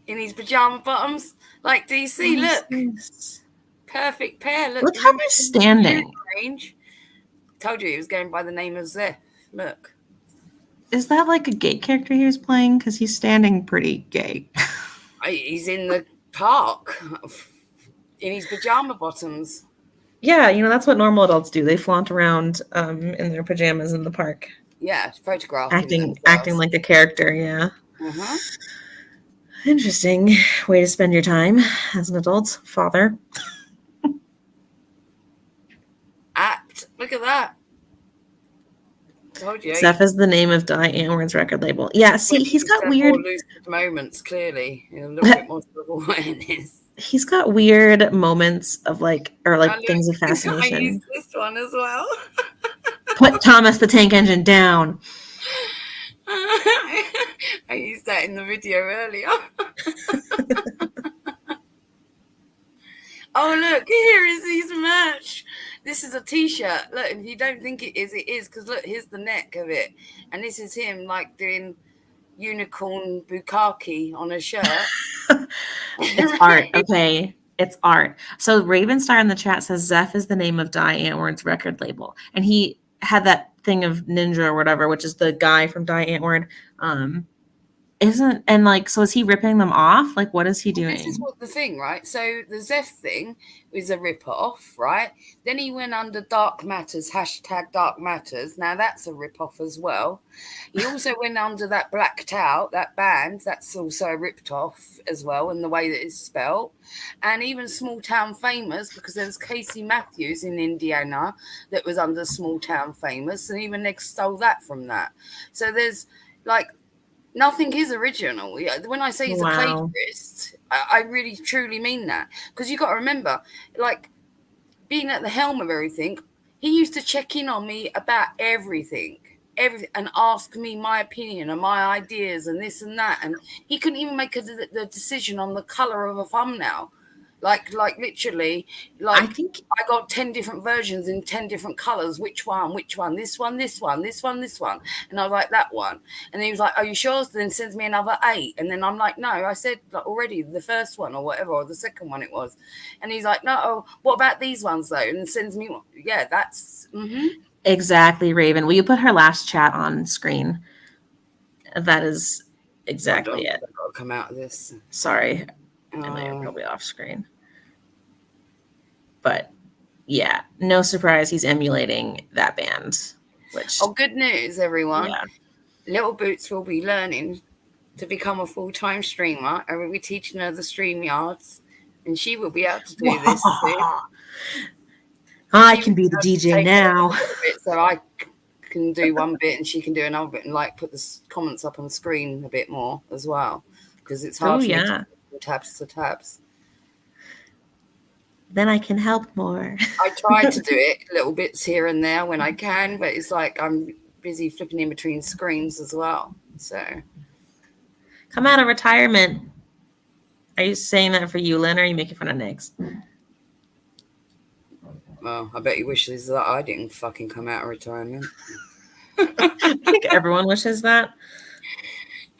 S2: In his pajama bottoms, like DC. Look, perfect pair.
S3: Look how he's standing.
S2: Range. Told you he was going by the name of Zeph. Look.
S3: Is that like a gay character he was playing? Because he's standing pretty gay.
S2: He's in the park in his pajama bottoms.
S3: Yeah, you know, that's what normal adults do. They flaunt around in their pajamas in the park.
S2: Yeah, photograph.
S3: Acting like a character, yeah.
S2: Uh-huh.
S3: Interesting way to spend your time as an adult father.
S2: Apt. Look at that. Told you.
S3: Zeph is the name of Di Antwoord's record label. Yeah, see, he's got weird
S2: moments, clearly. A little bit more self-awareness.
S3: He's got weird moments of like, or like things of fascination.
S2: I used this one as well.
S3: Put Thomas the Tank Engine down.
S2: I used that in the video earlier. Oh, look, here is his merch. This is a t-shirt. Look, if you don't think it is, because look, here's the neck of it. And this is him like doing unicorn bukkake on a shirt.
S3: It's art, okay? It's art. So Ravenstar in the chat says Zeph is the name of Di Antwoord's record label. And he had that thing of Ninja or whatever, which is the guy from Di Antwoord. So is he ripping them off? Like, what is he doing?
S2: This is what the thing, right? So the Zeph thing is a rip-off, right? Then he went under Dark Matters, #Dark Matters. Now that's a rip-off as well. He also went under that Blacked Out, that band. That's also a ripped-off as well in the way that it's spelled. And even Small Town Famous, because there was Casey Matthews in Indiana that was under Small Town Famous, and even Negz stole that from that. So there's like, nothing is original. When I say he's a plagiarist, I really truly mean that. Because you got to remember, like, being at the helm of everything, he used to check in on me about everything, and ask me my opinion and my ideas and this and that. And he couldn't even make the decision on the color of a thumbnail. Like literally, like, I think I got 10 different versions in 10 different colors. Which one? This one. And I was like, that one. And he was like, are you sure? So then sends me another 8. And then I'm like, no, I said like, already the first one or whatever, or the second one it was. And he's like, no, what about these ones though? And sends me, yeah, that's
S3: exactly, Raven. Will you put her last chat on screen? That is exactly it.
S2: I've got to come out of this.
S3: Sorry. And they're probably off screen. But yeah, no surprise he's emulating that band. Which
S2: Oh, good news, everyone.
S3: yeah.
S2: Little Boots will be learning to become a full-time streamer, and we'll be teaching her the stream yards, and she will be able to do this too.
S3: I
S2: She
S3: can be
S2: will
S3: the
S2: be able to
S3: DJ
S2: take
S3: now.
S2: a little bit, so I can do one bit and she can do another bit, and like put the comments up on the screen a bit more as well, because it's hard
S3: Oh
S2: for me
S3: yeah.
S2: to tabs to tabs.
S3: Then I can help more.
S2: I try to do it little bits here and there when I can, but it's like I'm busy flipping in between screens as well. So
S3: Come out of retirement. Are you saying that for you, Lynn, or are you making fun of Negz?
S2: well, I bet he wishes that I didn't fucking come out of retirement.
S3: I think everyone wishes that.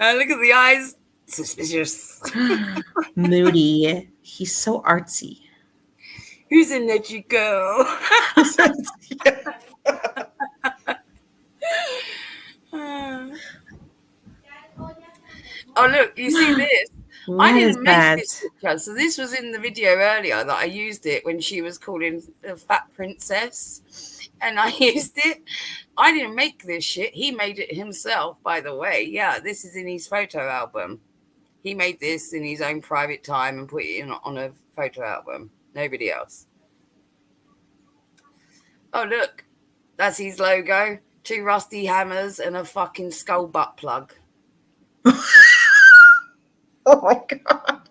S2: Look at the eyes. Suspicious.
S3: Moody. He's so artsy.
S2: Who's in Let You Go? Oh, look, you see this? I didn't make this picture. So this was in the video earlier that I used it when she was calling the Fat Princess. And I used it. I didn't make this shit. He made it himself, by the way. Yeah, this is in his photo album. He made this in his own private time and put it in on a photo album. Nobody else. Oh, look. That's his logo. 2 rusty hammers and a fucking skull butt plug.
S3: Oh my god.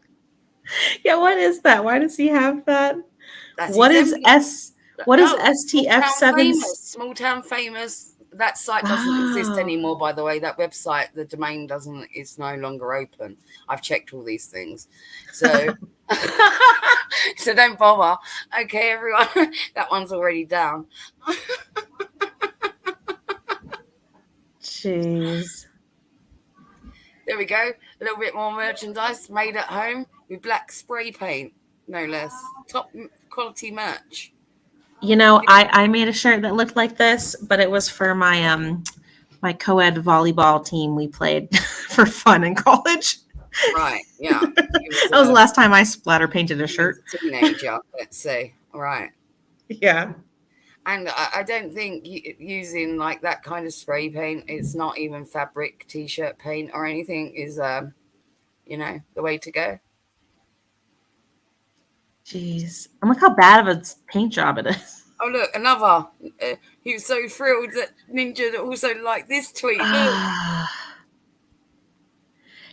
S3: Yeah, what is that? Why does he have that? What is STF7?
S2: Small town famous. That site doesn't exist anymore, by the way. That website, the domain is no longer open. I've checked all these things. So so don't bother. Okay, everyone. That one's already down.
S3: Jeez.
S2: There we go. A little bit more merchandise made at home with black spray paint, no less. Top quality merch.
S3: You know, I made a shirt that looked like this, but it was for my my co-ed volleyball team we played for fun in college.
S2: Right, yeah.
S3: That was the last time I splatter painted a shirt.
S2: Teenager, let's say. Right.
S3: Yeah.
S2: And I don't think using like that kind of spray paint, it's not even fabric t-shirt paint or anything, is, you know, the way to go.
S3: Jeez. And look how bad of a paint job it is.
S2: Oh, look, another. He was so thrilled that Ninja also liked this tweet.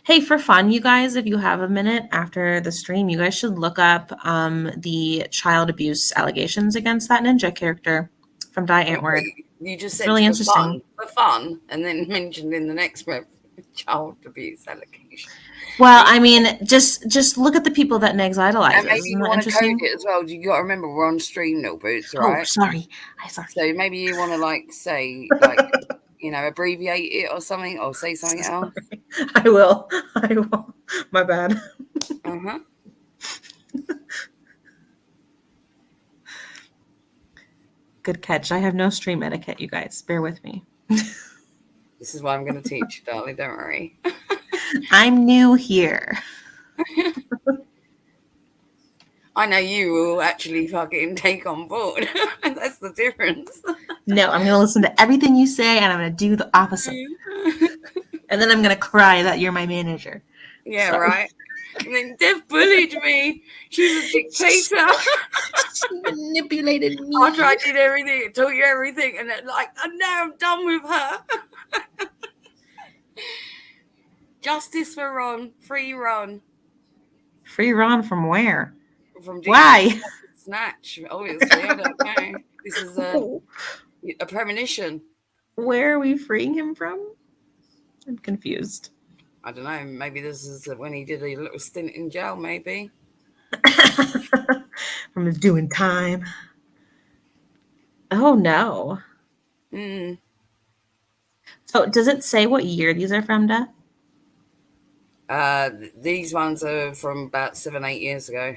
S3: Hey, for fun, you guys, if you have a minute after the stream, you guys should look up the child abuse allegations against that ninja character from Die Antwoord.
S2: You just
S3: It's
S2: said
S3: really interesting.
S2: For fun, and then mentioned in the next breath child abuse allegation.
S3: Well, I mean, just look at the people that Negz idolizes.
S2: And maybe
S3: Isn't
S2: you
S3: that
S2: want to
S3: interesting?
S2: code it as well. You got to remember we're on stream, Little Boots, right?
S3: Oh, sorry. I'm sorry.
S2: So maybe you want to like say like you know, abbreviate it or something, or say something else.
S3: I will. My bad.
S2: Uh-huh.
S3: Good catch. I have no stream etiquette, you guys. Bear with me.
S2: This is what I'm going to teach you, darling. Don't worry.
S3: I'm new here.
S2: I know you will actually fucking take on board. That's the difference.
S3: No, I'm going to listen to everything you say, and I'm going to do the opposite. And then I'm going to cry that you're my manager.
S2: Yeah,
S3: Sorry.
S2: right. And then Dev bullied me. She's a dictator.
S3: She manipulated me.
S2: After I did everything, told you everything, and then like, and now I'm done with her. Justice for Ron. Free Ron.
S3: Free Ron from where?
S2: From
S3: Why?
S2: Snatch, obviously. I don't know. This is a premonition.
S3: Where are we freeing him from? I'm confused.
S2: I don't know. Maybe this is when he did a little stint in jail, maybe.
S3: From doing time. Oh, no.
S2: Mm.
S3: So does it say what year these are from, Def?
S2: These ones are from about 7-8 years ago.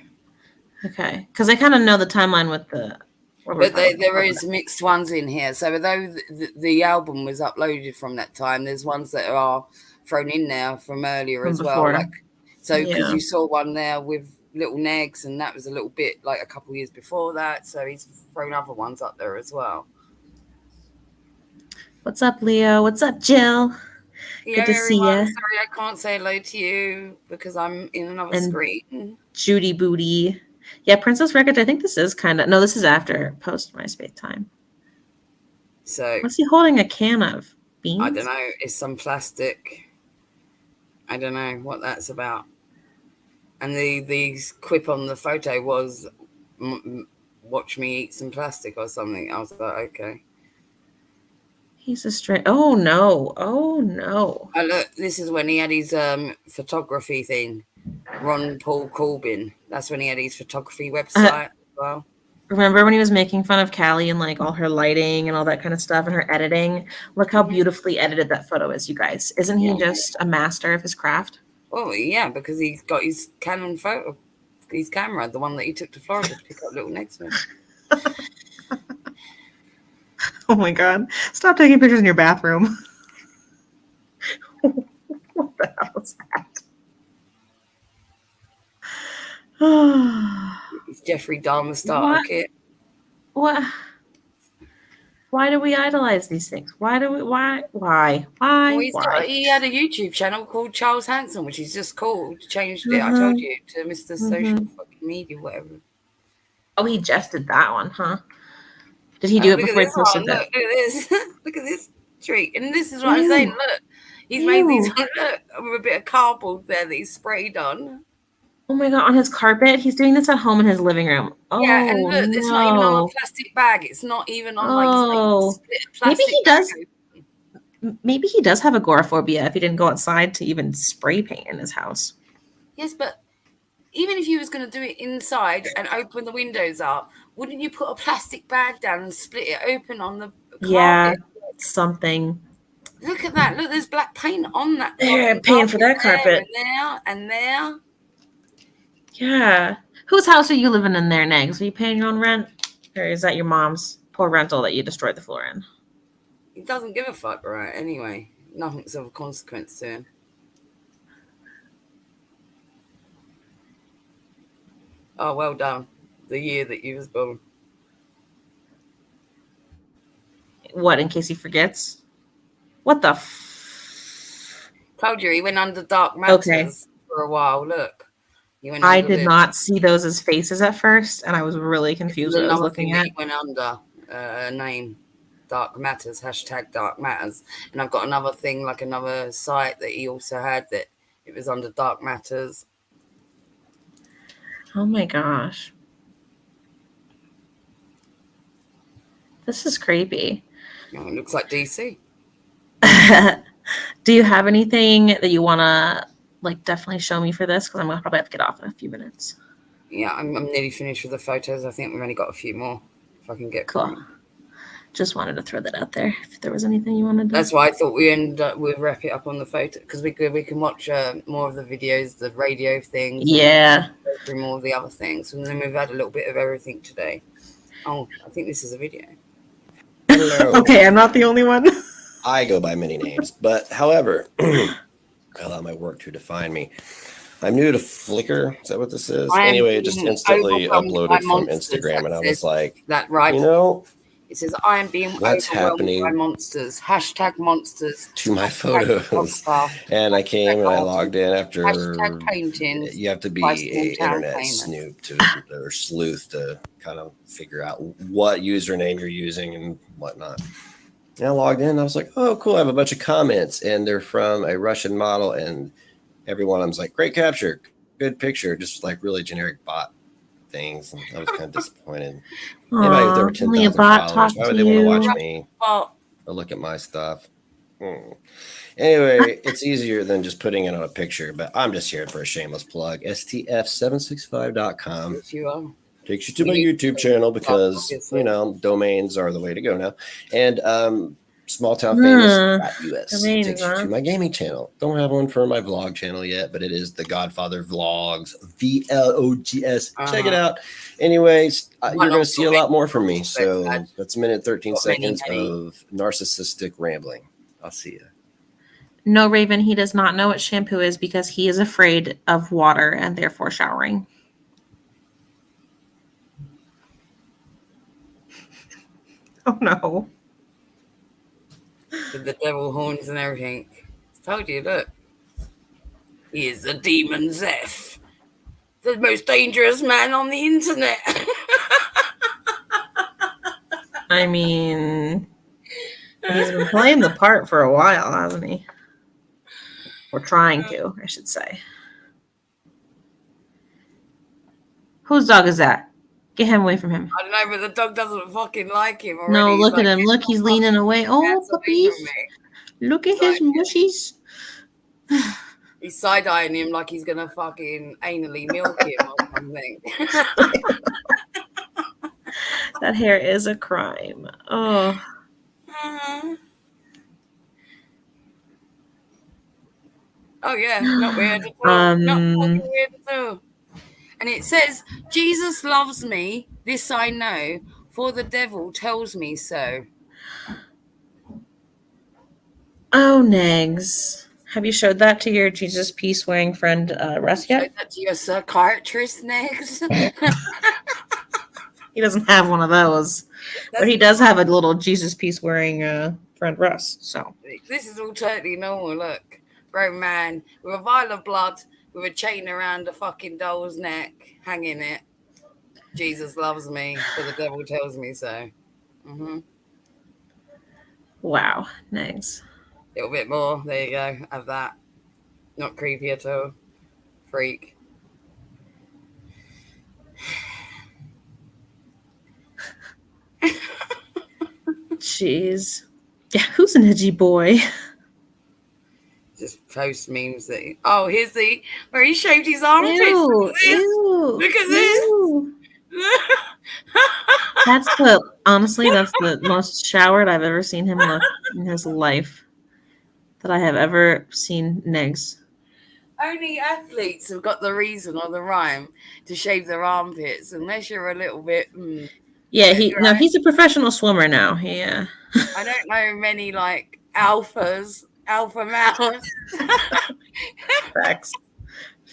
S3: Okay. Because I kind of know the timeline with the...
S2: But there is mixed ones in here. So although the album was uploaded from that time, there's ones that are thrown in there from earlier as well. Like, so because you saw one there with Little Negz, and that was a little bit like a couple years before that. So he's thrown other ones up there as well.
S3: What's up, Leo? What's up, Jill?
S2: Yeah,
S3: Good to see
S2: everyone.
S3: ya.
S2: Sorry, I can't say hello to you because I'm in another
S3: And
S2: screen.
S3: Judy Booty. Yeah, Princess Records. I think this is kind of, no, this is after post MySpace time.
S2: So
S3: What's he holding a can of? Beans?
S2: I don't know. It's some plastic. I don't know what that's about. And the quip on the photo was, "Watch me eat some plastic" or something. I was like, okay.
S3: He's a straight. Oh no! Oh no!
S2: Oh, look, this is when he had his photography thing. Ron Paul Corbin. That's when he had his photography website as well.
S3: Remember when he was making fun of Callie and like all her lighting and all that kind of stuff and her editing? Look how beautifully edited that photo is, you guys. Isn't he just a master of his craft?
S2: Oh yeah, because he's got his Canon photo, his camera, the one that he took to Florida to pick up Little Negz with.
S3: Oh my god! Stop taking pictures in your bathroom. What the hell is that?
S2: It's Jeffrey Dahmer starter kit.
S3: What? Why do we idolize these things? Why?
S2: Well, he had a YouTube channel called Charles Hanson, which he's just called. Changed it, I told you, to Mr. Social fucking Media, whatever.
S3: Oh, he just did that one, huh? Did he do it before he posted that?
S2: Look at this. Look at this treat. And this is what I'm saying. Look, he's made these, look, with a bit of cardboard there that he's sprayed on.
S3: Oh my god, on his carpet? He's doing this at home in his living room. Oh,
S2: yeah, and look, it's not even on a plastic bag. It's not even on like split plastic.
S3: Maybe he does. Maybe he does have agoraphobia if he didn't go outside to even spray paint in his house.
S2: Yes, but even if you was going to do it inside and open the windows up, wouldn't you put a plastic bag down and split it open on the carpet?
S3: Yeah, something.
S2: Look at that. Look, there's black paint on that.
S3: Yeah, paying for that carpet.
S2: And there.
S3: Yeah. Whose house are you living in there, Negz? Are you paying your own rent? Or is that your mom's poor rental that you destroyed the floor in?
S2: He doesn't give a fuck, right? Anyway, nothing's of consequence to him. Oh, well done. The year that you was born.
S3: What, in case he forgets? What the
S2: Told you, he went under dark matters for a while. Look.
S3: I did not see those as faces at first, and I was really confused what I was looking at.
S2: He went under a name, Dark Matters, #Dark Matters. And I've got another thing, like another site that he also had that it was under Dark Matters.
S3: Oh my gosh. This is creepy.
S2: Oh, it looks like DC.
S3: Do you have anything that you want to like definitely show me for this? Because I'm going to probably have to get off in a few minutes.
S2: Yeah, I'm nearly finished with the photos. I think we've only got a few more if I can get
S3: cool. Just wanted to throw that out there. If there was anything you wanted to.
S2: That's why I thought we'd wrap it up on the photo, because we can watch more of the videos, the radio things.
S3: Yeah.
S2: Go through more of the other things. And then we've had a little bit of everything today. Oh, I think this is a video.
S3: Okay, I'm not the only one.
S7: I go by many names, but however, I allow my work to define me. I'm new to Flickr. Is that what this is? Anyway, it just instantly uploaded from Instagram, and I was like,
S2: that right?
S7: You know,
S2: it says I am being overwhelmed by monsters. #monsters
S7: to my photos. And I came and I logged in after.
S2: Painting.
S7: You have to be an internet snoop or sleuth to kind of figure out what username you're using and whatnot. And I logged in. And I was like, oh, cool. I have a bunch of comments, and they're from a Russian model, and every one of them's like, great capture, good picture, just like really generic bot things. And I was kind of disappointed. Maybe if there were 10,000 followers, why would they want to watch me or look at my stuff? Anyway, it's easier than just putting it on a picture, but I'm just here for a shameless plug. STF765.com.
S2: Yes, you are.
S7: Takes you to my YouTube channel because, you know, domains are the way to go now. And smalltownfamous.us takes you to my gaming channel. Don't have one for my vlog channel yet, but it is the Godfather Vlogs, VLOGS. Check it out. Anyways, you're going to see a lot more from me. So that's a minute, 13 seconds of narcissistic rambling. I'll see you.
S3: No, Raven, he does not know what shampoo is because he is afraid of water and therefore showering. Oh no.
S2: With the devil horns and everything. I told you, look. He is the demon Zeph. The most dangerous man on the internet.
S3: I mean, he's been playing the part for a while, hasn't he? Or trying to, I should say. Whose dog is that? Get him away from him.
S2: I don't know, but the dog doesn't fucking like him already.
S3: No,
S2: He's
S3: look
S2: like,
S3: at him. Look, he's leaning away. Oh,
S2: "Hands away
S3: puppies.
S2: from me."
S3: Look at his mushies.
S2: He's side-eyeing him like he's gonna fucking anally milk him or something.
S3: That hair is a crime. Oh.
S2: Oh yeah, not weird at all. Not fucking weird at all. And it says, Jesus loves me, this I know, for the devil tells me so.
S3: Oh, Negz. Have you showed that to your Jesus peace wearing friend Russ yet?
S2: Showed that to your psychiatrist, Negz.
S3: He doesn't have one of those. But he does have a little Jesus peace wearing friend Russ. So
S2: This is all totally normal, look. Grown man with a vial of blood with a chain around a fucking doll's neck, hanging it. Jesus loves me, for the devil tells me so.
S3: wow, Negz.
S2: A little bit more. There you go. Have that. Not creepy at all. Freak.
S3: Jeez. Yeah, who's an edgy boy?
S2: Just post memes that. Oh, here's the where he shaved his armpits.
S3: Ew,
S2: Look at this.
S3: ew. Honestly, that's the most showered I've ever seen him look in his life. That I have ever seen Negz.
S2: Only athletes have got the reason or the rhyme to shave their armpits, unless you're a little bit.
S3: Yeah, he's a professional swimmer now. Yeah.
S2: I don't know many like alpha males.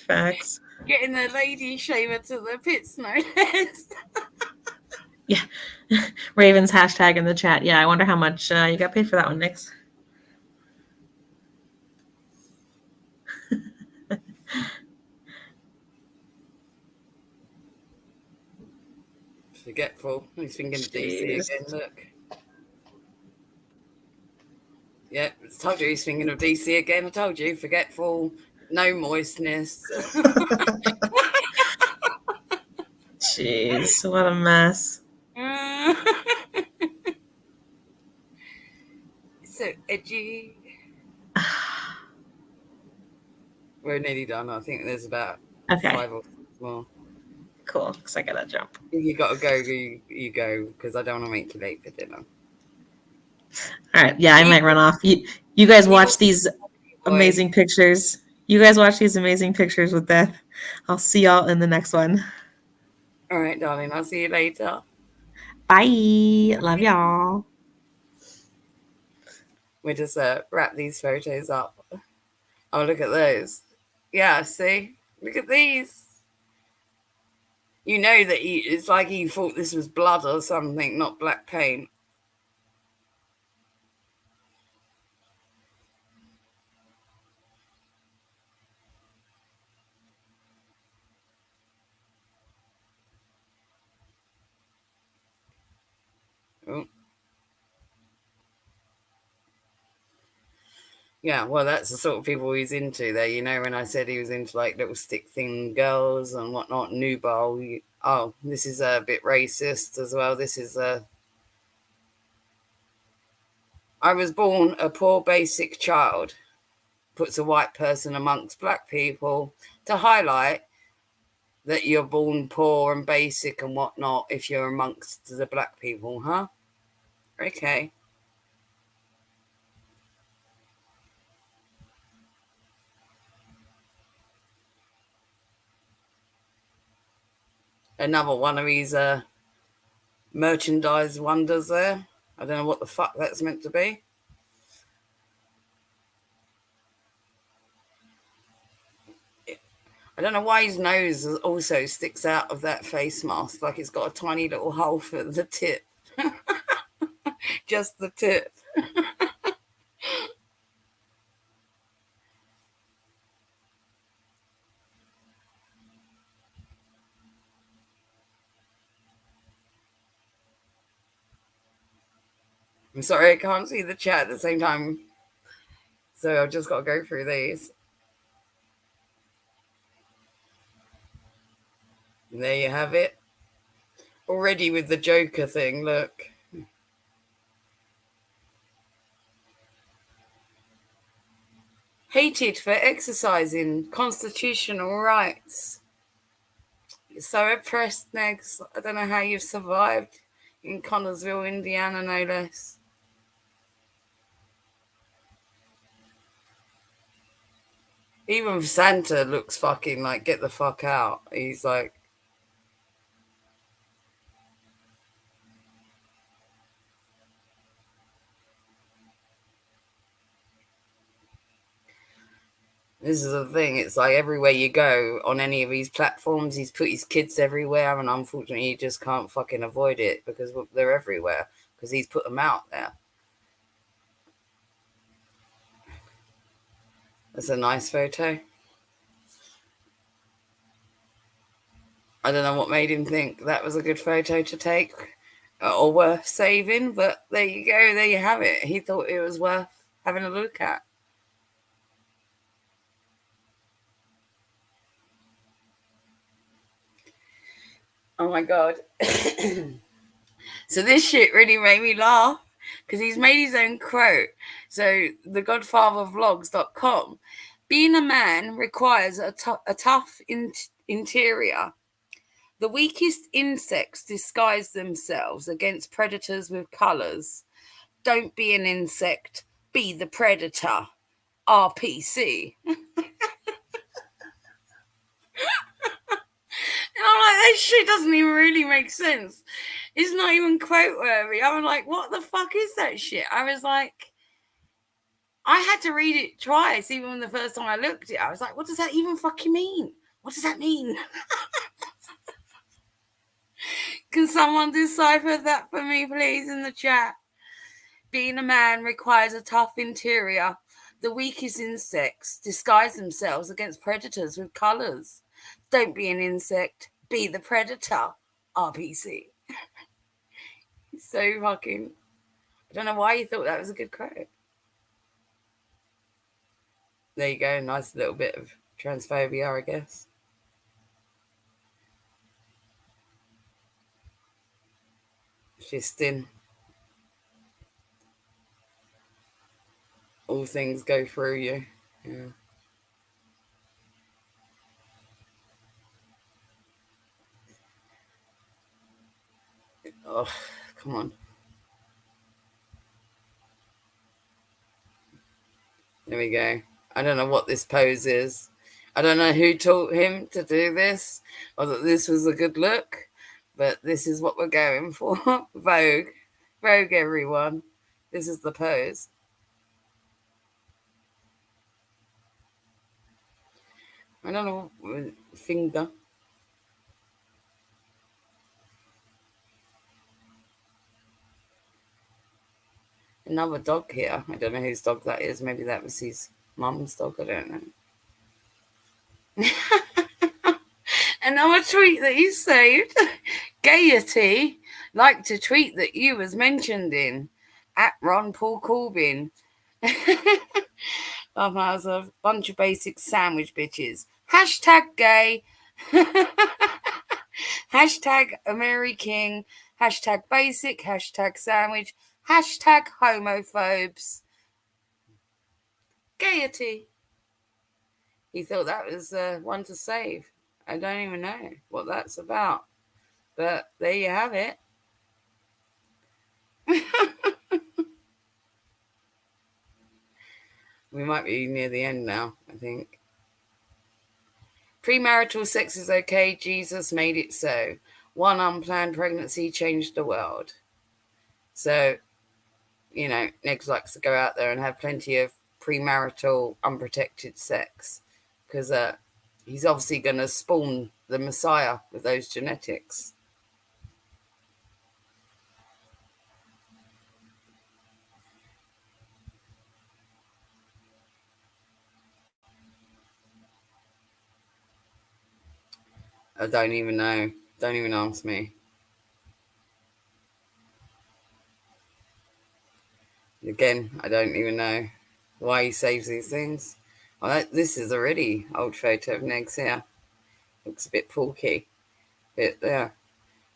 S3: Facts.
S2: Getting the lady shaver to the pits, no less.
S3: Yeah. Raven's hashtag in the chat. Yeah, I wonder how much you got paid for that one, Nix.
S2: Forgetful. He's thinking of DC again, look. Yeah, I told you he's thinking of DC again. I told you, forgetful, no moistness.
S3: Jeez, what a mess.
S2: So edgy. We're nearly done. I think there's about 5 or 6 more.
S3: Cool, because I gotta jump.
S2: You gotta go, you go, because I don't want to make you late for dinner.
S3: All right, yeah, I might run off. You guys watch these amazing pictures. You guys watch these amazing pictures with Death. I'll see y'all in the next one.
S2: All right, darling. I'll see you later.
S3: Bye. Love y'all.
S2: We just wrap these photos up. Oh, look at those. Yeah, see? Look at these. You know that it's like he thought this was blood or something, not black paint. Oh. Yeah, well, that's the sort of people he's into there. You know, when I said he was into like little stick thin girls and whatnot, nubile. Oh, this is a bit racist as well. This is I was born a poor basic child. Puts a white person amongst black people to highlight that you're born poor and basic and whatnot if you're amongst the black people, huh? Okay. Another one of his merchandise wonders there. I don't know what the fuck that's meant to be. I don't know why his nose also sticks out of that face mask, like it's got a tiny little hole for the tip. Just the tip. I'm sorry, I can't see the chat at the same time. So I've just got to go through these. And there you have it. Already with the Joker thing, look. Hated for exercising constitutional rights. You're so oppressed, Negz. I don't know how you've survived in Connorsville, Indiana, no less. Even Santa looks fucking like, get the fuck out. He's like, this is the thing. It's like everywhere you go on any of these platforms, he's put his kids everywhere. And unfortunately, you just can't fucking avoid it because they're everywhere because he's put them out there. That's a nice photo. I don't know what made him think that was a good photo to take or worth saving, but there you go. There you have it. He thought it was worth having a look at. Oh my God. So this shit really made me laugh because he's made his own quote. So the Godfather being a man requires a tough interior. The weakest insects disguise themselves against predators with colours. Don't be an insect, be the predator. RPC. And I'm like, that shit doesn't even really make sense. It's not even quote worthy. I'm like, what the fuck is that shit? I was like, I had to read it twice, even the first time I looked at it. I was like, what does that even fucking mean? What does that mean? Can someone decipher that for me, please, in the chat? Being a man requires a tough interior. The weakest insects disguise themselves against predators with colours. Don't be an insect, be the predator. RPC. So fucking... I don't know why you thought that was a good quote. There you go. Nice little bit of transphobia, I guess. Fisting. All things go through you. Yeah. Oh, come on. There we go. I don't know what this pose is. I don't know who taught him to do this or that this was a good look, but this is what we're going for. Vogue. Vogue, everyone. This is the pose. I don't know. Finger. Another dog here. I don't know whose dog that is. Maybe that was his mum's dog. I don't know. Another tweet that you saved. Gaiety liked a tweet that you was mentioned in. At Ron Paul Corbin. I was a bunch of basic sandwich bitches. Hashtag gay. Hashtag Mary King. Hashtag basic. Hashtag sandwich. Hashtag homophobes. Gaiety. He thought that was one to save. I don't even know what that's about. But there you have it. We might be near the end now, I think. Premarital sex is okay. Jesus made it so. One unplanned pregnancy changed the world. So, you know, Negz likes to go out there and have plenty of premarital unprotected sex because he's obviously going to spawn the Messiah with those genetics. I don't even know. Don't even ask me. Again, I don't even know why he saves these things. This is a really old photo of Negz here. Looks a bit porky. But yeah,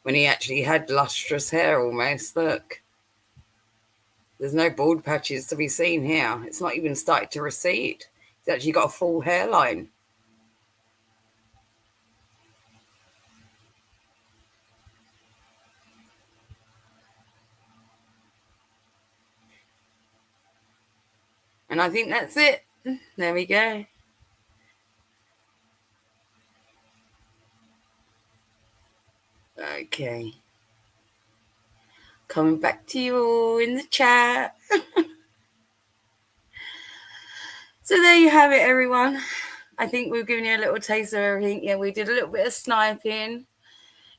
S2: when he actually had lustrous hair almost, look. There's no bald patches to be seen here. It's not even started to recede. He's actually got a full hairline. And I think that's it. There we go. Okay. Coming back to you all in the chat. So there you have it, everyone. I think we've given you a little taste of everything. Yeah, we did a little bit of sniping.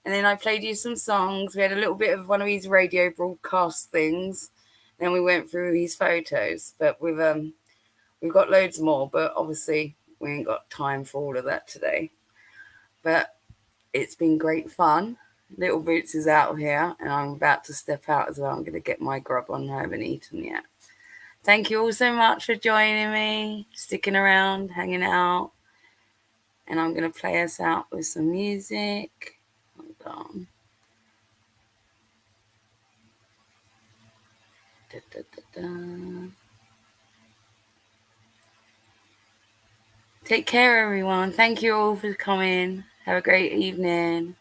S2: And then I played you some songs. We had a little bit of one of his radio broadcast things. Then we went through his photos. But we've got loads more. But obviously, we ain't got time for all of that today. But it's been great fun. Little Boots is out here. And I'm about to step out as well. I'm going to get my grub on. I haven't eaten yet. Thank you all so much for joining me, sticking around, hanging out. And I'm going to play us out with some music. Hold on. Da, da, da, da. Take care, everyone. Thank you all for coming. Have a great evening.